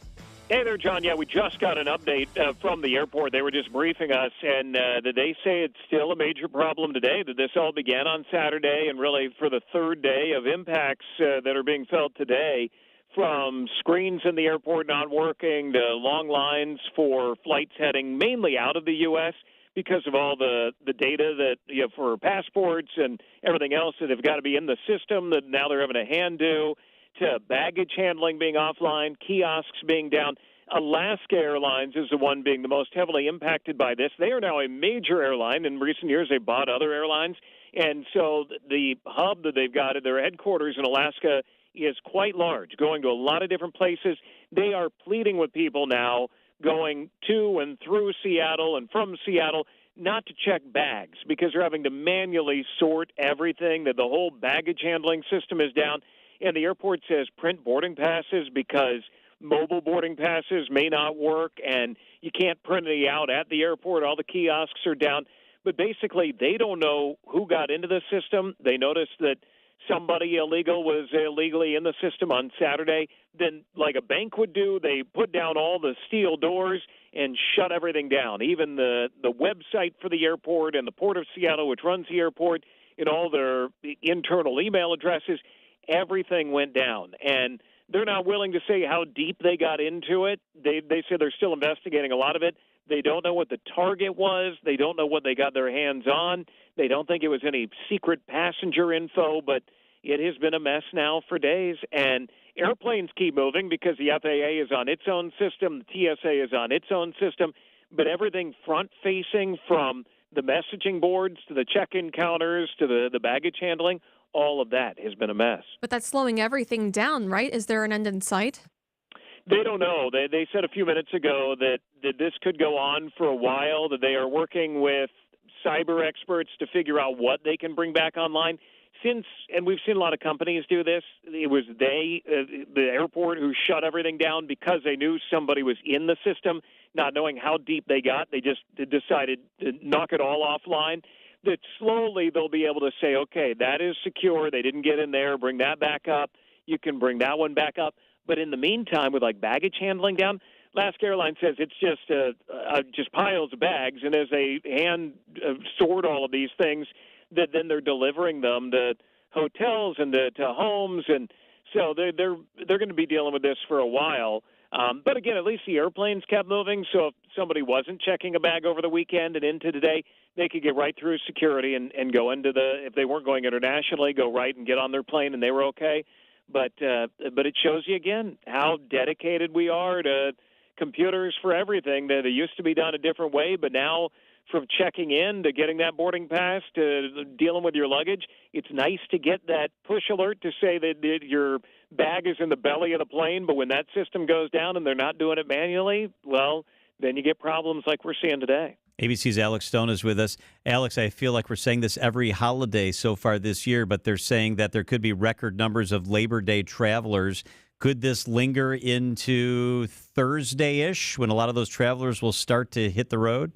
Hey there, John. Yeah, we just got an update from the airport. They were just briefing us, and they say it's still a major problem today, that this all began on Saturday, and really for the third day of impacts that are being felt today, from screens in the airport not working to long lines for flights heading mainly out of the U.S. because of all the data that, you know, for passports and everything else that have got to be in the system that now they're having a hand do, to baggage handling being offline, kiosks being down. Alaska Airlines is the one being the most heavily impacted by this. They are now a major airline. In recent years, they bought other airlines. And so the hub that they've got at their headquarters in Alaska is quite large, going to a lot of different places. They are pleading with people now going to and through Seattle and from Seattle not to check bags because they're having to manually sort everything, that the whole baggage handling system is down. And the airport says print boarding passes because mobile boarding passes may not work and you can't print any out at the airport. All the kiosks are down. But basically, they don't know who got into the system. They noticed that somebody illegal was illegally in the system on Saturday. Then, like a bank would do, they put down all the steel doors and shut everything down. Even the website for the airport and the Port of Seattle, which runs the airport, and all their internal email addresses, everything went down. And they're not willing to say how deep they got into it. They say they're still investigating a lot of it. They don't know what the target was. They don't know what they got their hands on. They don't think it was any secret passenger info, but it has been a mess now for days. And airplanes keep moving because the FAA is on its own system. The TSA is on its own system. But everything front-facing, from the messaging boards to the check-in counters to the baggage handling, all of that has been a mess. But that's slowing everything down, right? Is there an end in sight? They don't know. They said a few minutes ago that this could go on for a while, that they are working with cyber experts to figure out what they can bring back online. And we've seen a lot of companies do this, it was the airport, who shut everything down because they knew somebody was in the system, not knowing how deep they got. They just decided to knock it all offline. That slowly they'll be able to say, okay, that is secure. They didn't get in there. Bring that back up. You can bring that one back up. But in the meantime, with like baggage handling down, Alaska Airlines says it's just piles of bags, and as they hand sort all of these things, that then they're delivering them to hotels and to homes, and so they're going to be dealing with this for a while. But again, at least the airplanes kept moving, so if somebody wasn't checking a bag over the weekend and into today, they could get right through security and go into if they weren't going internationally, go right and get on their plane, and they were okay. But it shows you again how dedicated we are to computers for everything. That it used to be done a different way, but now from checking in to getting that boarding pass to dealing with your luggage, it's nice to get that push alert to say that your bag is in the belly of the plane. But when that system goes down and they're not doing it manually, well, then you get problems like we're seeing today. ABC's Alex Stone is with us. Alex, I feel like we're saying this every holiday so far this year, but they're saying that there could be record numbers of Labor Day travelers. Could this linger into Thursday-ish when a lot of those travelers will start to hit the road?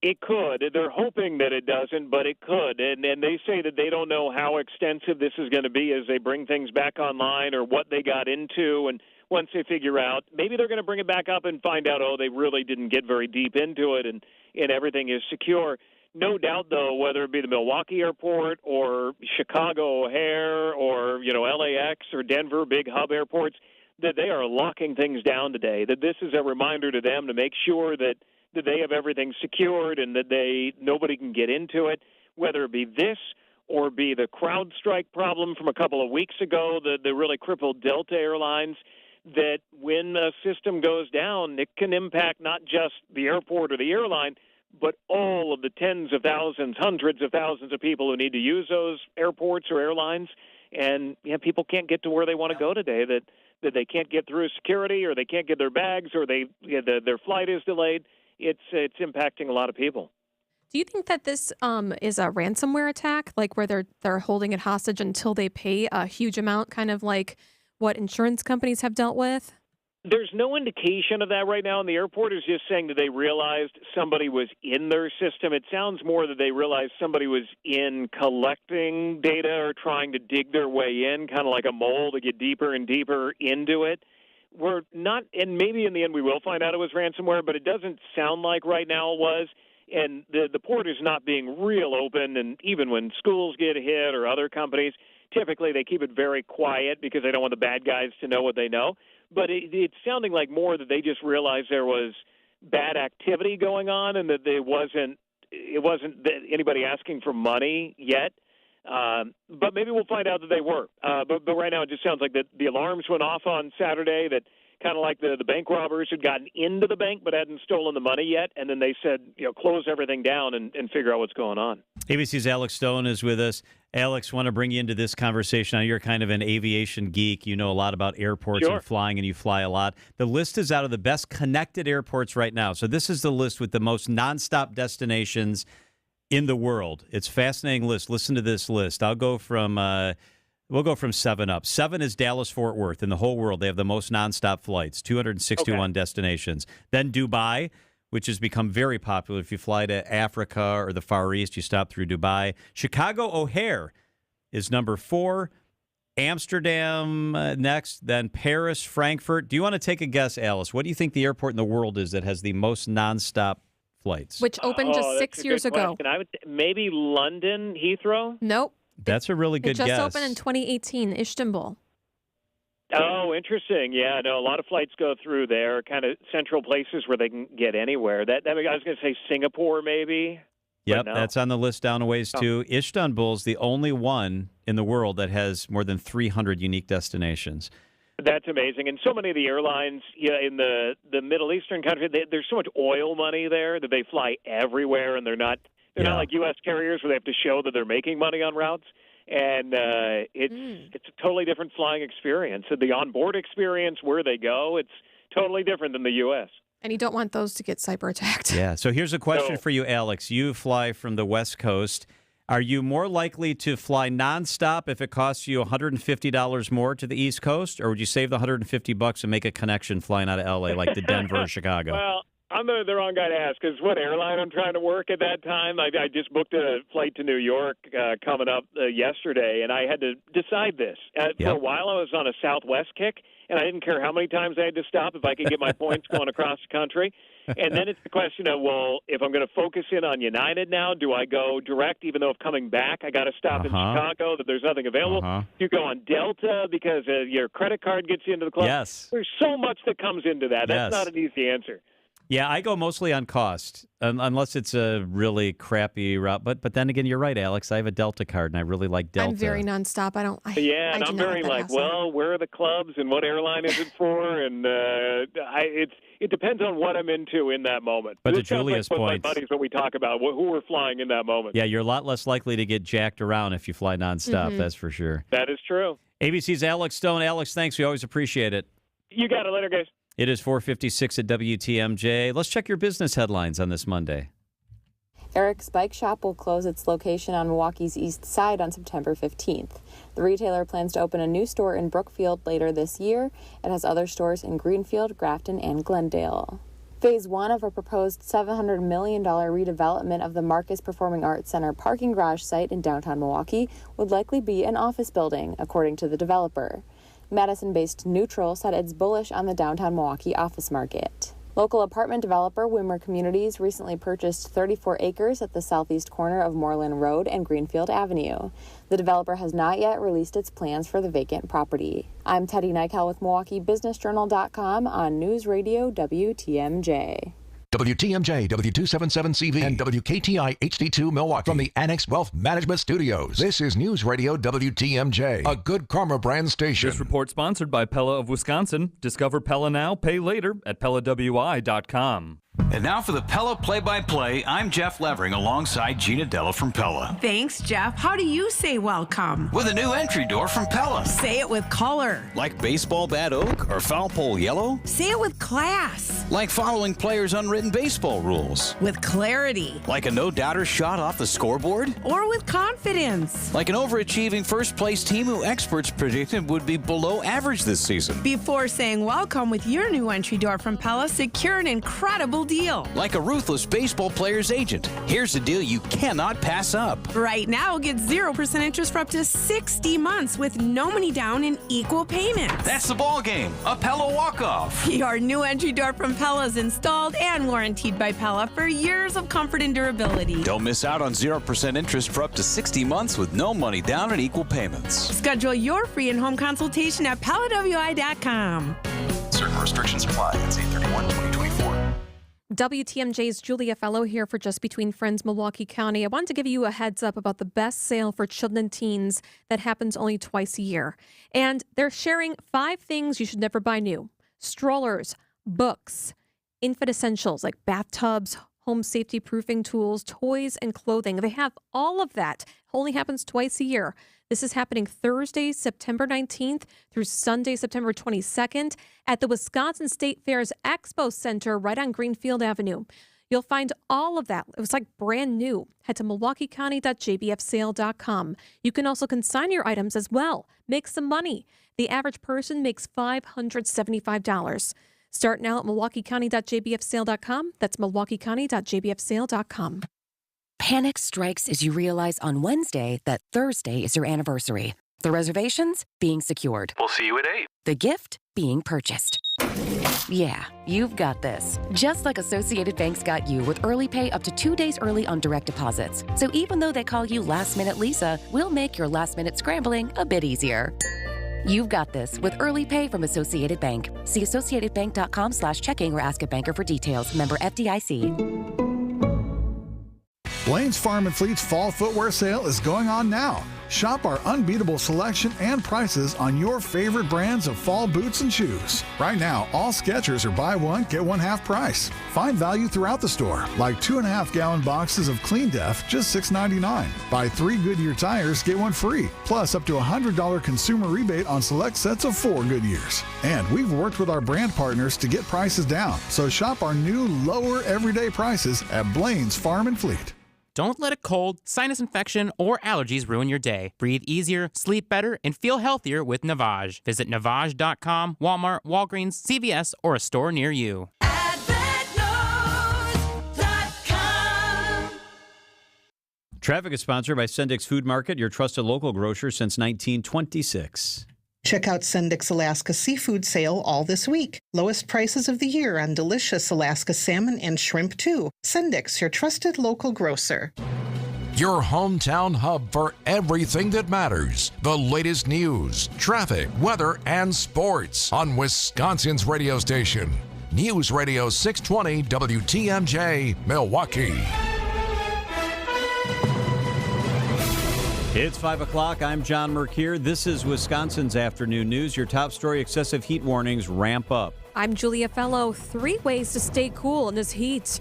It could. They're hoping that it doesn't, but it could. And they say that they don't know how extensive this is going to be as they bring things back online or what they got into. And once they figure out, maybe they're going to bring it back up and find out, they really didn't get very deep into it and everything is secure. No doubt, though, whether it be the Milwaukee airport or Chicago O'Hare or, LAX or Denver, big hub airports, that they are locking things down today, that this is a reminder to them to make sure that they have everything secured and that nobody can get into it, whether it be this or be the CrowdStrike problem from a couple of weeks ago, the really crippled Delta Airlines, that when a system goes down, it can impact not just the airport or the airline, but all of the tens of thousands, hundreds of thousands of people who need to use those airports or airlines. And people can't get to where they want to go today, that they can't get through security, or they can't get their bags, or their flight is delayed. It's impacting a lot of people. Do you think that this is a ransomware attack, like where they're holding it hostage until they pay a huge amount, kind of like what insurance companies have dealt with? There's no indication of that right now, and the airport is just saying that they realized somebody was in their system. It sounds more that they realized somebody was in collecting data or trying to dig their way in, kind of like a mole to get deeper and deeper into it. We're not, and maybe in the end we will find out it was ransomware, but it doesn't sound like right now it was. And the port is not being real open, and even when schools get hit or other companies, typically they keep it very quiet because they don't want the bad guys to know what they know. But it's sounding like more that they just realized there was bad activity going on, and that it wasn't anybody asking for money yet. But maybe we'll find out that they were. But right now it just sounds like that the alarms went off on Saturday, that kind of like the bank robbers had gotten into the bank but hadn't stolen the money yet, and then they said, close everything down and figure out what's going on. ABC's Alex Stone is with us. Alex, want to bring you into this conversation. Now, you're kind of an aviation geek. You know a lot about airports and flying, and you fly a lot. The list is out of the best connected airports right now. So this is the list with the most nonstop destinations in the world. It's a fascinating list. Listen to this list. I'll go from we'll go from 7 up. 7 is Dallas-Fort Worth. In the whole world, they have the most nonstop flights, 261 destinations. Then Dubai, which has become very popular. If you fly to Africa or the Far East, you stop through Dubai. Chicago O'Hare is number 4. Amsterdam next, then Paris, Frankfurt. Do you want to take a guess, Alice? What do you think the airport in the world is that has the most nonstop flights? Which opened just 6 years ago. I would maybe London, Heathrow? Nope. That's a really good guess. It guess. just opened in 2018, Istanbul. Oh, interesting. Yeah, no, a lot of flights go through there, kind of central places where they can get anywhere. I was going to say Singapore, maybe. Yep, no. That's on the list down a ways, too. Istanbul's the only one in the world that has more than 300 unique destinations. That's amazing. And so many of the airlines in the Middle Eastern country, there's so much oil money there that they fly everywhere, and they're not like U.S. carriers where they have to show that they're making money on routes. And it's a totally different flying experience. So the onboard experience, where they go, it's totally different than the U.S. And you don't want those to get cyber attacked. Yeah. So here's a question for you, Alex. You fly from the West Coast. Are you more likely to fly nonstop if it costs you $150 more to the East Coast, or would you save the $150 and make a connection flying out of L.A. like to Denver or Chicago? Well, I'm the wrong guy to ask, because what airline I'm trying to work at that time. I just booked a flight to New York coming up yesterday, and I had to decide this. For a while, I was on a Southwest kick, and I didn't care how many times I had to stop if I could get my points going across the country. And then it's the question of, well, if I'm going to focus in on United now, do I go direct, even though if coming back I got to stop in Chicago, that there's nothing available? Do you go on Delta because your credit card gets you into the club? Yes. There's so much that comes into that. That's not an easy answer. Yeah, I go mostly on cost, unless it's a really crappy route. But then again, you're right, Alex. I have a Delta card, and I really like Delta. I'm very nonstop. And I'm very like, well, where are the clubs, and what airline is it for? And it depends on what I'm into in that moment. But to Julia's point, my buddies, when we talk about who we're flying in that moment. Yeah, you're a lot less likely to get jacked around if you fly nonstop. That's for sure. That is true. ABC's Alex Stone. Alex, thanks. We always appreciate it. You got it. Later, guys. It is 4:56 at WTMJ. Let's check your business headlines on this Monday. Eric's Bike Shop will close its location on Milwaukee's east side on September 15th. The retailer plans to open a new store in Brookfield later this year. It has other stores in Greenfield, Grafton, and Glendale. Phase 1 of a proposed $700 million redevelopment of the Marcus Performing Arts Center parking garage site in downtown Milwaukee would likely be an office building, according to the developer. Madison-based Neutral said it's bullish on the downtown Milwaukee office market. Local apartment developer Wimmer Communities recently purchased 34 acres at the southeast corner of Moreland Road and Greenfield Avenue. The developer has not yet released its plans for the vacant property. I'm Teddy Nykel with MilwaukeeBusinessJournal.com on News Radio WTMJ. WTMJ, W277CV, and WKTI HD2 Milwaukee from the Annex Wealth Management Studios. This is News Radio WTMJ, a Good Karma brand station. This report sponsored by Pella of Wisconsin. Discover Pella now, pay later at PellaWI.com. And now for the Pella play-by-play, I'm Jeff Levering alongside Gina Della from Pella. Thanks, Jeff. How do you say welcome? With a new entry door from Pella. Say it with color. Like baseball bat oak or foul pole yellow? Say it with class. Like following players' unwritten baseball rules. With clarity. Like a no-doubter shot off the scoreboard? Or with confidence. Like an overachieving first-place team who experts predicted would be below average this season. Before saying welcome with your new entry door from Pella, secure an incredible deal. Like a ruthless baseball player's agent. Here's a deal you cannot pass up. Right now, get 0% interest for up to 60 months with no money down and equal payments. That's the ball game. A Pella walk-off. Your new entry door from Pella is installed and warranted by Pella for years of comfort and durability. Don't miss out on 0% interest for up to 60 months with no money down and equal payments. Schedule your free in-home consultation at PellaWI.com. Certain restrictions apply. It's 8/31/2024. WTMJ's Julia Fellow here for Just Between Friends, Milwaukee County. I wanted to give you a heads up about the best sale for children and teens that happens only twice a year. And they're sharing 5 things you should never buy new. Strollers, books, infant essentials like bathtubs, home safety proofing tools, toys, and clothing. They have all of that. Only happens twice a year. This is happening Thursday, September 19th through Sunday, September 22nd at the Wisconsin State Fair's Expo Center right on Greenfield Avenue. You'll find all of that. It was like brand new. Head to MilwaukeeCounty.jbfsale.com. You can also consign your items as well. Make some money. The average person makes $575. Start now at MilwaukeeCounty.jbfsale.com. That's MilwaukeeCounty.jbfsale.com. Panic strikes as you realize on Wednesday that Thursday is your anniversary. The reservations being secured. We'll see you at 8. The gift being purchased. Yeah, you've got this. Just like Associated Bank's got you with early pay up to 2 days early on direct deposits. So even though they call you Last Minute Lisa, we'll make your last minute scrambling a bit easier. You've got this with early pay from Associated Bank. See associatedbank.com/checking or ask a banker for details. Member FDIC. Blaine's Farm & Fleet's fall footwear sale is going on now. Shop our unbeatable selection and prices on your favorite brands of fall boots and shoes. Right now, all Skechers are buy one, get one half price. Find value throughout the store, like 2.5-gallon boxes of Clean Def, just $6.99. Buy 3 Goodyear tires, get one free, plus up to $100 consumer rebate on select sets of 4 Goodyears. And we've worked with our brand partners to get prices down, so shop our new lower everyday prices at Blaine's Farm & Fleet. Don't let a cold, sinus infection, or allergies ruin your day. Breathe easier, sleep better, and feel healthier with Navage. Visit Navage.com, Walmart, Walgreens, CVS, or a store near you. Traffic is sponsored by Sendik's Food Market, your trusted local grocer since 1926. Check out Sendik's Alaska Seafood Sale all this week. Lowest prices of the year on delicious Alaska salmon and shrimp, too. Sendik's, your trusted local grocer. Your hometown hub for everything that matters. The latest news, traffic, weather, and sports on Wisconsin's radio station. News Radio 620 WTMJ, Milwaukee. It's 5 o'clock. I'm John Mercure. This is Wisconsin's Afternoon News. Your top story, excessive heat warnings ramp up. I'm Julia Fellow. 3 ways to stay cool in this heat.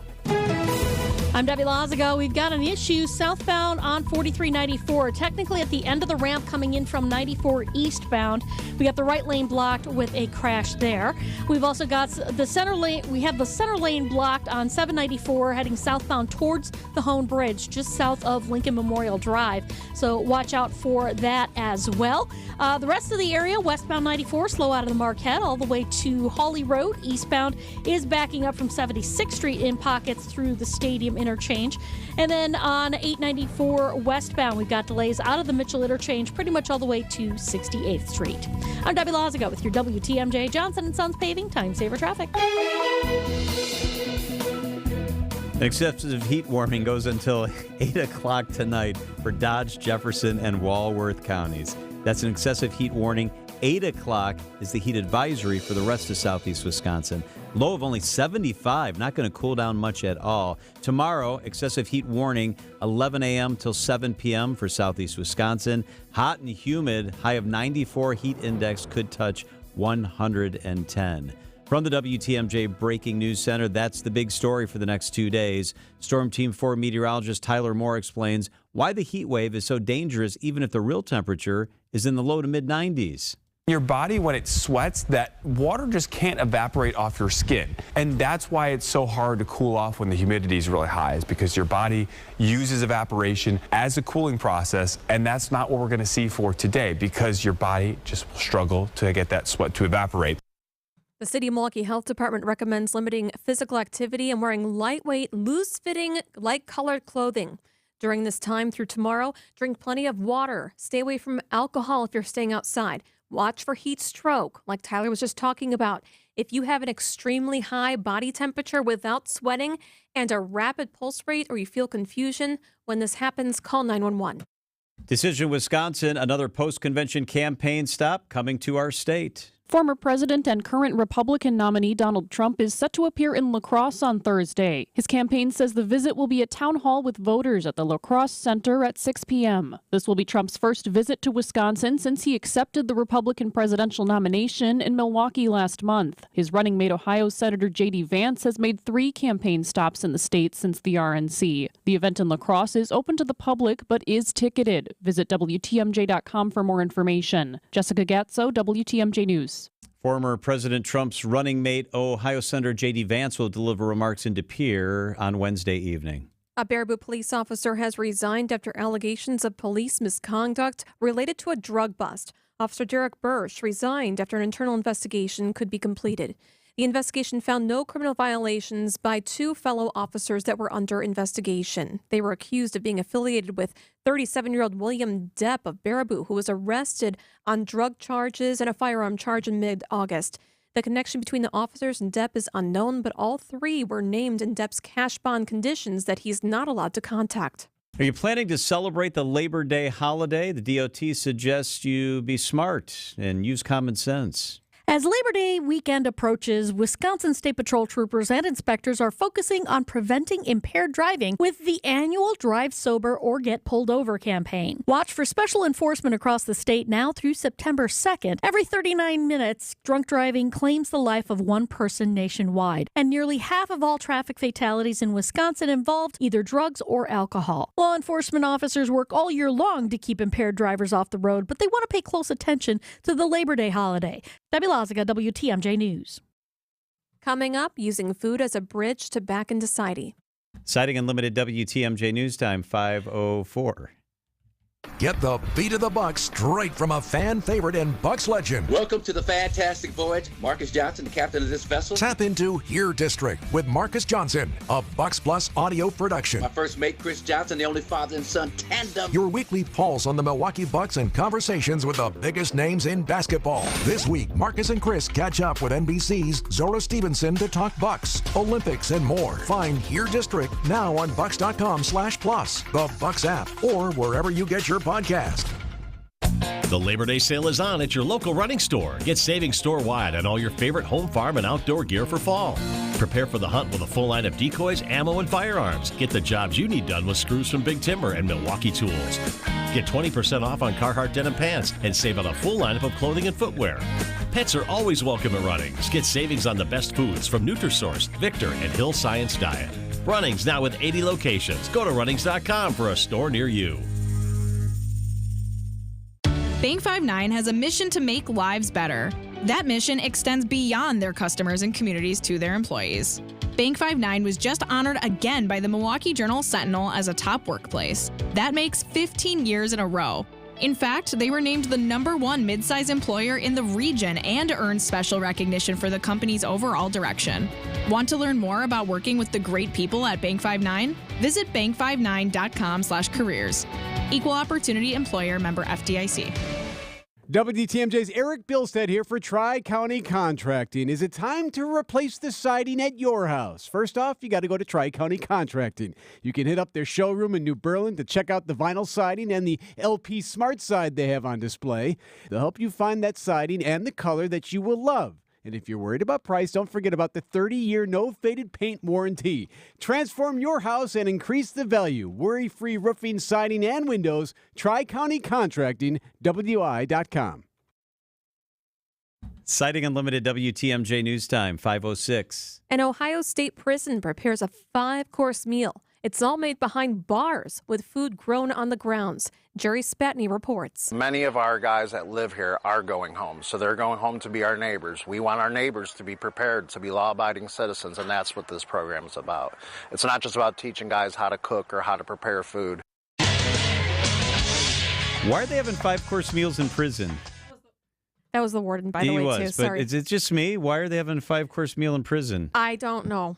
I'm Debbie Lazago. We've got an issue southbound on 4394, technically at the end of the ramp coming in from 94 eastbound. We got the right lane blocked with a crash there. We've also got the center lane. We have the center lane blocked on 794 heading southbound towards the Hone Bridge, just south of Lincoln Memorial Drive. So watch out for that as well. The rest of the area, westbound 94, slow out of the Marquette all the way to Hawley Road. Eastbound is backing up from 76th Street in pockets through the stadium interchange. And then on 894 westbound, we've got delays out of the Mitchell interchange pretty much all the way to 68th Street. I'm Debbie Lazago with your WTMJ Johnson & Sons Paving Time Saver Traffic. An excessive heat warning goes until 8 o'clock tonight for Dodge, Jefferson, and Walworth counties. That's an excessive heat warning. 8 o'clock is the heat advisory for the rest of southeast Wisconsin. Low of only 75, not going to cool down much at all. Tomorrow, excessive heat warning, 11 a.m. till 7 p.m. for southeast Wisconsin. Hot and humid, high of 94, heat index could touch 110. From the WTMJ Breaking News Center, that's the big story for the next 2 days. Storm Team 4 meteorologist Tyler Moore explains why the heat wave is so dangerous even if the real temperature is in the low to mid-90s. Your body, when it sweats, that water just can't evaporate off your skin. And that's why it's so hard to cool off when the humidity is really high, is because your body uses evaporation as a cooling process. And that's not what we're going to see for today, because your body just will struggle to get that sweat to evaporate. The City of Milwaukee Health Department recommends limiting physical activity and wearing lightweight, loose-fitting, light-colored clothing. During this time through tomorrow, drink plenty of water. Stay away from alcohol if you're staying outside. Watch for heat stroke, like Tyler was just talking about. If you have an extremely high body temperature without sweating and a rapid pulse rate, or you feel confusion, when this happens, call 911. Decision Wisconsin, another post-convention campaign stop coming to our state. Former President and current Republican nominee Donald Trump is set to appear in La Crosse on Thursday. His campaign says the visit will be a town hall with voters at the La Crosse Center at 6 p.m. This will be Trump's first visit to Wisconsin since he accepted the Republican presidential nomination in Milwaukee last month. His running mate Ohio Senator J.D. Vance has made 3 campaign stops in the state since the RNC. The event in La Crosse is open to the public but is ticketed. Visit WTMJ.com for more information. Jessica Gatzo, WTMJ News. Former President Trump's running mate, Ohio Senator J.D. Vance, will deliver remarks in De Pere on Wednesday evening. A Baraboo police officer has resigned after allegations of police misconduct related to a drug bust. Officer Derek Bursch resigned after an internal investigation could be completed. The investigation found no criminal violations by 2 fellow officers that were under investigation. They were accused of being affiliated with 37-year-old William Depp of Baraboo, who was arrested on drug charges and a firearm charge in mid-August. The connection between the officers and Depp is unknown, but all 3 were named in Depp's cash bond conditions that he's not allowed to contact. Are you planning to celebrate the Labor Day holiday? The DOT suggests you be smart and use common sense. As Labor Day weekend approaches, Wisconsin State Patrol troopers and inspectors are focusing on preventing impaired driving with the annual Drive Sober or Get Pulled Over campaign. Watch for special enforcement across the state now through September 2nd. Every 39 minutes, drunk driving claims the life of one person nationwide, and nearly half of all traffic fatalities in Wisconsin involved either drugs or alcohol. Law enforcement officers work all year long to keep impaired drivers off the road, but they want to pay close attention to the Labor Day holiday. Debbie Lazaga, WTMJ News. Coming up, using food as a bridge to back into society. Citing Unlimited WTMJ News Time, 5:04. Get the beat of the Bucks straight from a fan favorite and Bucks legend. Welcome to the fantastic voyage. Marcus Johnson, the captain of this vessel. Tap into Here District with Marcus Johnson, a Bucks Plus audio production. My first mate, Chris Johnson, the only father and son tandem. Your weekly pulse on the Milwaukee Bucks and conversations with the biggest names in basketball. This week, Marcus and Chris catch up with NBC's Zora Stevenson to talk Bucks, Olympics, and more. Find Here District now on Bucks.com/plus, the Bucks app, or wherever you get your podcast. The Labor Day sale is on at your local running store. Get savings store-wide on all your favorite home, farm, and outdoor gear for fall. Prepare for the hunt with a full line of decoys, ammo, and firearms. Get the jobs you need done with screws from Big Timber and Milwaukee Tools. Get 20% off on Carhartt denim pants and save on a full lineup of clothing and footwear. Pets are always welcome at Runnings. Get savings on the best foods from Nutrisource, Victor, and Hill Science Diet. Runnings now with 80 locations. Go to Runnings.com for a store near you. Bank 5-9 has a mission to make lives better. That mission extends beyond their customers and communities to their employees. Bank 5-9 was just honored again by the Milwaukee Journal-Sentinel as a top workplace. That makes 15 years in a row. In fact, they were named the #1 midsize employer in the region and earned special recognition for the company's overall direction. Want to learn more about working with the great people at Bank 59? Visit bank59.com/careers. Equal Opportunity Employer, member FDIC. WTMJ's Eric Bilstead here for Tri-County Contracting. Is it time to replace the siding at your house? First off, you got to go to Tri-County Contracting. You can hit up their showroom in New Berlin to check out the vinyl siding and the LP Smart Side they have on display. They'll help you find that siding and the color that you will love. And if you're worried about price, don't forget about the 30-year no-faded paint warranty. Transform your house and increase the value. Worry-free roofing, siding, and windows. Tri-County Contracting, WI.com. Siding Unlimited WTMJ News Time, 5:06. An Ohio State prison prepares a 5-course meal. It's all made behind bars with food grown on the grounds. Jerry Spatney reports. Many of our guys that live here are going home, so they're going home to be our neighbors. We want our neighbors to be prepared to be law-abiding citizens, and that's what this program is about. It's not just about teaching guys how to cook or how to prepare food. Why are they having 5-course meals in prison? That was the warden, by the way, too. Sorry. But is it just me? Why are they having a 5-course meal in prison? I don't know.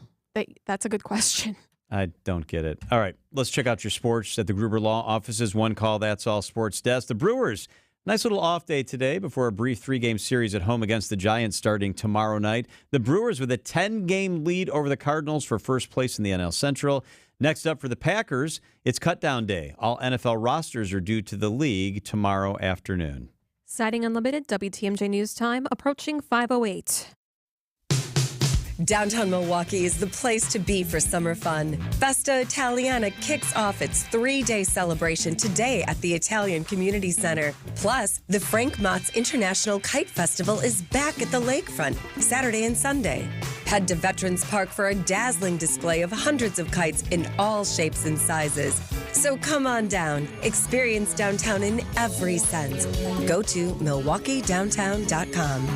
That's a good question. I don't get it. All right, let's check out your sports at the Gruber Law Offices. One call, that's all sports desk. The Brewers, nice little off day today before a brief 3-game series at home against the Giants starting tomorrow night. The Brewers with a 10-game lead over the Cardinals for first place in the NL Central. Next up for the Packers, it's cutdown day. All NFL rosters are due to the league tomorrow afternoon. Siding Unlimited, WTMJ News Time, approaching 5:08. Downtown Milwaukee is the place to be for summer fun. Festa Italiana kicks off its 3-day celebration today at the Italian Community Center. Plus, the Frank Mott's International Kite Festival is back at the lakefront Saturday and Sunday. Head to Veterans Park for a dazzling display of hundreds of kites in all shapes and sizes. So come on down. Experience downtown in every sense. Go to MilwaukeeDowntown.com.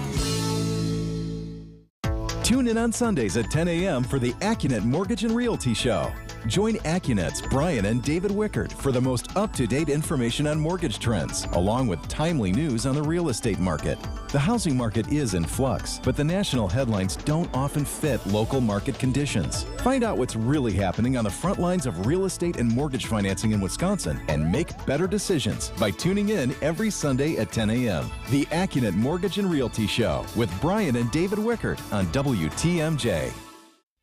Tune in on Sundays at 10 a.m. for the AccuNet Mortgage and Realty Show. Join AccuNet's Brian and David Wickert for the most up-to-date information on mortgage trends, along with timely news on the real estate market. The housing market is in flux, but the national headlines don't often fit local market conditions. Find out what's really happening on the front lines of real estate and mortgage financing in Wisconsin and make better decisions by tuning in every Sunday at 10 a.m. The AccuNet Mortgage and Realty Show with Brian and David Wickert on WTMJ.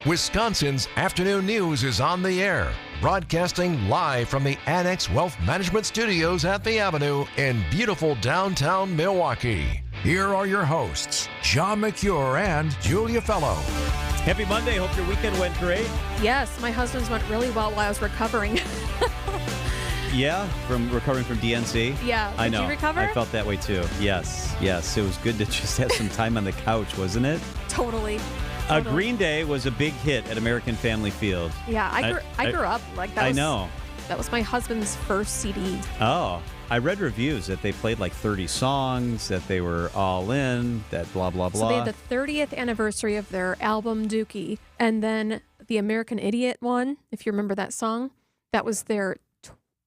Wisconsin's afternoon news is on the air, broadcasting live from the Annex Wealth Management Studios at the Avenue in beautiful downtown Milwaukee. Here are your hosts, John McCure and Julia Fellow. Happy Monday. Hope your weekend went great. Yes, my husband's went really well while I was recovering. Yeah, from recovering from DNC. Yeah, I know. Did you recover? I felt that way too. Yes. It was good to just have some time on the couch, wasn't it? Totally. Green Day was a big hit at American Family Field. Yeah, I grew up like that. I know. That was my husband's first CD. Oh, I read reviews that they played like 30 songs, that they were all in, that blah, blah, blah. So they had the 30th anniversary of their album Dookie, and then the American Idiot one, if you remember that song, that was their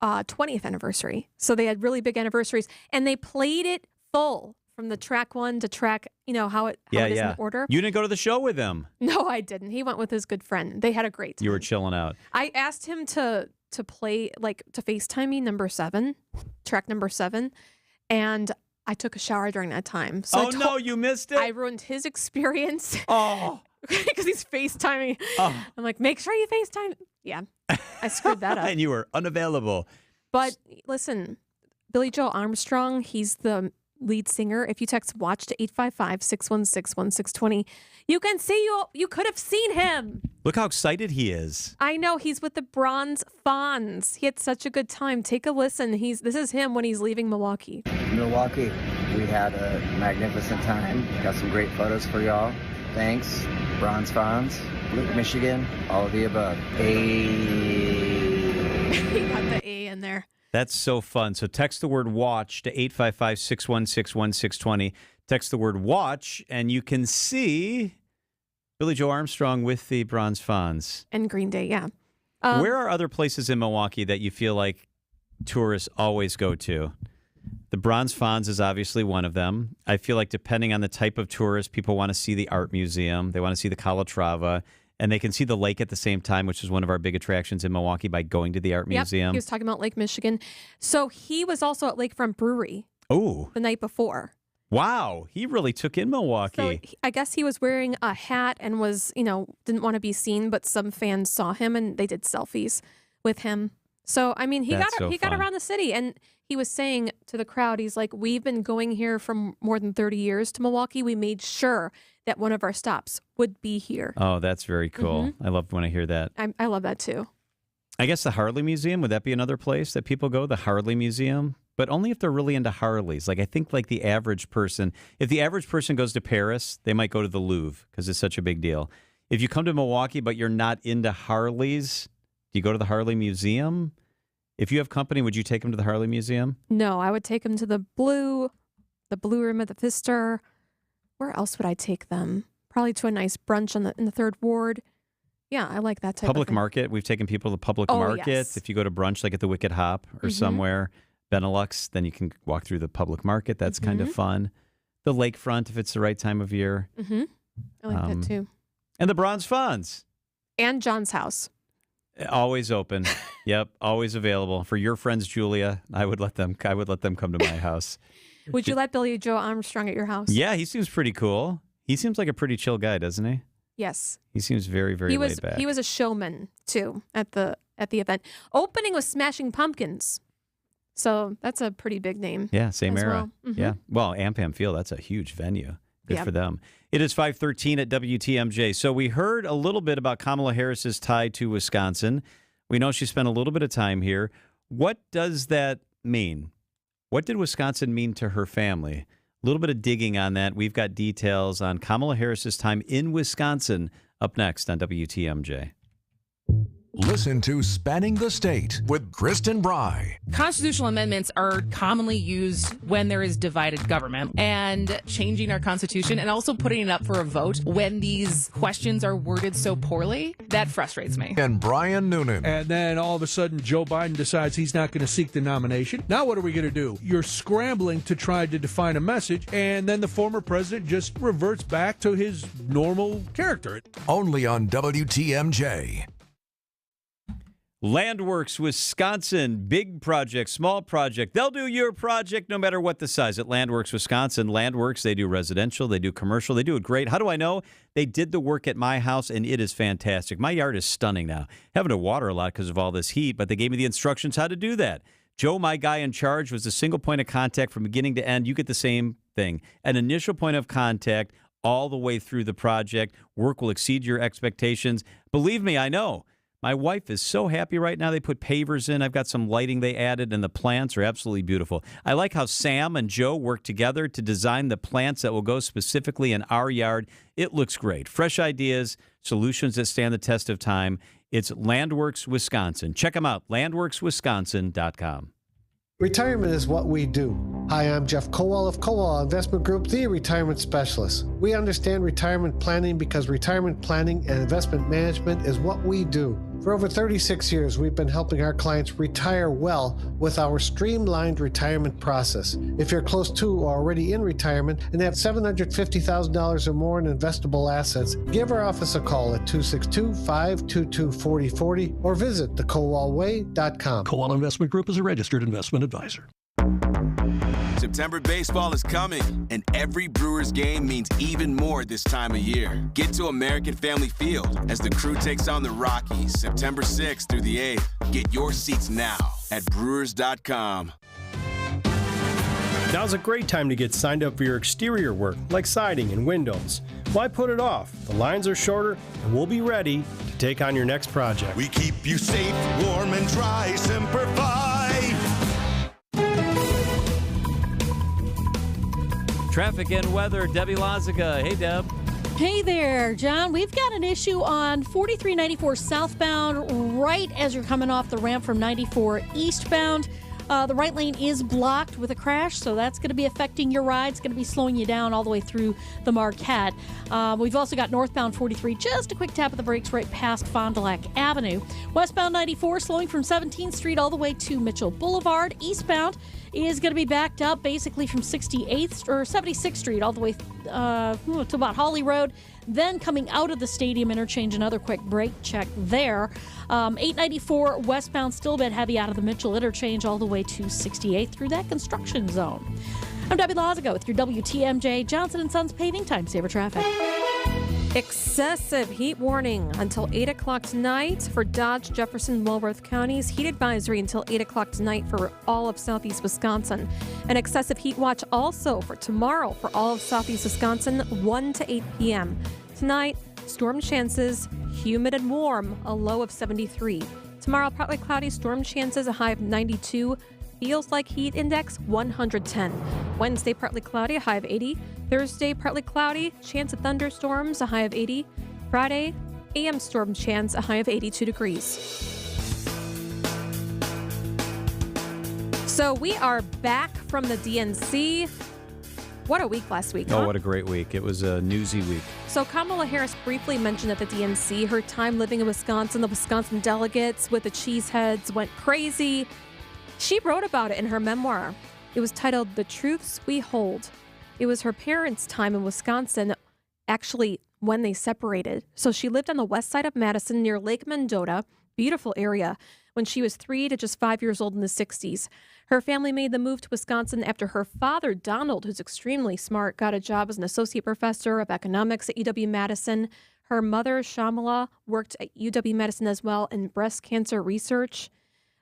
20th anniversary. So they had really big anniversaries, and they played it full. From the track 1 to track, how it is in order. You didn't go to the show with him. No, I didn't. He went with his good friend. They had a great time. You were chilling out. I asked him to play, to FaceTime me track number 7, and I took a shower during that time. So no, you missed it? I ruined his experience. Oh. Because he's FaceTiming. Oh. I'm like, make sure you FaceTime. Yeah, I screwed that up. And you were unavailable. But listen, Billy Joe Armstrong, he's the lead singer. If you text WATCH to 855-616-1620, you can see you could have seen him. Look how excited he is. I know, he's with the Bronze Fonz. He had such a good time. Take a listen. This is him when he's leaving Milwaukee. Milwaukee, we had a magnificent time. Got some great photos for y'all. Thanks. Bronze Fonz, Luke, Michigan, all of the above. He got the A in there. That's so fun. So text the word WATCH to 855-616-1620. Text the word WATCH, and you can see Billy Joe Armstrong with the Bronze Fonz. And Green Day, yeah. Where are other places in Milwaukee that you feel like tourists always go to? The Bronze Fonz is obviously one of them. I feel like depending on the type of tourist, people want to see the art museum. They want to see the Calatrava. And they can see the lake at the same time, which is one of our big attractions in Milwaukee by going to the art museum. He was talking about Lake Michigan. So he was also at Lakefront Brewery the night before. Wow. He really took in Milwaukee. So I guess he was wearing a hat and was, didn't want to be seen, but some fans saw him and they did selfies with him. So, I mean, he got around the city, and he was saying to the crowd, he's like, we've been going here for more than 30 years to Milwaukee. We made sure that one of our stops would be here. Oh, that's very cool. Mm-hmm. I love when I hear that. I love that too. I guess the Harley Museum, would that be another place that people go? The Harley Museum? But only if they're really into Harleys. Like, I think like the average person, if the average person goes to Paris, they might go to the Louvre because it's such a big deal. If you come to Milwaukee but you're not into Harleys, do you go to the Harley Museum? If you have company, would you take them to the Harley Museum? No, I would take them to the Blue Room at the Pfister. Where else would I take them? Probably to a nice brunch in the 3rd Ward. Yeah, I like that type Public of thing. Market. We've taken people to the Public Market. Yes. If you go to brunch like at the Wicked Hop or somewhere, Benelux, then you can walk through the Public Market. That's kind of fun. The lakefront, if it's the right time of year. Mm-hmm. I like that too. And the Bronze Fonz. And John's house. Always open. Yep, always available. For your friends, Julia, I would let them come to my house. Would you let Billy Joe Armstrong at your house? Yeah, he seems pretty cool. He seems like a pretty chill guy, doesn't he? Yes. He seems very, very laid back. He was a showman too at the event. Opening was Smashing Pumpkins. So that's a pretty big name. Yeah, same as era. well. Mm-hmm. Yeah. Well, Ampam Field, that's a huge venue. Good for them. It is 5:13 at WTMJ. So we heard a little bit about Kamala Harris's tie to Wisconsin. We know she spent a little bit of time here. What does that mean? What did Wisconsin mean to her family? A little bit of digging on that. We've got details on Kamala Harris's time in Wisconsin up next on WTMJ. Listen to Spanning the State with Kristen Bry. Constitutional amendments are commonly used when there is divided government, and changing our Constitution and also putting it up for a vote when these questions are worded so poorly, that frustrates me. And Brian Noonan. And then all of a sudden, Joe Biden decides he's not going to seek the nomination. Now what are we going to do? You're scrambling to try to define a message, and then the former president just reverts back to his normal character. Only on WTMJ. Landworks, Wisconsin, big project, small project. They'll do your project no matter what the size at Landworks, Wisconsin. Landworks, they do residential, they do commercial, they do it great. How do I know? They did the work at my house, and it is fantastic. My yard is stunning now. Having to water a lot because of all this heat, but they gave me the instructions how to do that. Joe, my guy in charge, was the single point of contact from beginning to end. You get the same thing. An initial point of contact all the way through the project. Work will exceed your expectations. Believe me, I know. My wife is so happy right now. They put pavers in. I've got some lighting they added, and the plants are absolutely beautiful. I like how Sam and Joe work together to design the plants that will go specifically in our yard. It looks great. Fresh ideas, solutions that stand the test of time. It's Landworks, Wisconsin. Check them out, landworkswisconsin.com. Retirement is what we do. Hi, I'm Jeff Kowal of Kowal Investment Group, the retirement specialist. We understand retirement planning because retirement planning and investment management is what we do. For over 36 years, we've been helping our clients retire well with our streamlined retirement process. If you're close to or already in retirement and have $750,000 or more in investable assets, give our office a call at 262-522-4040 or visit thekowalway.com. Kowal Investment Group is a registered investment advisor. September baseball is coming, and every Brewers game means even more this time of year. Get to American Family Field as the crew takes on the Rockies September 6th through the 8th. Get your seats now at Brewers.com. Now's a great time to get signed up for your exterior work, like siding and windows. Why put it off? The lines are shorter, and we'll be ready to take on your next project. We keep you safe, warm, and dry. Semper Fi. Traffic and weather, Debbie Lazaga. Hey, Deb. Hey there, John. We've got an issue on 4394 southbound right as you're coming off the ramp from 94 eastbound. The right lane is blocked with a crash, so that's going to be affecting your ride. It's going to be slowing you down all the way through the Marquette. We've also got northbound 43, just a quick tap of the brakes right past Fond du Lac Avenue. Westbound 94 slowing from 17th Street all the way to Mitchell Boulevard. Eastbound is going to be backed up basically from 68th or 76th Street all the way to about Holly Road. Then coming out of the stadium interchange, another quick brake check there. 894 westbound still a bit heavy out of the Mitchell interchange all the way to 68th through that construction zone. I'm Debbie Lazago with your WTMJ Johnson & Sons Paving Time Saver Traffic. Excessive heat warning until 8 o'clock tonight for Dodge, Jefferson, Walworth counties. Heat advisory until 8 o'clock tonight for all of southeast Wisconsin. An excessive heat watch also for tomorrow for all of southeast Wisconsin, 1 to 8 p.m. Tonight, storm chances, humid and warm, a low of 73. Tomorrow, partly cloudy, storm chances, a high of 92. Feels like heat index, 110. Wednesday, partly cloudy, a high of 80. Thursday, partly cloudy, chance of thunderstorms, a high of 80. Friday, AM storm chance, a high of 82 degrees. So we are back from the DNC. What a week last week, huh? Oh, what a great week. It was a newsy week. So Kamala Harris briefly mentioned at the DNC her time living in Wisconsin. The Wisconsin delegates with the cheeseheads went crazy. She wrote about it in her memoir. It was titled The Truths We Hold. It was her parents' time in Wisconsin, actually when they separated. So she lived on the west side of Madison near Lake Mendota, beautiful area, when she was 3 to just 5 years old in the 60s. Her family made the move to Wisconsin after her father, Donald, who's extremely smart, got a job as an associate professor of economics at UW-Madison. Her mother, Shamala, worked at UW-Madison as well in breast cancer research.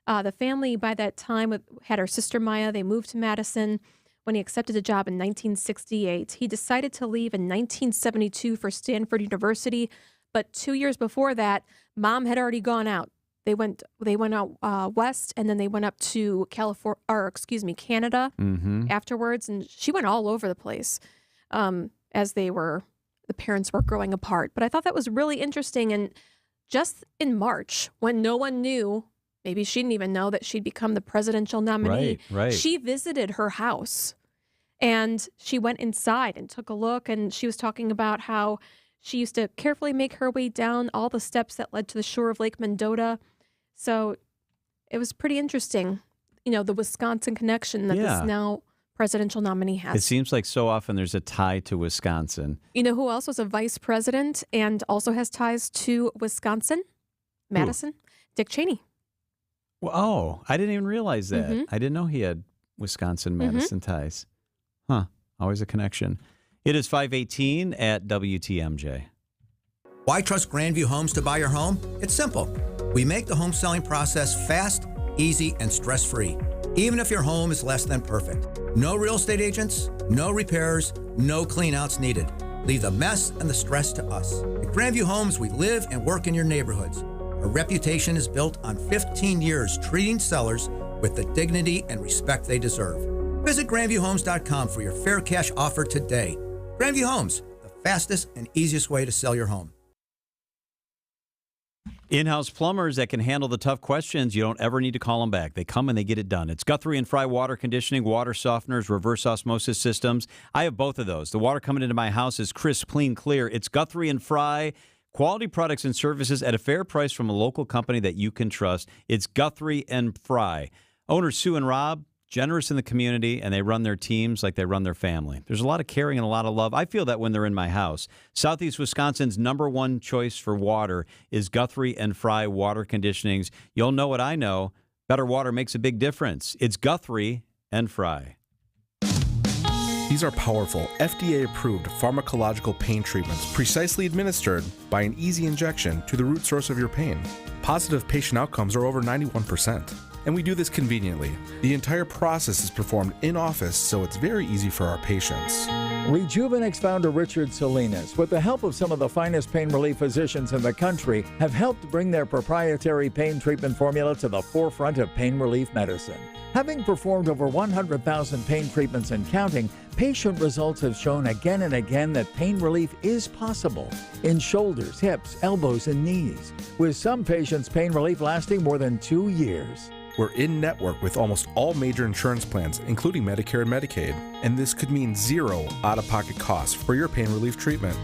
The family, by that time, had her sister Maya. They moved to Madison when he accepted a job in 1968. He decided to leave in 1972 for Stanford University, but 2 years before that, Mom had already gone out. They went out west, and then they went up to Canada afterwards, and she went all over the place as the parents were growing apart. But I thought that was really interesting, and just in March, when no one knew, maybe she didn't even know that she'd become the presidential nominee. Right. She visited her house, and she went inside and took a look, and she was talking about how she used to carefully make her way down all the steps that led to the shore of Lake Mendota. So it was pretty interesting, the Wisconsin connection that this now presidential nominee has. It seems like so often there's a tie to Wisconsin. You know who else was a vice president and also has ties to Wisconsin? Madison? Who? Dick Cheney. Well, I didn't even realize that. Mm-hmm. I didn't know he had Wisconsin-Madison ties. Huh. Always a connection. It is 5:18 at WTMJ. Why trust Grandview Homes to buy your home? It's simple. We make the home selling process fast, easy, and stress-free, even if your home is less than perfect. No real estate agents, no repairs, no cleanouts needed. Leave the mess and the stress to us. At Grandview Homes, we live and work in your neighborhoods. Our reputation is built on 15 years treating sellers with the dignity and respect they deserve. Visit GrandviewHomes.com for your fair cash offer today. Grandview Homes, the fastest and easiest way to sell your home. In-house plumbers that can handle the tough questions. You don't ever need to call them back. They come and they get it done. It's Guthrie and Fry water conditioning, water softeners, reverse osmosis systems. I have both of those. The water coming into my house is crisp, clean, clear. It's Guthrie and Fry. Quality products and services at a fair price from a local company that you can trust. It's Guthrie and Fry. Owners Sue and Rob, generous in the community, and they run their teams like they run their family. There's a lot of caring and a lot of love. I feel that when they're in my house. Southeast Wisconsin's #1 choice for water is Guthrie and Fry water conditionings. You'll know what I know. Better water makes a big difference. It's Guthrie and Fry. These are powerful, FDA-approved pharmacological pain treatments precisely administered by an easy injection to the root source of your pain. Positive patient outcomes are over 91%. And we do this conveniently. The entire process is performed in office, so it's very easy for our patients. Rejuvenix founder Richard Salinas, with the help of some of the finest pain relief physicians in the country, have helped bring their proprietary pain treatment formula to the forefront of pain relief medicine. Having performed over 100,000 pain treatments and counting, patient results have shown again and again that pain relief is possible in shoulders, hips, elbows, and knees, with some patients' pain relief lasting more than 2 years. We're in network with almost all major insurance plans, including Medicare and Medicaid, and this could mean zero out-of-pocket costs for your pain relief treatment.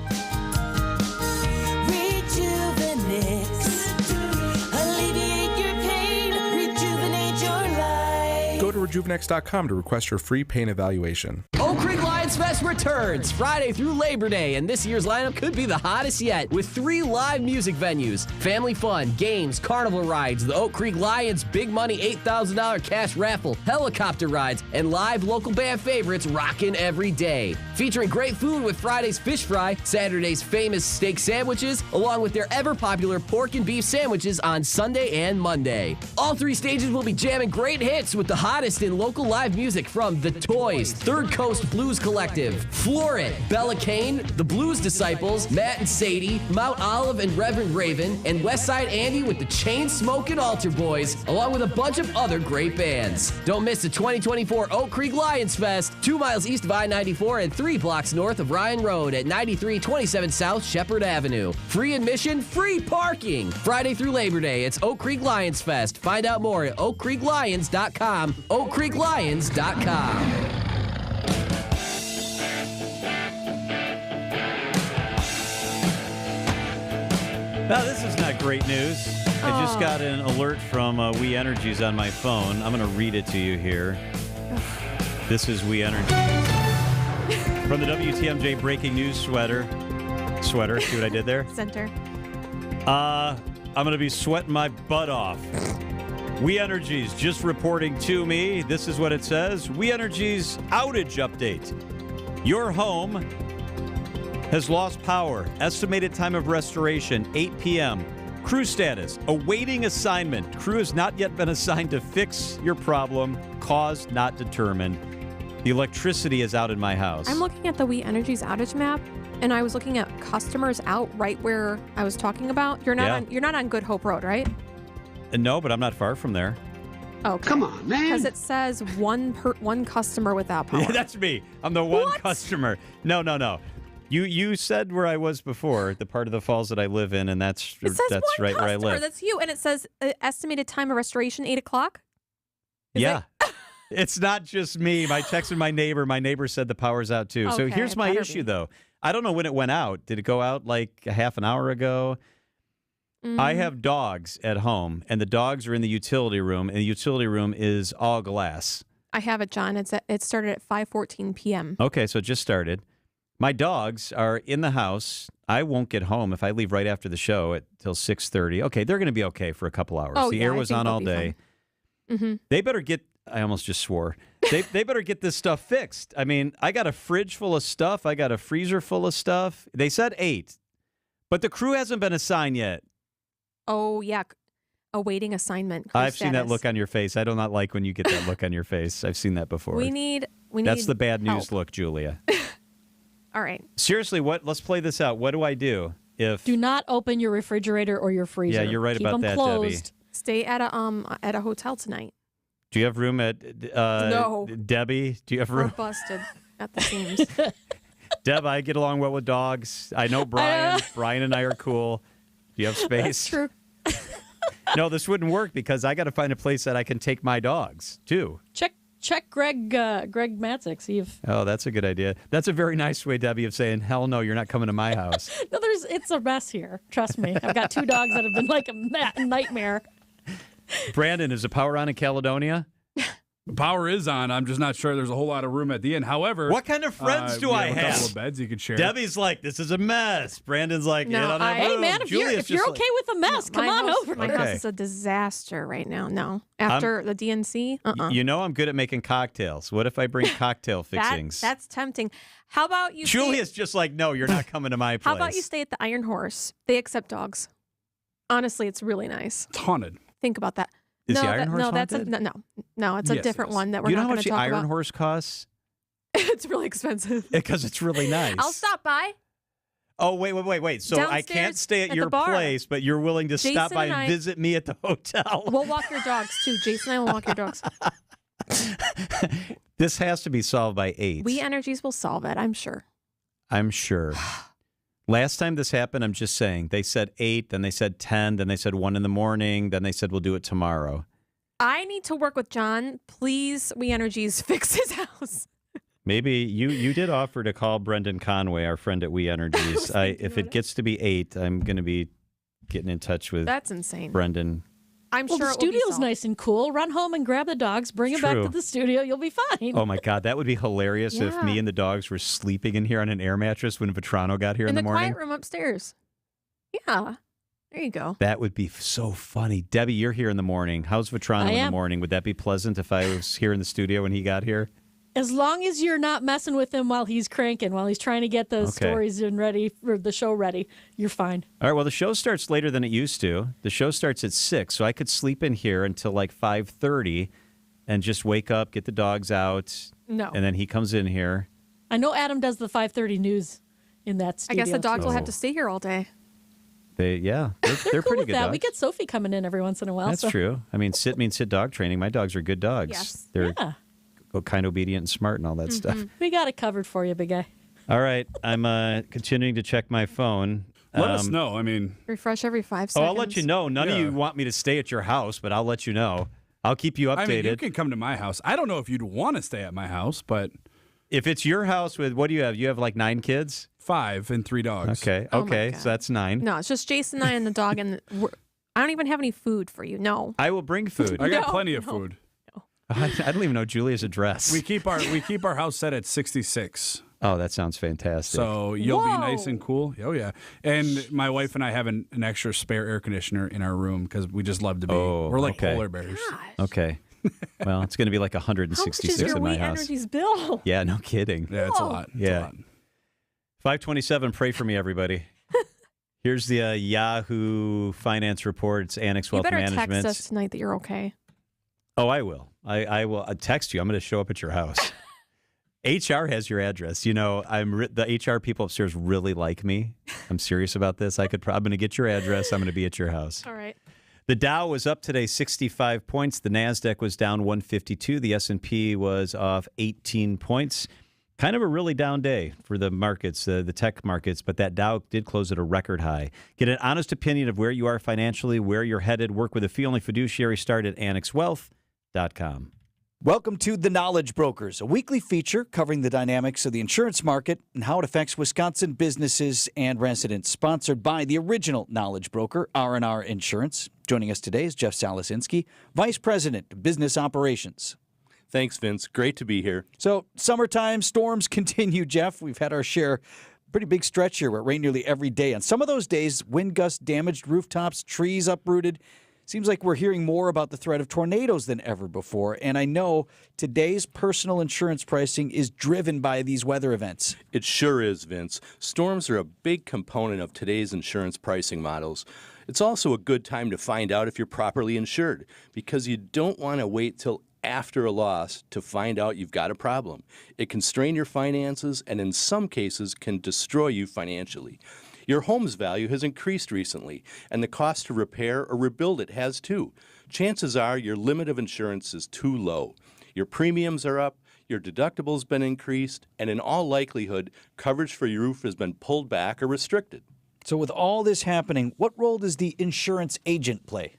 Go to rejuvenex.com to request your free pain evaluation. Oak Creek Lions Fest returns Friday through Labor Day, and this year's lineup could be the hottest yet with 3 live music venues, family fun, games, carnival rides, the Oak Creek Lions Big Money $8,000 cash raffle, helicopter rides, and live local band favorites rockin' every day. Featuring great food with Friday's fish fry, Saturday's famous steak sandwiches, along with their ever-popular pork and beef sandwiches on Sunday and Monday. All 3 stages will be jamming great hits with the hottest in local live music from The Toys, Third Coast Blues Collective, Florit, Bella Kane, The Blues Disciples, Matt and Sadie, Mount Olive and Reverend Raven, and Westside Andy with the Chain Smokin' Altar Boys, along with a bunch of other great bands. Don't miss the 2024 Oak Creek Lions Fest, 2 miles east of I-94 and 3 blocks north of Ryan Road at 9327 South Shepherd Avenue. Free admission, free parking. Friday through Labor Day, it's Oak Creek Lions Fest. Find out more at oakcreeklions.com. oakcreeklions.com. Now, this is not great news. I just got an alert from We Energies on my phone. I'm going to read it to you here. This is We Energies. From the WTMJ breaking news sweater. See what I did there? Center. I'm going to be sweating my butt off. We Energies just reporting to me. This is what it says. We Energies outage update. Your home has lost power. Estimated time of restoration, 8 p.m. Crew status, awaiting assignment. Crew has not yet been assigned to fix your problem. Cause not determined. The electricity is out in my house. I'm looking at the We Energies outage map, and I was looking at customers out right where I was talking about. You're not on Good Hope Road, right? No, but I'm not far from there. Okay. Come on, man. Because it says one customer without power. Yeah, that's me. I'm the one customer. No. You said where I was before, the part of the falls that I live in, and that's right where I live. That's you, and it says estimated time of restoration 8 o'clock. Yeah. It's not just me. I texted my neighbor. My neighbor said the power's out too. So here's my issue, though. I don't know when it went out. Did it go out like a half an hour ago? I have dogs at home, and the dogs are in the utility room, and the utility room is all glass. I have it, John. It started at 5:14 p.m. Okay, so it just started. My dogs are in the house. I won't get home if I leave right after the show till 6:30. Okay, they're going to be okay for a couple hours. The air was on all day. Mm-hmm. They better get, I almost just swore. They better get this stuff fixed. I mean, I got a fridge full of stuff. I got a freezer full of stuff. They said 8, but the crew hasn't been assigned yet. Oh, yeah. Awaiting assignment. I've seen that look on your face. I do not like when you get that look on your face. I've seen that before. We need That's the bad news look, Julia. All right. Seriously, let's play this out. What do I do if... Do not open your refrigerator or your freezer. Yeah, you're right about that, closed. Debbie. Stay at a hotel tonight. Do you have room at... No. Debbie, do you have room? We're busted at the seams. Deb, I get along well with dogs. I know Brian. Brian and I are cool. Do you have space? That's true. No, this wouldn't work because I got to find a place that I can take my dogs, too. Check Greg Matzik, see if... Oh, that's a good idea. That's a very nice way, Debbie, of saying, hell no, you're not coming to my house. No, it's a mess here. Trust me. I've got 2 dogs that have been like a nightmare. Brandon, is the power on in Caledonia? The power is on. I'm just not sure there's a whole lot of room at the end. However, what kind of friends do I have? A couple of beds you could share. Debbie's like, this is a mess. Brandon's like, no, I don't have room. Hey, man, if you're okay with a mess, come on over. My house is a disaster right now. No. After the DNC, You know I'm good at making cocktails. What if I bring cocktail fixings? That's tempting. How about you... Julia's just like, no, you're not coming to my place. How about you stay at the Iron Horse? They accept dogs. Honestly, it's really nice. It's haunted. Think about that. Is the Iron Horse haunted? No, it's a different one that we're not going to talk about. You know how much the Iron Horse costs? It's really expensive. Because it's really nice. I'll stop by. Oh, wait. So Downstairs I can't stay at your the bar. place, but you're willing to stop by and visit me at the hotel. We'll walk your dogs, too. Jason and I will walk your dogs. This has to be solved by 8. We Energies will solve it, I'm sure. I'm sure. Last time this happened, I'm just saying, they said 8, then they said 10, then they said 1 in the morning, then they said we'll do it tomorrow. I need to work with John. Please, We Energies, fix his house. Maybe you did offer to call Brendan Conway, our friend at We Energies. If it gets to be 8, I'm going to be getting in touch with That's insane. Brendan. I'm Well, sure the studio's nice and cool. Run home and grab the dogs, bring them back True. to the studio. You'll be fine. Oh, my God. That would be hilarious if Yeah. me and the dogs were sleeping in here on an air mattress when Vetrano got here in the morning. quiet room upstairs. Yeah. There you go. That would be so funny. Debbie, you're here in the morning. How's Vetrano I in the am. morning? Would that be pleasant if I was here in the studio when he got here? As long as you're not messing with him while he's cranking, while he's trying to get the stories and ready for the show ready, you're fine. All right, well, the show starts later than it used to. The show starts at 6, so I could sleep in here until like 5:30 and just wake up, get the dogs out, No. and then he comes in here. I know Adam does the 5:30 news in that I studio. guess the dogs will have Oh. to stay here all day. They're They're pretty cool with good that. dogs. We get Sophie coming in every once in a while. That's so. true. I mean, sit dog training. My dogs are good dogs. Yes. They're Yeah. kind, obedient, and smart, and all that stuff. We got it covered for you, big guy. All right, I'm continuing to check my phone. Let us know. I mean, Refresh every 5 Oh, seconds. I'll let you know. None of you want me to stay at your house, but I'll let you know. I'll keep you updated. I mean, you can come to my house. I don't know if you'd want to stay at my house, but if it's your house with, what do you have? You have like 9 kids? 5 and 3 dogs. Okay, Oh my okay, God. so that's 9. No, it's just Jason and I and the dog, and I don't even have any food for you. No. I will bring food. I got No, plenty of no. food. I don't even know Julia's address. We keep our house set at 66. Oh, that sounds fantastic. So you'll be nice Whoa. and cool. Oh yeah. And my wife and I have an extra spare air conditioner in our room because we just love to be. We're like okay. polar bears. Okay. Well, it's going to be like How much 166 is your in my We house. Energies bill? Yeah, no kidding. Yeah, it's a lot. It's a Yeah. lot. 527, pray for me, everybody. Here's the Yahoo Finance Report. It's Annex You Wealth better Management. text us tonight that you're okay. Oh, I will. I will text you. I'm going to show up at your house. HR has your address. You know, the HR people upstairs really like me. I'm serious about this. I'm going to get your address. I'm going to be at your house. All right. The Dow was up today 65 points. The NASDAQ was down 152. The S&P was off 18 points. Kind of a really down day for the markets, the tech markets, but that Dow did close at a record high. Get an honest opinion of where you are financially, where you're headed. Work with a fee-only fiduciary. Start at annexwealth.com. Welcome to The Knowledge Brokers, a weekly feature covering the dynamics of the insurance market and how it affects Wisconsin businesses and residents. Sponsored by the original knowledge broker, R&R Insurance. Joining us today is Jeff Salasinski, Vice President of Business Operations. Thanks, Vince. Great to be here. So, summertime storms continue, Jeff. We've had our share, pretty big stretch here where it rained nearly every day. On some of those days, wind gusts damaged rooftops, trees uprooted. Seems like we're hearing more about the threat of tornadoes than ever before. And I know today's personal insurance pricing is driven by these weather events. It sure is, Vince. Storms are a big component of today's insurance pricing models. It's also a good time to find out if you're properly insured because you don't want to wait till after a loss to find out you've got a problem. It can strain your finances and in some cases can destroy you financially. Your home's value has increased recently, and the cost to repair or rebuild it has too. Chances are your limit of insurance is too low. Your premiums are up, your deductible's been increased, and in all likelihood, coverage for your roof has been pulled back or restricted. So with all this happening, what role does the insurance agent play?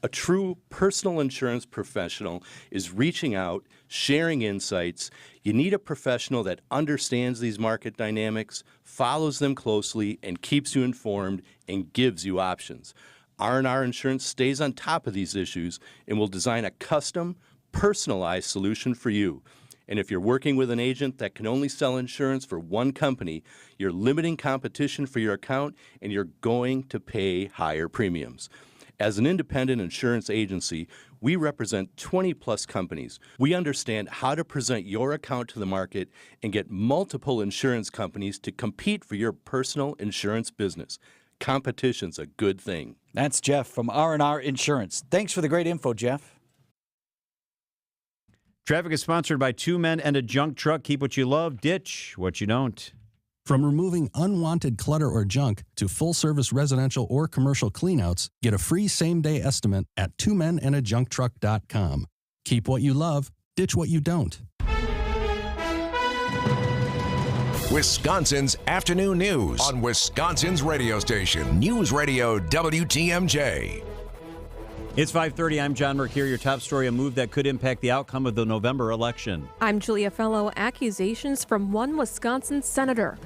A true personal insurance professional is reaching out, sharing insights. You need a professional that understands these market dynamics, follows them closely, and keeps you informed and gives you options. R&R Insurance stays on top of these issues and will design a custom, personalized solution for you. And if you're working with an agent that can only sell insurance for one company, you're limiting competition for your account and you're going to pay higher premiums. As an independent insurance agency, we represent 20-plus companies. We understand how to present your account to the market and get multiple insurance companies to compete for your personal insurance business. Competition's a good thing. That's Jeff from R&R Insurance. Thanks for the great info, Jeff. Traffic is sponsored by 2 Men and a Junk Truck. Keep what you love, ditch what you don't. From removing unwanted clutter or junk to full-service residential or commercial cleanouts, get a free same-day estimate at 2menandajuncktruck.com. Keep what you love, ditch what you don't. Wisconsin's afternoon news on Wisconsin's radio station, News Radio WTMJ. It's 5:30. I'm John Mercure. Your top story, a move that could impact the outcome of the November election. I'm Julia Fellow. Accusations from one Wisconsin senator.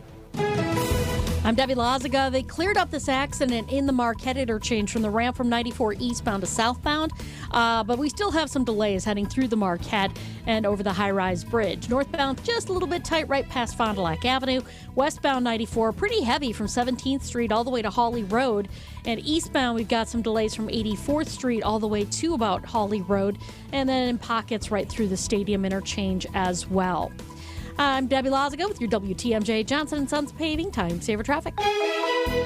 I'm Debbie Lazaga. They cleared up this accident in the Marquette interchange from the ramp from 94 eastbound to southbound, but we still have some delays heading through the Marquette and over the high-rise bridge. Northbound, just a little bit tight right past Fond du Lac Avenue. Westbound 94, pretty heavy from 17th Street all the way to Hawley Road. And eastbound, we've got some delays from 84th Street all the way to about Hawley Road, and then in pockets right through the stadium interchange as well. I'm Debbie Lazaga with your WTMJ Johnson & Sons Paving Time Saver Traffic.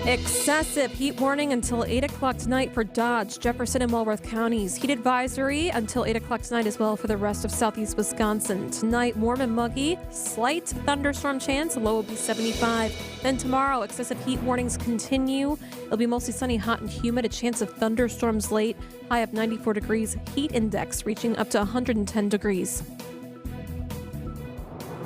Excessive heat warning until 8 o'clock tonight for Dodge, Jefferson, and Walworth counties. Heat advisory until 8 o'clock tonight as well for the rest of southeast Wisconsin. Tonight, warm and muggy, slight thunderstorm chance, low will be 75. Then tomorrow, excessive heat warnings continue. It'll be mostly sunny, hot, and humid, a chance of thunderstorms late, high of 94 degrees, heat index reaching up to 110 degrees.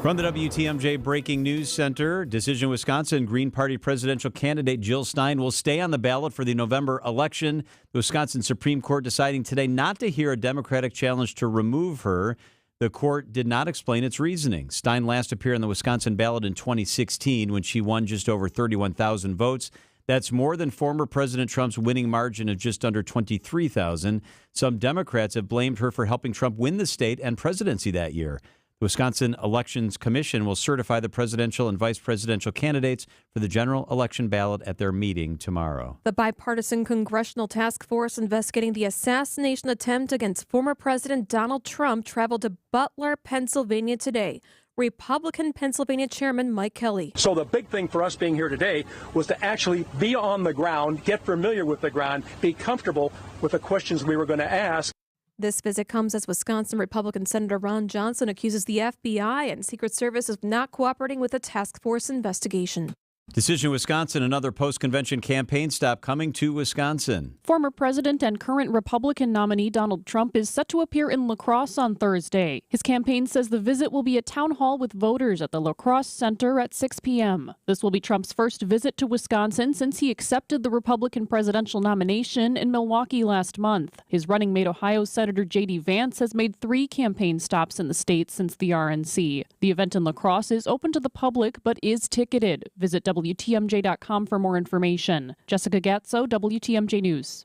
From the WTMJ Breaking News Center, Decision Wisconsin Green Party presidential candidate Jill Stein will stay on the ballot for the November election. The Wisconsin Supreme Court deciding today not to hear a Democratic challenge to remove her. The court did not explain its reasoning. Stein last appeared on the Wisconsin ballot in 2016 when she won just over 31,000 votes. That's more than former President Trump's winning margin of just under 23,000. Some Democrats have blamed her for helping Trump win the state and presidency that year. The Wisconsin Elections Commission will certify the presidential and vice presidential candidates for the general election ballot at their meeting tomorrow. The bipartisan congressional task force investigating the assassination attempt against former President Donald Trump traveled to Butler, Pennsylvania today. Republican Pennsylvania Chairman Mike Kelly. So the big thing for us being here today was to actually be on the ground, get familiar with the ground, be comfortable with the questions we were going to ask. This visit comes as Wisconsin Republican Senator Ron Johnson accuses the FBI and Secret Service of not cooperating with the task force investigation. Decision Wisconsin, another post-convention campaign stop coming to Wisconsin. Former president and current Republican nominee Donald Trump is set to appear in La Crosse on Thursday. His campaign says the visit will be a town hall with voters at the La Crosse Center at 6 p.m. This will be Trump's first visit to Wisconsin since he accepted the Republican presidential nomination in Milwaukee last month. His running mate, Ohio Senator J.D. Vance, has made 3 campaign stops in the state since the RNC. The event in La Crosse is open to the public but is ticketed. Visit WTMJ.com for more information. Jessica Gatso, WTMJ News.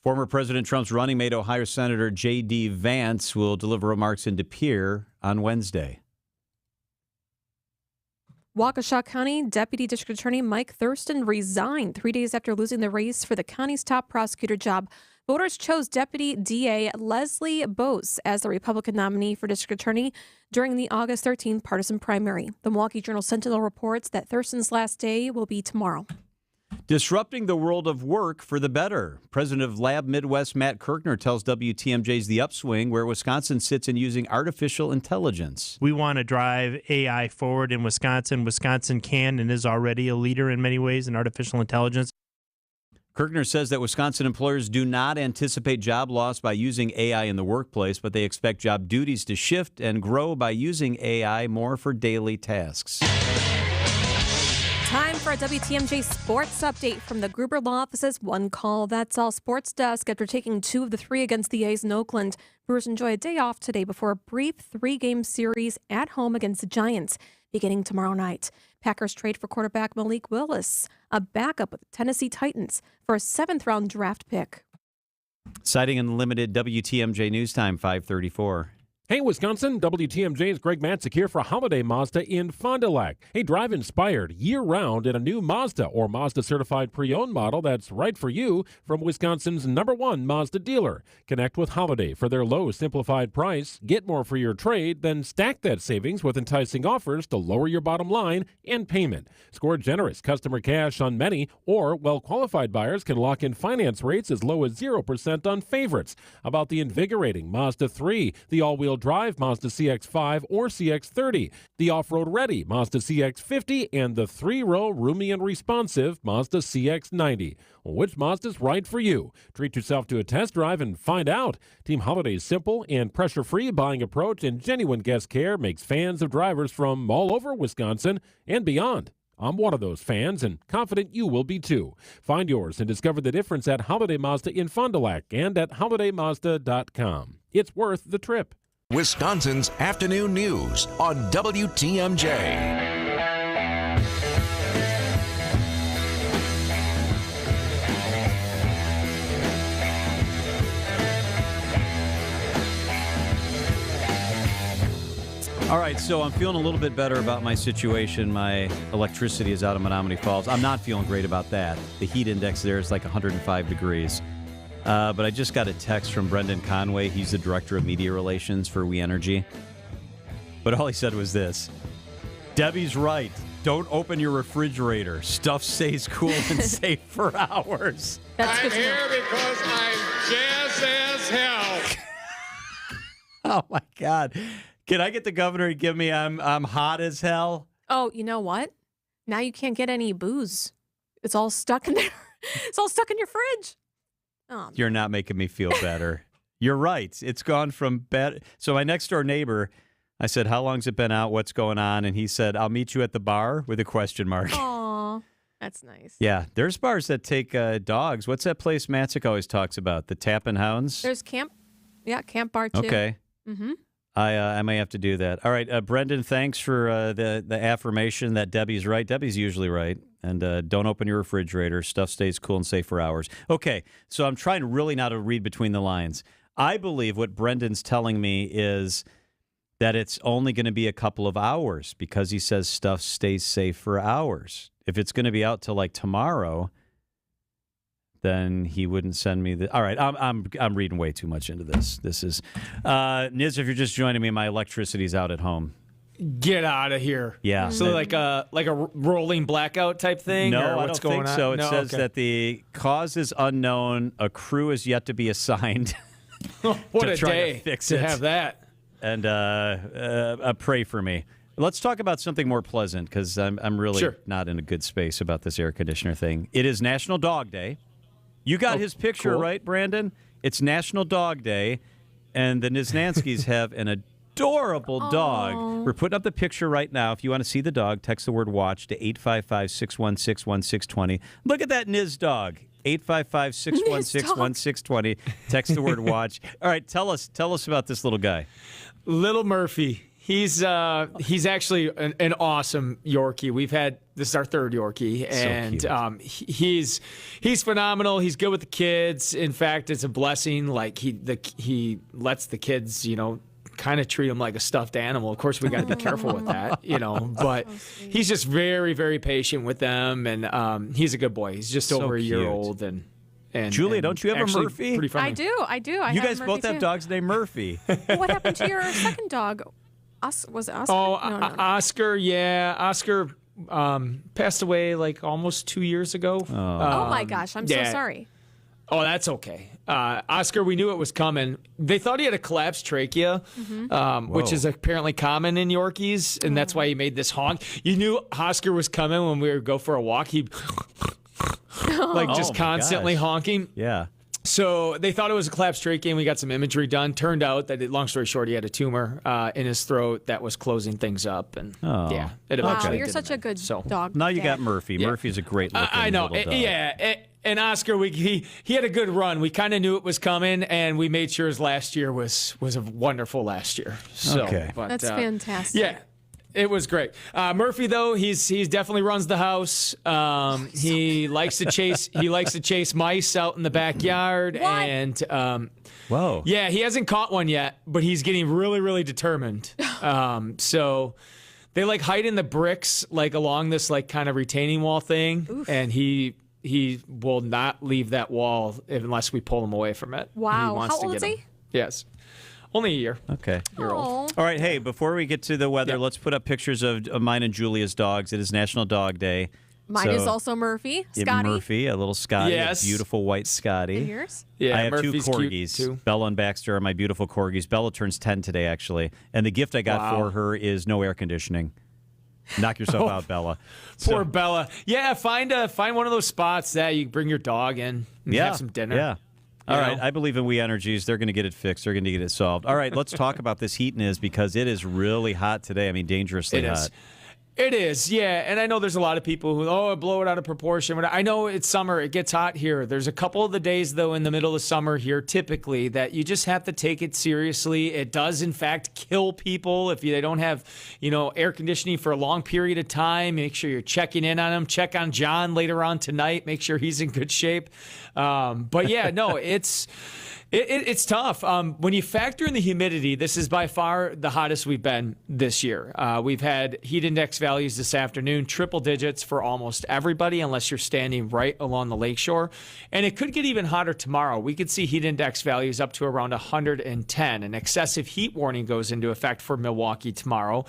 Former President Trump's running mate, Ohio Senator J.D. Vance, will deliver remarks in De Pere on Wednesday. Waukesha County Deputy District Attorney Mike Thurston resigned 3 days after losing the race for the county's top prosecutor job. Voters chose Deputy DA Leslie Bose as the Republican nominee for district attorney during the August 13th partisan primary. The Milwaukee Journal-Sentinel reports that Thurston's last day will be tomorrow. Disrupting the world of work for the better. President of Lab Midwest Matt Kirkner tells WTMJ's The Upswing, where Wisconsin sits in using artificial intelligence. We want to drive AI forward in Wisconsin. Wisconsin can and is already a leader in many ways in artificial intelligence. Kirkner says that Wisconsin employers do not anticipate job loss by using AI in the workplace, but they expect job duties to shift and grow by using AI more for daily tasks. Time for a WTMJ sports update from the Gruber Law Office's One Call. That's All Sports Desk. After taking 2 of the 3 against the A's in Oakland, Brewers enjoy a day off today before a brief 3-game series at home against the Giants beginning tomorrow night. Packers trade for quarterback Malik Willis, a backup with the Tennessee Titans, for a 7th-round draft pick. Citing Unlimited WTMJ News Time, 5:34. Hey, Wisconsin, WTMJ's Greg Matzik here for Holiday Mazda in Fond du Lac. Hey, drive inspired year-round in a new Mazda or Mazda-certified pre-owned model that's right for you from Wisconsin's #1 Mazda dealer. Connect with Holiday for their low, simplified price. Get more for your trade, then stack that savings with enticing offers to lower your bottom line and payment. Score generous customer cash on many, or well-qualified buyers can lock in finance rates as low as 0% on favorites. About the invigorating Mazda 3, the all-wheel drive Mazda CX-5 or CX-30, the off-road ready Mazda CX-50, and the 3-row roomy and responsive Mazda CX-90. Which Mazda's right for you? Treat yourself to a test drive and find out. Team Holiday's simple and pressure-free buying approach and genuine guest care makes fans of drivers from all over Wisconsin and beyond I'm one of those fans and confident you will be too. Find yours and discover the difference at Holiday Mazda in Fond du Lac and at holidaymazda.com. It's worth the trip. Wisconsin's afternoon news on WTMJ. All right, so I'm feeling a little bit better about my situation. My electricity is out of Menominee Falls. I'm not feeling great about that. The heat index there is like 105 degrees. But I just got a text from Brendan Conway. He's the director of media relations for We Energy. But all he said was this: Debbie's right. Don't open your refrigerator. Stuff stays cool and safe for hours. I'm here because I'm jazz as hell. Oh, my God. Can I get the governor to give me I'm hot as hell? Oh, you know what? Now you can't get any booze. It's all stuck in there. It's all stuck in your fridge. Oh. You're not making me feel better. You're right. It's gone from bad. So my next door neighbor, I said, how long's it been out? What's going on? And he said, I'll meet you at the bar with a question mark. Aw, that's nice. Yeah, there's bars that take dogs. What's that place Matzik always talks about? The Tappin' Hounds? There's Camp Bar too. Okay. Mm-hmm. I may have to do that. All right, Brendan, thanks for the affirmation that Debbie's right. Debbie's usually right. And don't open your refrigerator. Stuff stays cool and safe for hours. Okay, so I'm trying really now to read between the lines. I believe what Brendan's telling me is that it's only going to be a couple of hours because he says stuff stays safe for hours. If it's going to be out till like tomorrow, then he wouldn't send me the. All right, I'm reading way too much into this. This is Niz. If you're just joining me, my electricity's out at home. Get out of here. Yeah. So like a rolling blackout type thing? No, or I what's don't think going so. on? It says that the cause is unknown. A crew is yet to be assigned. What to a try day to fix to it. have that. And pray for me. Let's talk about something more pleasant because I'm really not in a good space about this air conditioner thing. It is National Dog Day. You got his picture, cool. right, Brandon? It's National Dog Day, and the Niznanskis have an adorable dog. We're putting up the picture right now. If you want to see the dog, text the word WATCH to 855-616-1620. Look at that Niz dog. 855-616-1620. Text the word WATCH. All right, tell us about this little guy. Little Murphy. He's actually an awesome Yorkie. This is our third Yorkie, and he's phenomenal. He's good with the kids. In fact, it's a blessing. Like he lets the kids, kind of treat him like a stuffed animal. Of course, we got to be careful with that, But he's just very, very patient with them, and he's a good boy. He's just over a year old, and Julia, don't you have a Murphy? Pretty friendly. I do. You guys both have dogs named Murphy. What happened to your second dog? Was it Oscar? Oh, no. Oscar, yeah. Oscar passed away like almost 2 years ago. Oh my gosh, I'm so sorry. Oh, that's okay. Oscar, we knew it was coming. They thought he had a collapsed trachea, which is apparently common in Yorkies, and that's why he made this honk. You knew Oscar was coming when we would go for a walk. He'd constantly honking. Yeah. So they thought it was a collapsed trachea, and we got some imagery done. Turned out that, long story short, he had a tumor in his throat that was closing things up. And it eventually you're such a good dog. Now you dad. got Murphy. Yeah. Murphy's a great looking I know. little dog. And Oscar, he had a good run. We kind of knew it was coming, and we made sure his last year was a wonderful last year. So, okay. But, That's fantastic. Yeah. It was great. Murphy, though, he's definitely runs the house. He likes to chase mice out in the backyard. What? And whoa, yeah, he hasn't caught one yet, but he's getting really, really determined. So they hide in the bricks along this kind of retaining wall thing, Oof. and he will not leave that wall unless we pull him away from it. Wow. He wants How to old get is him. he? Yes. Only a year. Okay. Year old. All right. Hey, before we get to the weather, let's put up pictures of mine and Julia's dogs. It is National Dog Day. Mine is also Murphy. Scotty. Murphy, a little Scotty, Yes. a beautiful white Scotty. And yours? Yeah, I have Murphy's two cute, corgis. too. Bella and Baxter are my beautiful corgis. Bella turns 10 today, actually. And the gift I got for her is no air conditioning. Knock yourself out, Bella. Poor Bella. Yeah, find one of those spots that you bring your dog in and have some dinner. Yeah. All right, I believe in We Energies. They're going to get it fixed. They're going to get it solved. All right, let's talk about this heat because it is really hot today. I mean, dangerously hot. It is, yeah. And I know there's a lot of people who, blow it out of proportion. I know it's summer. It gets hot here. There's a couple of the days, though, in the middle of summer here, typically, that you just have to take it seriously. It does, in fact, kill people if they don't have, air conditioning for a long period of time. Make sure you're checking in on them. Check on John later on tonight. Make sure he's in good shape. But, yeah, no, it's tough. When you factor in the humidity, this is by far the hottest we've been this year. We've had heat index values this afternoon, triple digits for almost everybody, unless you're standing right along the lakeshore. And it could get even hotter tomorrow. We could see heat index values up to around 110. An excessive heat warning goes into effect for Milwaukee tomorrow.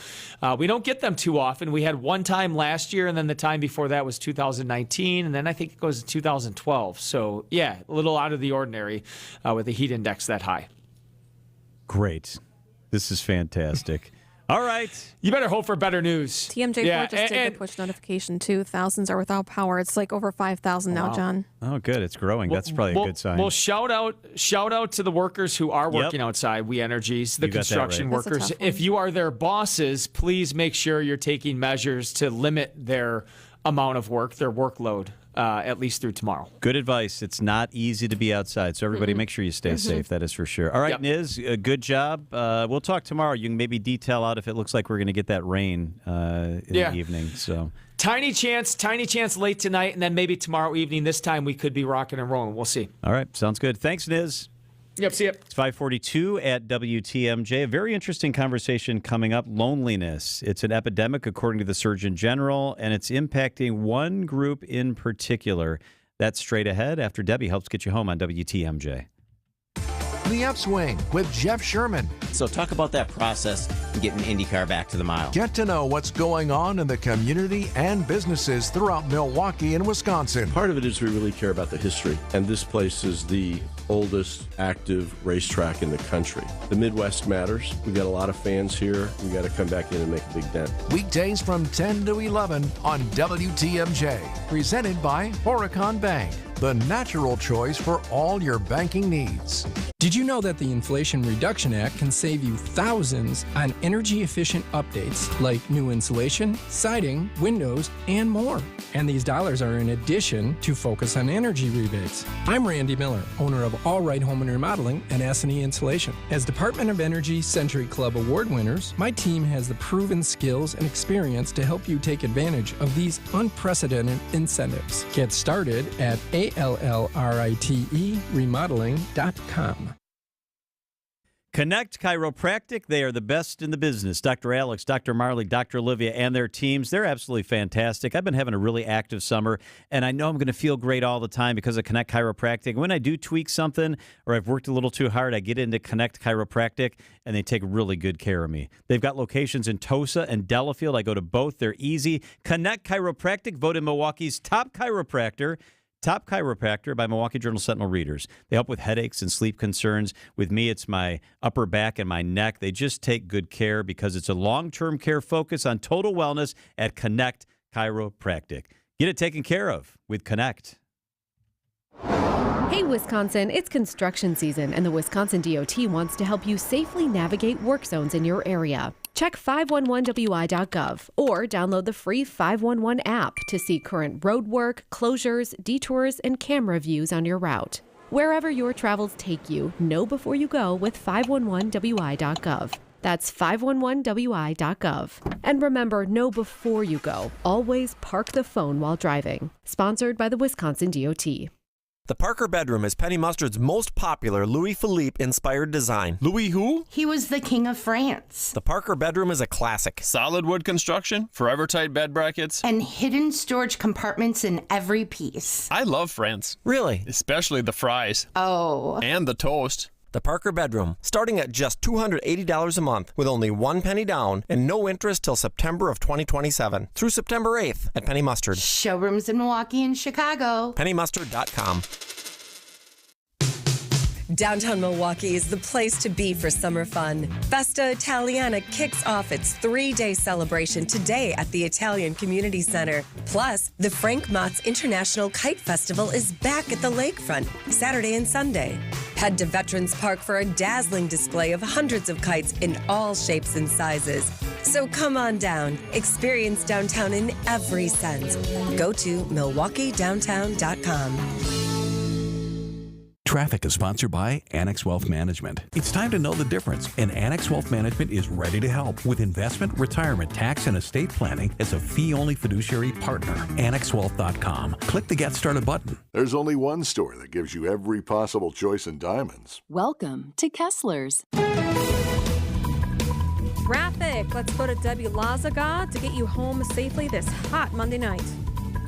We don't get them too often. We had one time last year, and then the time before that was 2019, and then I think it goes to 2012. So, yeah, a little out of the ordinary with the heat index that high. Great. This is fantastic. All right. You better hope for better news. TMJ4 just did the push notification, too. Thousands are without power. It's like over 5,000 now, John. Oh, good. It's growing. That's probably a good sign. Well, shout out to the workers who are working outside, We Energies, the construction workers. If you are their bosses, please make sure you're taking measures to limit their amount of work, their workload. At least through tomorrow. Good advice. It's not easy to be outside, so everybody make sure you stay safe. That is for sure. All right, Niz, good job. We'll talk tomorrow. You can maybe detail out if it looks like we're going to get that rain in the evening. So tiny chance late tonight, and then maybe tomorrow evening. This time we could be rocking and rolling. We'll see. All right, sounds good. Thanks, Niz. Yep, see ya. It's 5:42 at WTMJ. A very interesting conversation coming up. Loneliness. It's an epidemic, according to the Surgeon General, and it's impacting one group in particular. That's straight ahead after Debbie helps get you home on WTMJ. The Upswing with Jeff Sherman. So talk about that process and getting IndyCar back to the mile. Get to know what's going on in the community and businesses throughout Milwaukee and Wisconsin. Part of it is we really care about the history, and this place is the oldest active racetrack in the country. The Midwest matters. We got a lot of fans here. We got to come back in and make a big dent. Weekdays from 10 to 11 on WTMJ. Presented by Horicon Bank, the natural choice for all your banking needs. Did you know that the Inflation Reduction Act can save you thousands on energy-efficient updates like new insulation, siding, windows, and more? And these dollars are in addition to Focus on Energy rebates. I'm Randy Miller, owner of All Right Home and Remodeling and S&E Insulation. As Department of Energy Century Club Award winners, my team has the proven skills and experience to help you take advantage of these unprecedented incentives. Get started at ALLRITE-remodeling.com. Connect Chiropractic. They are the best in the business. Dr. Alex, Dr. Marley, Dr. Olivia, and their teams, they're absolutely fantastic. I've been having a really active summer, and I know I'm going to feel great all the time because of Connect Chiropractic. When I do tweak something or I've worked a little too hard, I get into Connect Chiropractic, and they take really good care of me. They've got locations in Tosa and Delafield. I go to both. They're easy. Connect Chiropractic, voted Milwaukee's top chiropractor. Top chiropractor by Milwaukee Journal Sentinel readers. They help with headaches and sleep concerns. With me, it's my upper back and my neck. They just take good care because it's a long-term care focus on total wellness at Connect Chiropractic. Get it taken care of with Connect. Hey, Wisconsin, it's construction season, and the Wisconsin DOT wants to help you safely navigate work zones in your area. Check 511wi.gov or download the free 511 app to see current road work, closures, detours, and camera views on your route. Wherever your travels take you, know before you go with 511wi.gov. That's 511wi.gov. And remember, know before you go. Always park the phone while driving. Sponsored by the Wisconsin DOT. The Parker bedroom is Penny Mustard's most popular Louis Philippe-inspired design. Louis who? He was the king of France. The Parker bedroom is a classic. Solid wood construction, forever tight bed brackets, and hidden storage compartments in every piece. I love France. Really? Especially the fries. Oh. And the toast. The Parker bedroom, starting at just $280 a month with only 1 penny down and no interest till September of 2027 through September 8th at Penny Mustard. Showrooms in Milwaukee and Chicago. PennyMustard.com. Downtown Milwaukee is the place to be for summer fun. Festa Italiana kicks off its 3-day celebration today at the Italian Community Center. Plus, the Frank Mott's International Kite Festival is back at the lakefront Saturday and Sunday. Head to Veterans Park for a dazzling display of hundreds of kites in all shapes and sizes. So come on down. Experience downtown in every sense. Go to MilwaukeeDowntown.com. Traffic is sponsored by Annex Wealth Management. It's time to know the difference, and Annex Wealth Management is ready to help with investment, retirement, tax, and estate planning as a fee-only fiduciary partner. AnnexWealth.com. Click the Get Started button. There's only one store that gives you every possible choice in diamonds. Welcome to Kessler's. Traffic. Let's go to Debbie Lazaga to get you home safely this hot Monday night.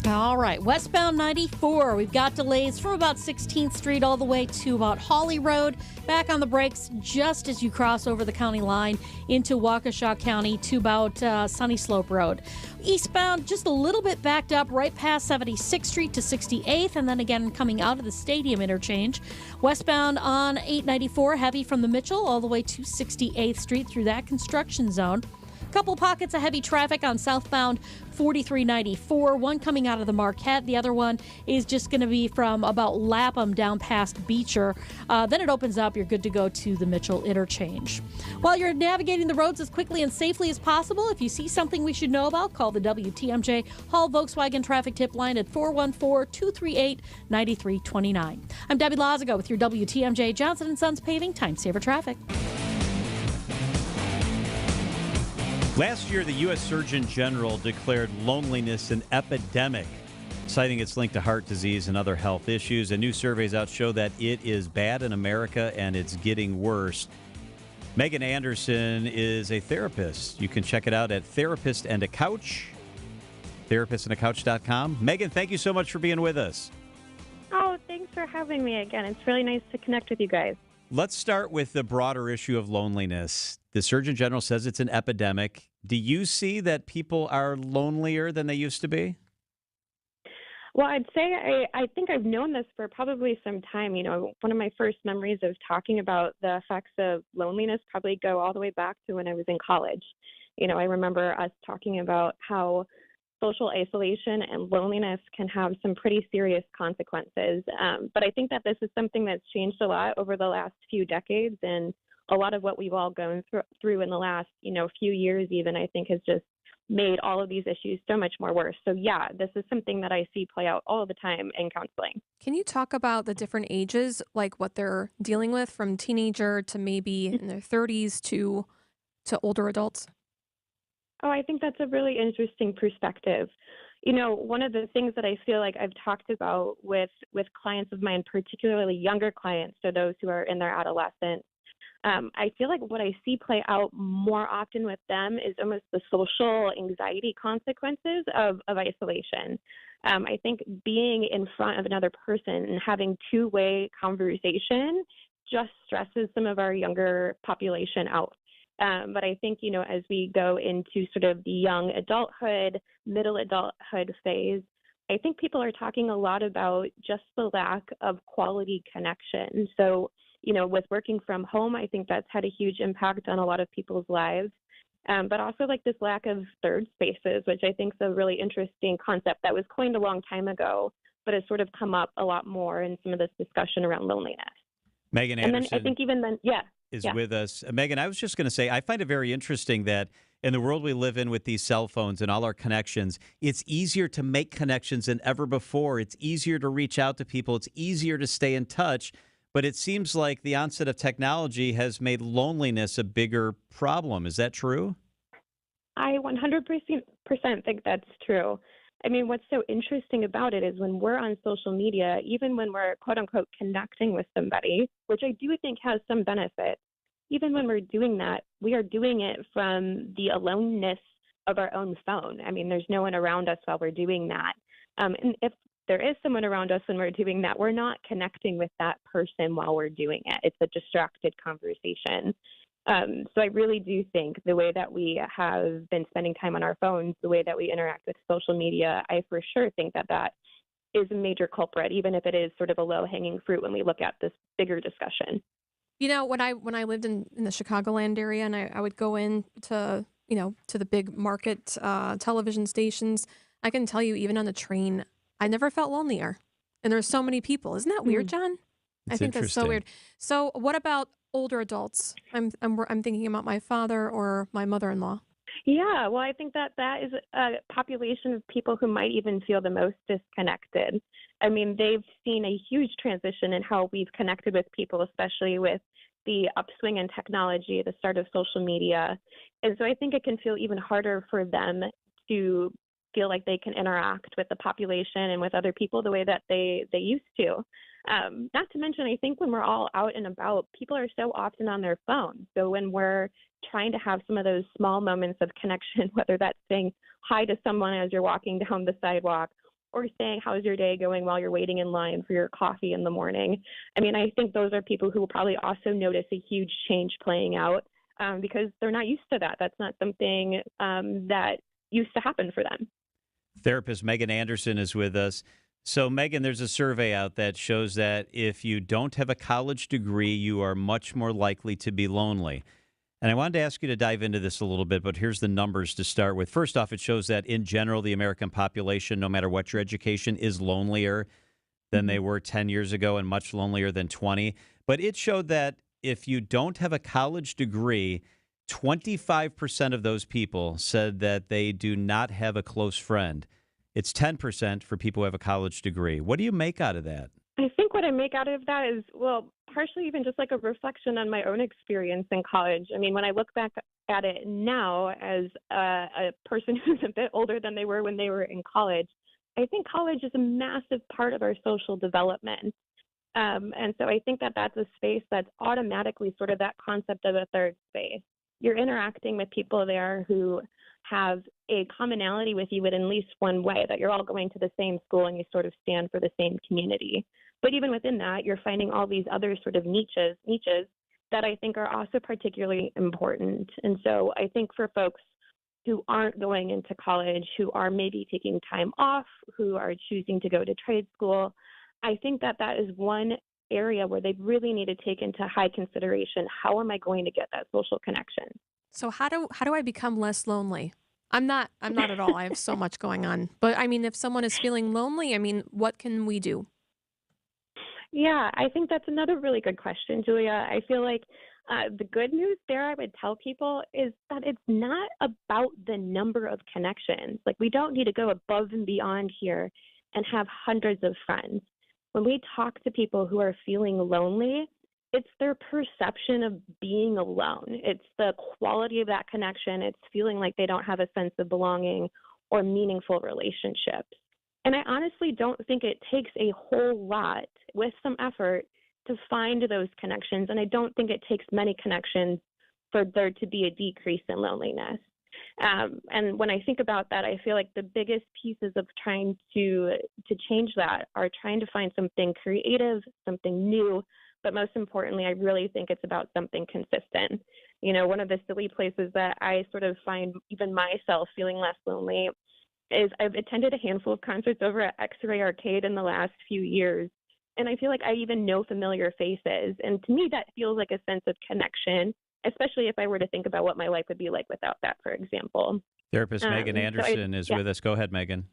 All right, westbound 94. We've got delays from about 16th Street all the way to about Hawley Road. Back on the brakes just as you cross over the county line into Waukesha County to about Sunny Slope Road. Eastbound, just a little bit backed up right past 76th Street to 68th, and then again coming out of the stadium interchange. Westbound on 894, heavy from the Mitchell all the way to 68th Street through that construction zone. Couple pockets of heavy traffic on southbound 4394, one coming out of the Marquette. The other one is just going to be from about Lapham down past Beecher. Then it opens up. You're good to go to the Mitchell interchange. While you're navigating the roads as quickly and safely as possible, if you see something we should know about, call the WTMJ Hall Volkswagen traffic tip line at 414-238-9329. I'm Debbie Lazaga with your WTMJ Johnson & Sons Paving Time Saver Traffic. Last year, the U.S. Surgeon General declared loneliness an epidemic, citing its link to heart disease and other health issues. And new surveys out show that it is bad in America and it's getting worse. Megan Anderson is a therapist. You can check it out at Therapist and a Couch, therapistandacouch.com. Megan, thank you so much for being with us. Oh, thanks for having me again. It's really nice to connect with you guys. Let's start with the broader issue of loneliness. The Surgeon General says it's an epidemic. Do you see that people are lonelier than they used to be? Well, I'd say I think I've known this for probably some time. You know, one of my first memories of talking about the effects of loneliness probably go all the way back to when I was in college. You know, I remember us talking about how social isolation and loneliness can have some pretty serious consequences. But I think that this is something that's changed a lot over the last few decades, and a lot of what we've all gone through in the last, few years even, I think has just made all of these issues so much more worse. So yeah, this is something that I see play out all the time in counseling. Can you talk about the different ages, like what they're dealing with, from teenager to maybe in their 30s to older adults? Oh, I think that's a really interesting perspective. You know, one of the things that I feel like I've talked about with clients of mine, particularly younger clients, so those who are in their adolescence, I feel like what I see play out more often with them is almost the social anxiety consequences of isolation. I think being in front of another person and having two-way conversation just stresses some of our younger population out. But I think, as we go into sort of the young adulthood, middle adulthood phase, I think people are talking a lot about just the lack of quality connection. So, with working from home, I think that's had a huge impact on a lot of people's lives. But also like this lack of third spaces, which I think is a really interesting concept that was coined a long time ago, but has sort of come up a lot more in some of this discussion around loneliness. Megan Anderson. And then I think even then, is with us. Megan, I was just going to say, I find it very interesting that in the world we live in with these cell phones and all our connections, it's easier to make connections than ever before. It's easier to reach out to people. It's easier to stay in touch. But it seems like the onset of technology has made loneliness a bigger problem. Is that true? I 100% think that's true. I mean, what's so interesting about it is when we're on social media, even when we're quote unquote connecting with somebody, which I do think has some benefit, even when we're doing that, we are doing it from the aloneness of our own phone. I mean, there's no one around us while we're doing that. And if there is someone around us when we're doing that, we're not connecting with that person while we're doing it. It's a distracted conversation. So I really do think the way that we have been spending time on our phones, the way that we interact with social media, I for sure think that is a major culprit, even if it is sort of a low-hanging fruit when we look at this bigger discussion. When I lived in the Chicagoland area, and I would go in to the big market television stations, I can tell you, even on the train, I never felt lonelier. And there's so many people. Isn't that weird, John? I think that's so weird. So what about older adults? I'm thinking about my father or my mother-in-law. Yeah, well, I think that that is a population of people who might even feel the most disconnected. I mean, they've seen a huge transition in how we've connected with people, especially with the upswing in technology, the start of social media. And so I think it can feel even harder for them to feel like they can interact with the population and with other people the way that they used to. Not to mention, I think when we're all out and about, people are so often on their phones. So when we're trying to have some of those small moments of connection, whether that's saying hi to someone as you're walking down the sidewalk or saying how's your day going while you're waiting in line for your coffee in the morning. I mean, I think those are people who will probably also notice a huge change playing out because they're not used to that. That's not something that used to happen for them. Therapist Megan Anderson is with us. So, Megan, there's a survey out that shows that if you don't have a college degree, you are much more likely to be lonely. And I wanted to ask you to dive into this a little bit, but here's the numbers to start with. First off, it shows that in general, the American population, no matter what your education, is lonelier than they were 10 years ago and much lonelier than 20. But it showed that if you don't have a college degree, 25% of those people said that they do not have a close friend. It's 10% for people who have a college degree. What do you make out of that? I think what I make out of that is, well, partially even just like a reflection on my own experience in college. I mean, when I look back at it now as a person who's a bit older than they were when they were in college, I think college is a massive part of our social development. And so I think that that's a space that's automatically sort of that concept of a third space. You're interacting with people there who have a commonality with you in at least one way, that you're all going to the same school and you sort of stand for the same community. But even within that, you're finding all these other sort of niches that I think are also particularly important. And so I think for folks who aren't going into college, who are maybe taking time off, who are choosing to go to trade school, I think that that is one area where they really need to take into high consideration, how am I going to get that social connection? So how do I become less lonely? I'm not at all. I have so much going on. But I mean, if someone is feeling lonely, I mean, what can we do? Yeah, I think that's another really good question, Julia. I feel like the good news there I would tell people is that it's not about the number of connections. Like, we don't need to go above and beyond here and have hundreds of friends. When we talk to people who are feeling lonely, it's their perception of being alone. It's the quality of that connection. It's feeling like they don't have a sense of belonging or meaningful relationships. And I honestly don't think it takes a whole lot with some effort to find those connections. And I don't think it takes many connections for there to be a decrease in loneliness. And when I think about that, I feel like the biggest pieces of trying to change that are trying to find something creative, something new. But most importantly, I really think it's about something consistent. You know, one of the silly places that I sort of find even myself feeling less lonely is I've attended a handful of concerts over at X-Ray Arcade in the last few years. And I feel like I even know familiar faces. And to me, that feels like a sense of connection, especially if I were to think about what my life would be like without that, for example. Therapist Megan Anderson is with us. Go ahead, Megan.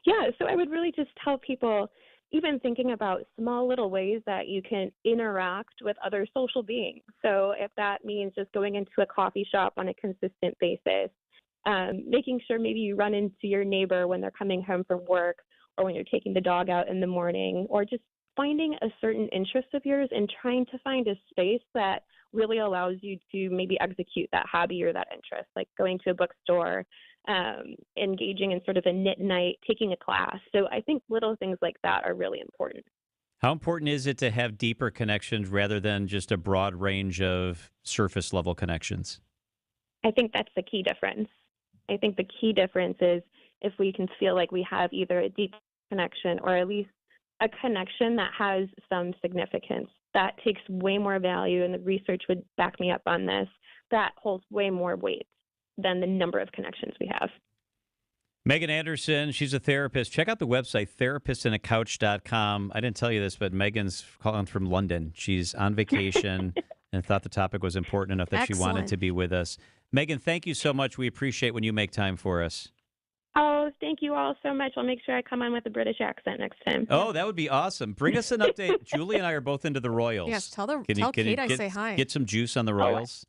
Yeah, so I would really just tell people, even thinking about small little ways that you can interact with other social beings. So if that means just going into a coffee shop on a consistent basis, making sure maybe you run into your neighbor when they're coming home from work or when you're taking the dog out in the morning, or just finding a certain interest of yours and trying to find a space that really allows you to maybe execute that hobby or that interest, like going to a bookstore, engaging in sort of a knit night, taking a class. So I think little things like that are really important. How important is it to have deeper connections rather than just a broad range of surface level connections? I think that's the key difference. I think the key difference is if we can feel like we have either a deep connection or at least a connection that has some significance. That takes way more value, and the research would back me up on this. That holds way more weight than the number of connections we have. Megan Anderson, she's a therapist. Check out the website, therapistandacouch.com. I didn't tell you this, but Megan's calling from London. She's on vacation and thought the topic was important enough that she wanted to be with us. Megan, thank you so much. We appreciate when you make time for us. Oh, thank you all so much. I'll make sure I come on with a British accent next time. Oh, that would be awesome. Bring us an update. Julie and I are both into the Royals. Yes, tell Kate I say hi. Get some juice on the Royals.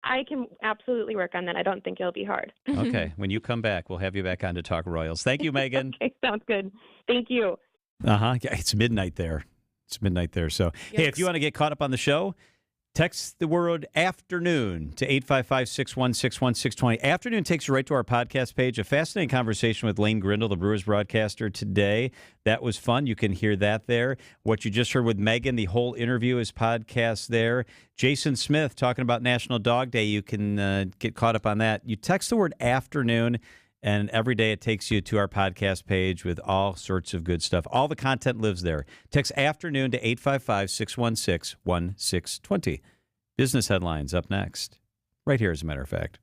I can absolutely work on that. I don't think it'll be hard. Okay. When you come back, we'll have you back on to talk Royals. Thank you, Megan. Okay, sounds good. Thank you. Yeah, it's midnight there. So, hey, if you want to get caught up on the show, text the word afternoon to 855-616-1620. Afternoon takes you right to our podcast page. A fascinating conversation with Lane Grindle, the Brewers broadcaster, today. That was fun. You can hear that there. What you just heard with Megan, the whole interview is podcast there. Jason Smith talking about National Dog Day. You can get caught up on that. You text the word afternoon, and every day it takes you to our podcast page with all sorts of good stuff. All the content lives there. Text afternoon to 855-616-1620. Business headlines up next. Right here, as a matter of fact.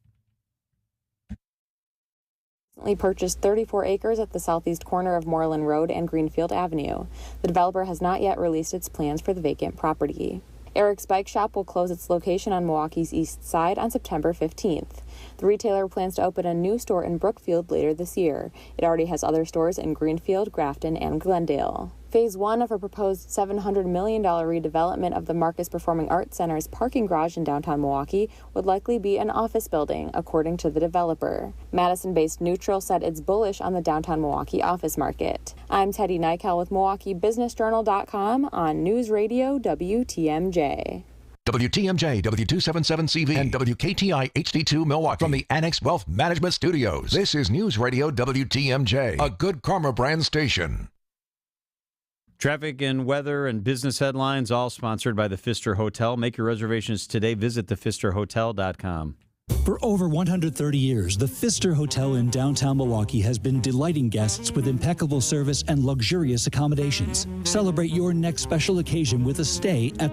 Recently purchased 34 acres at the southeast corner of Moreland Road and Greenfield Avenue. The developer has not yet released its plans for the vacant property. Eric's Bike Shop will close its location on Milwaukee's east side on September 15th. The retailer plans to open a new store in Brookfield later this year. It already has other stores in Greenfield, Grafton, and Glendale. Phase 1 of a proposed $700 million redevelopment of the Marcus Performing Arts Center's parking garage in downtown Milwaukee would likely be an office building, according to the developer. Madison-based Neutral said it's bullish on the downtown Milwaukee office market. I'm Teddy Nykel with MilwaukeeBusinessJournal.com on News Radio WTMJ. WTMJ, W277CV, and WKTI HD2 Milwaukee from the Annex Wealth Management Studios. This is News Radio WTMJ, a Good Karma brand station. Traffic and weather and business headlines, all sponsored by the Pfister Hotel. Make your reservations today. Visit thepfisterhotel.com. For over 130 years, the Pfister Hotel in downtown Milwaukee has been delighting guests with impeccable service and luxurious accommodations. Celebrate your next special occasion with a stay at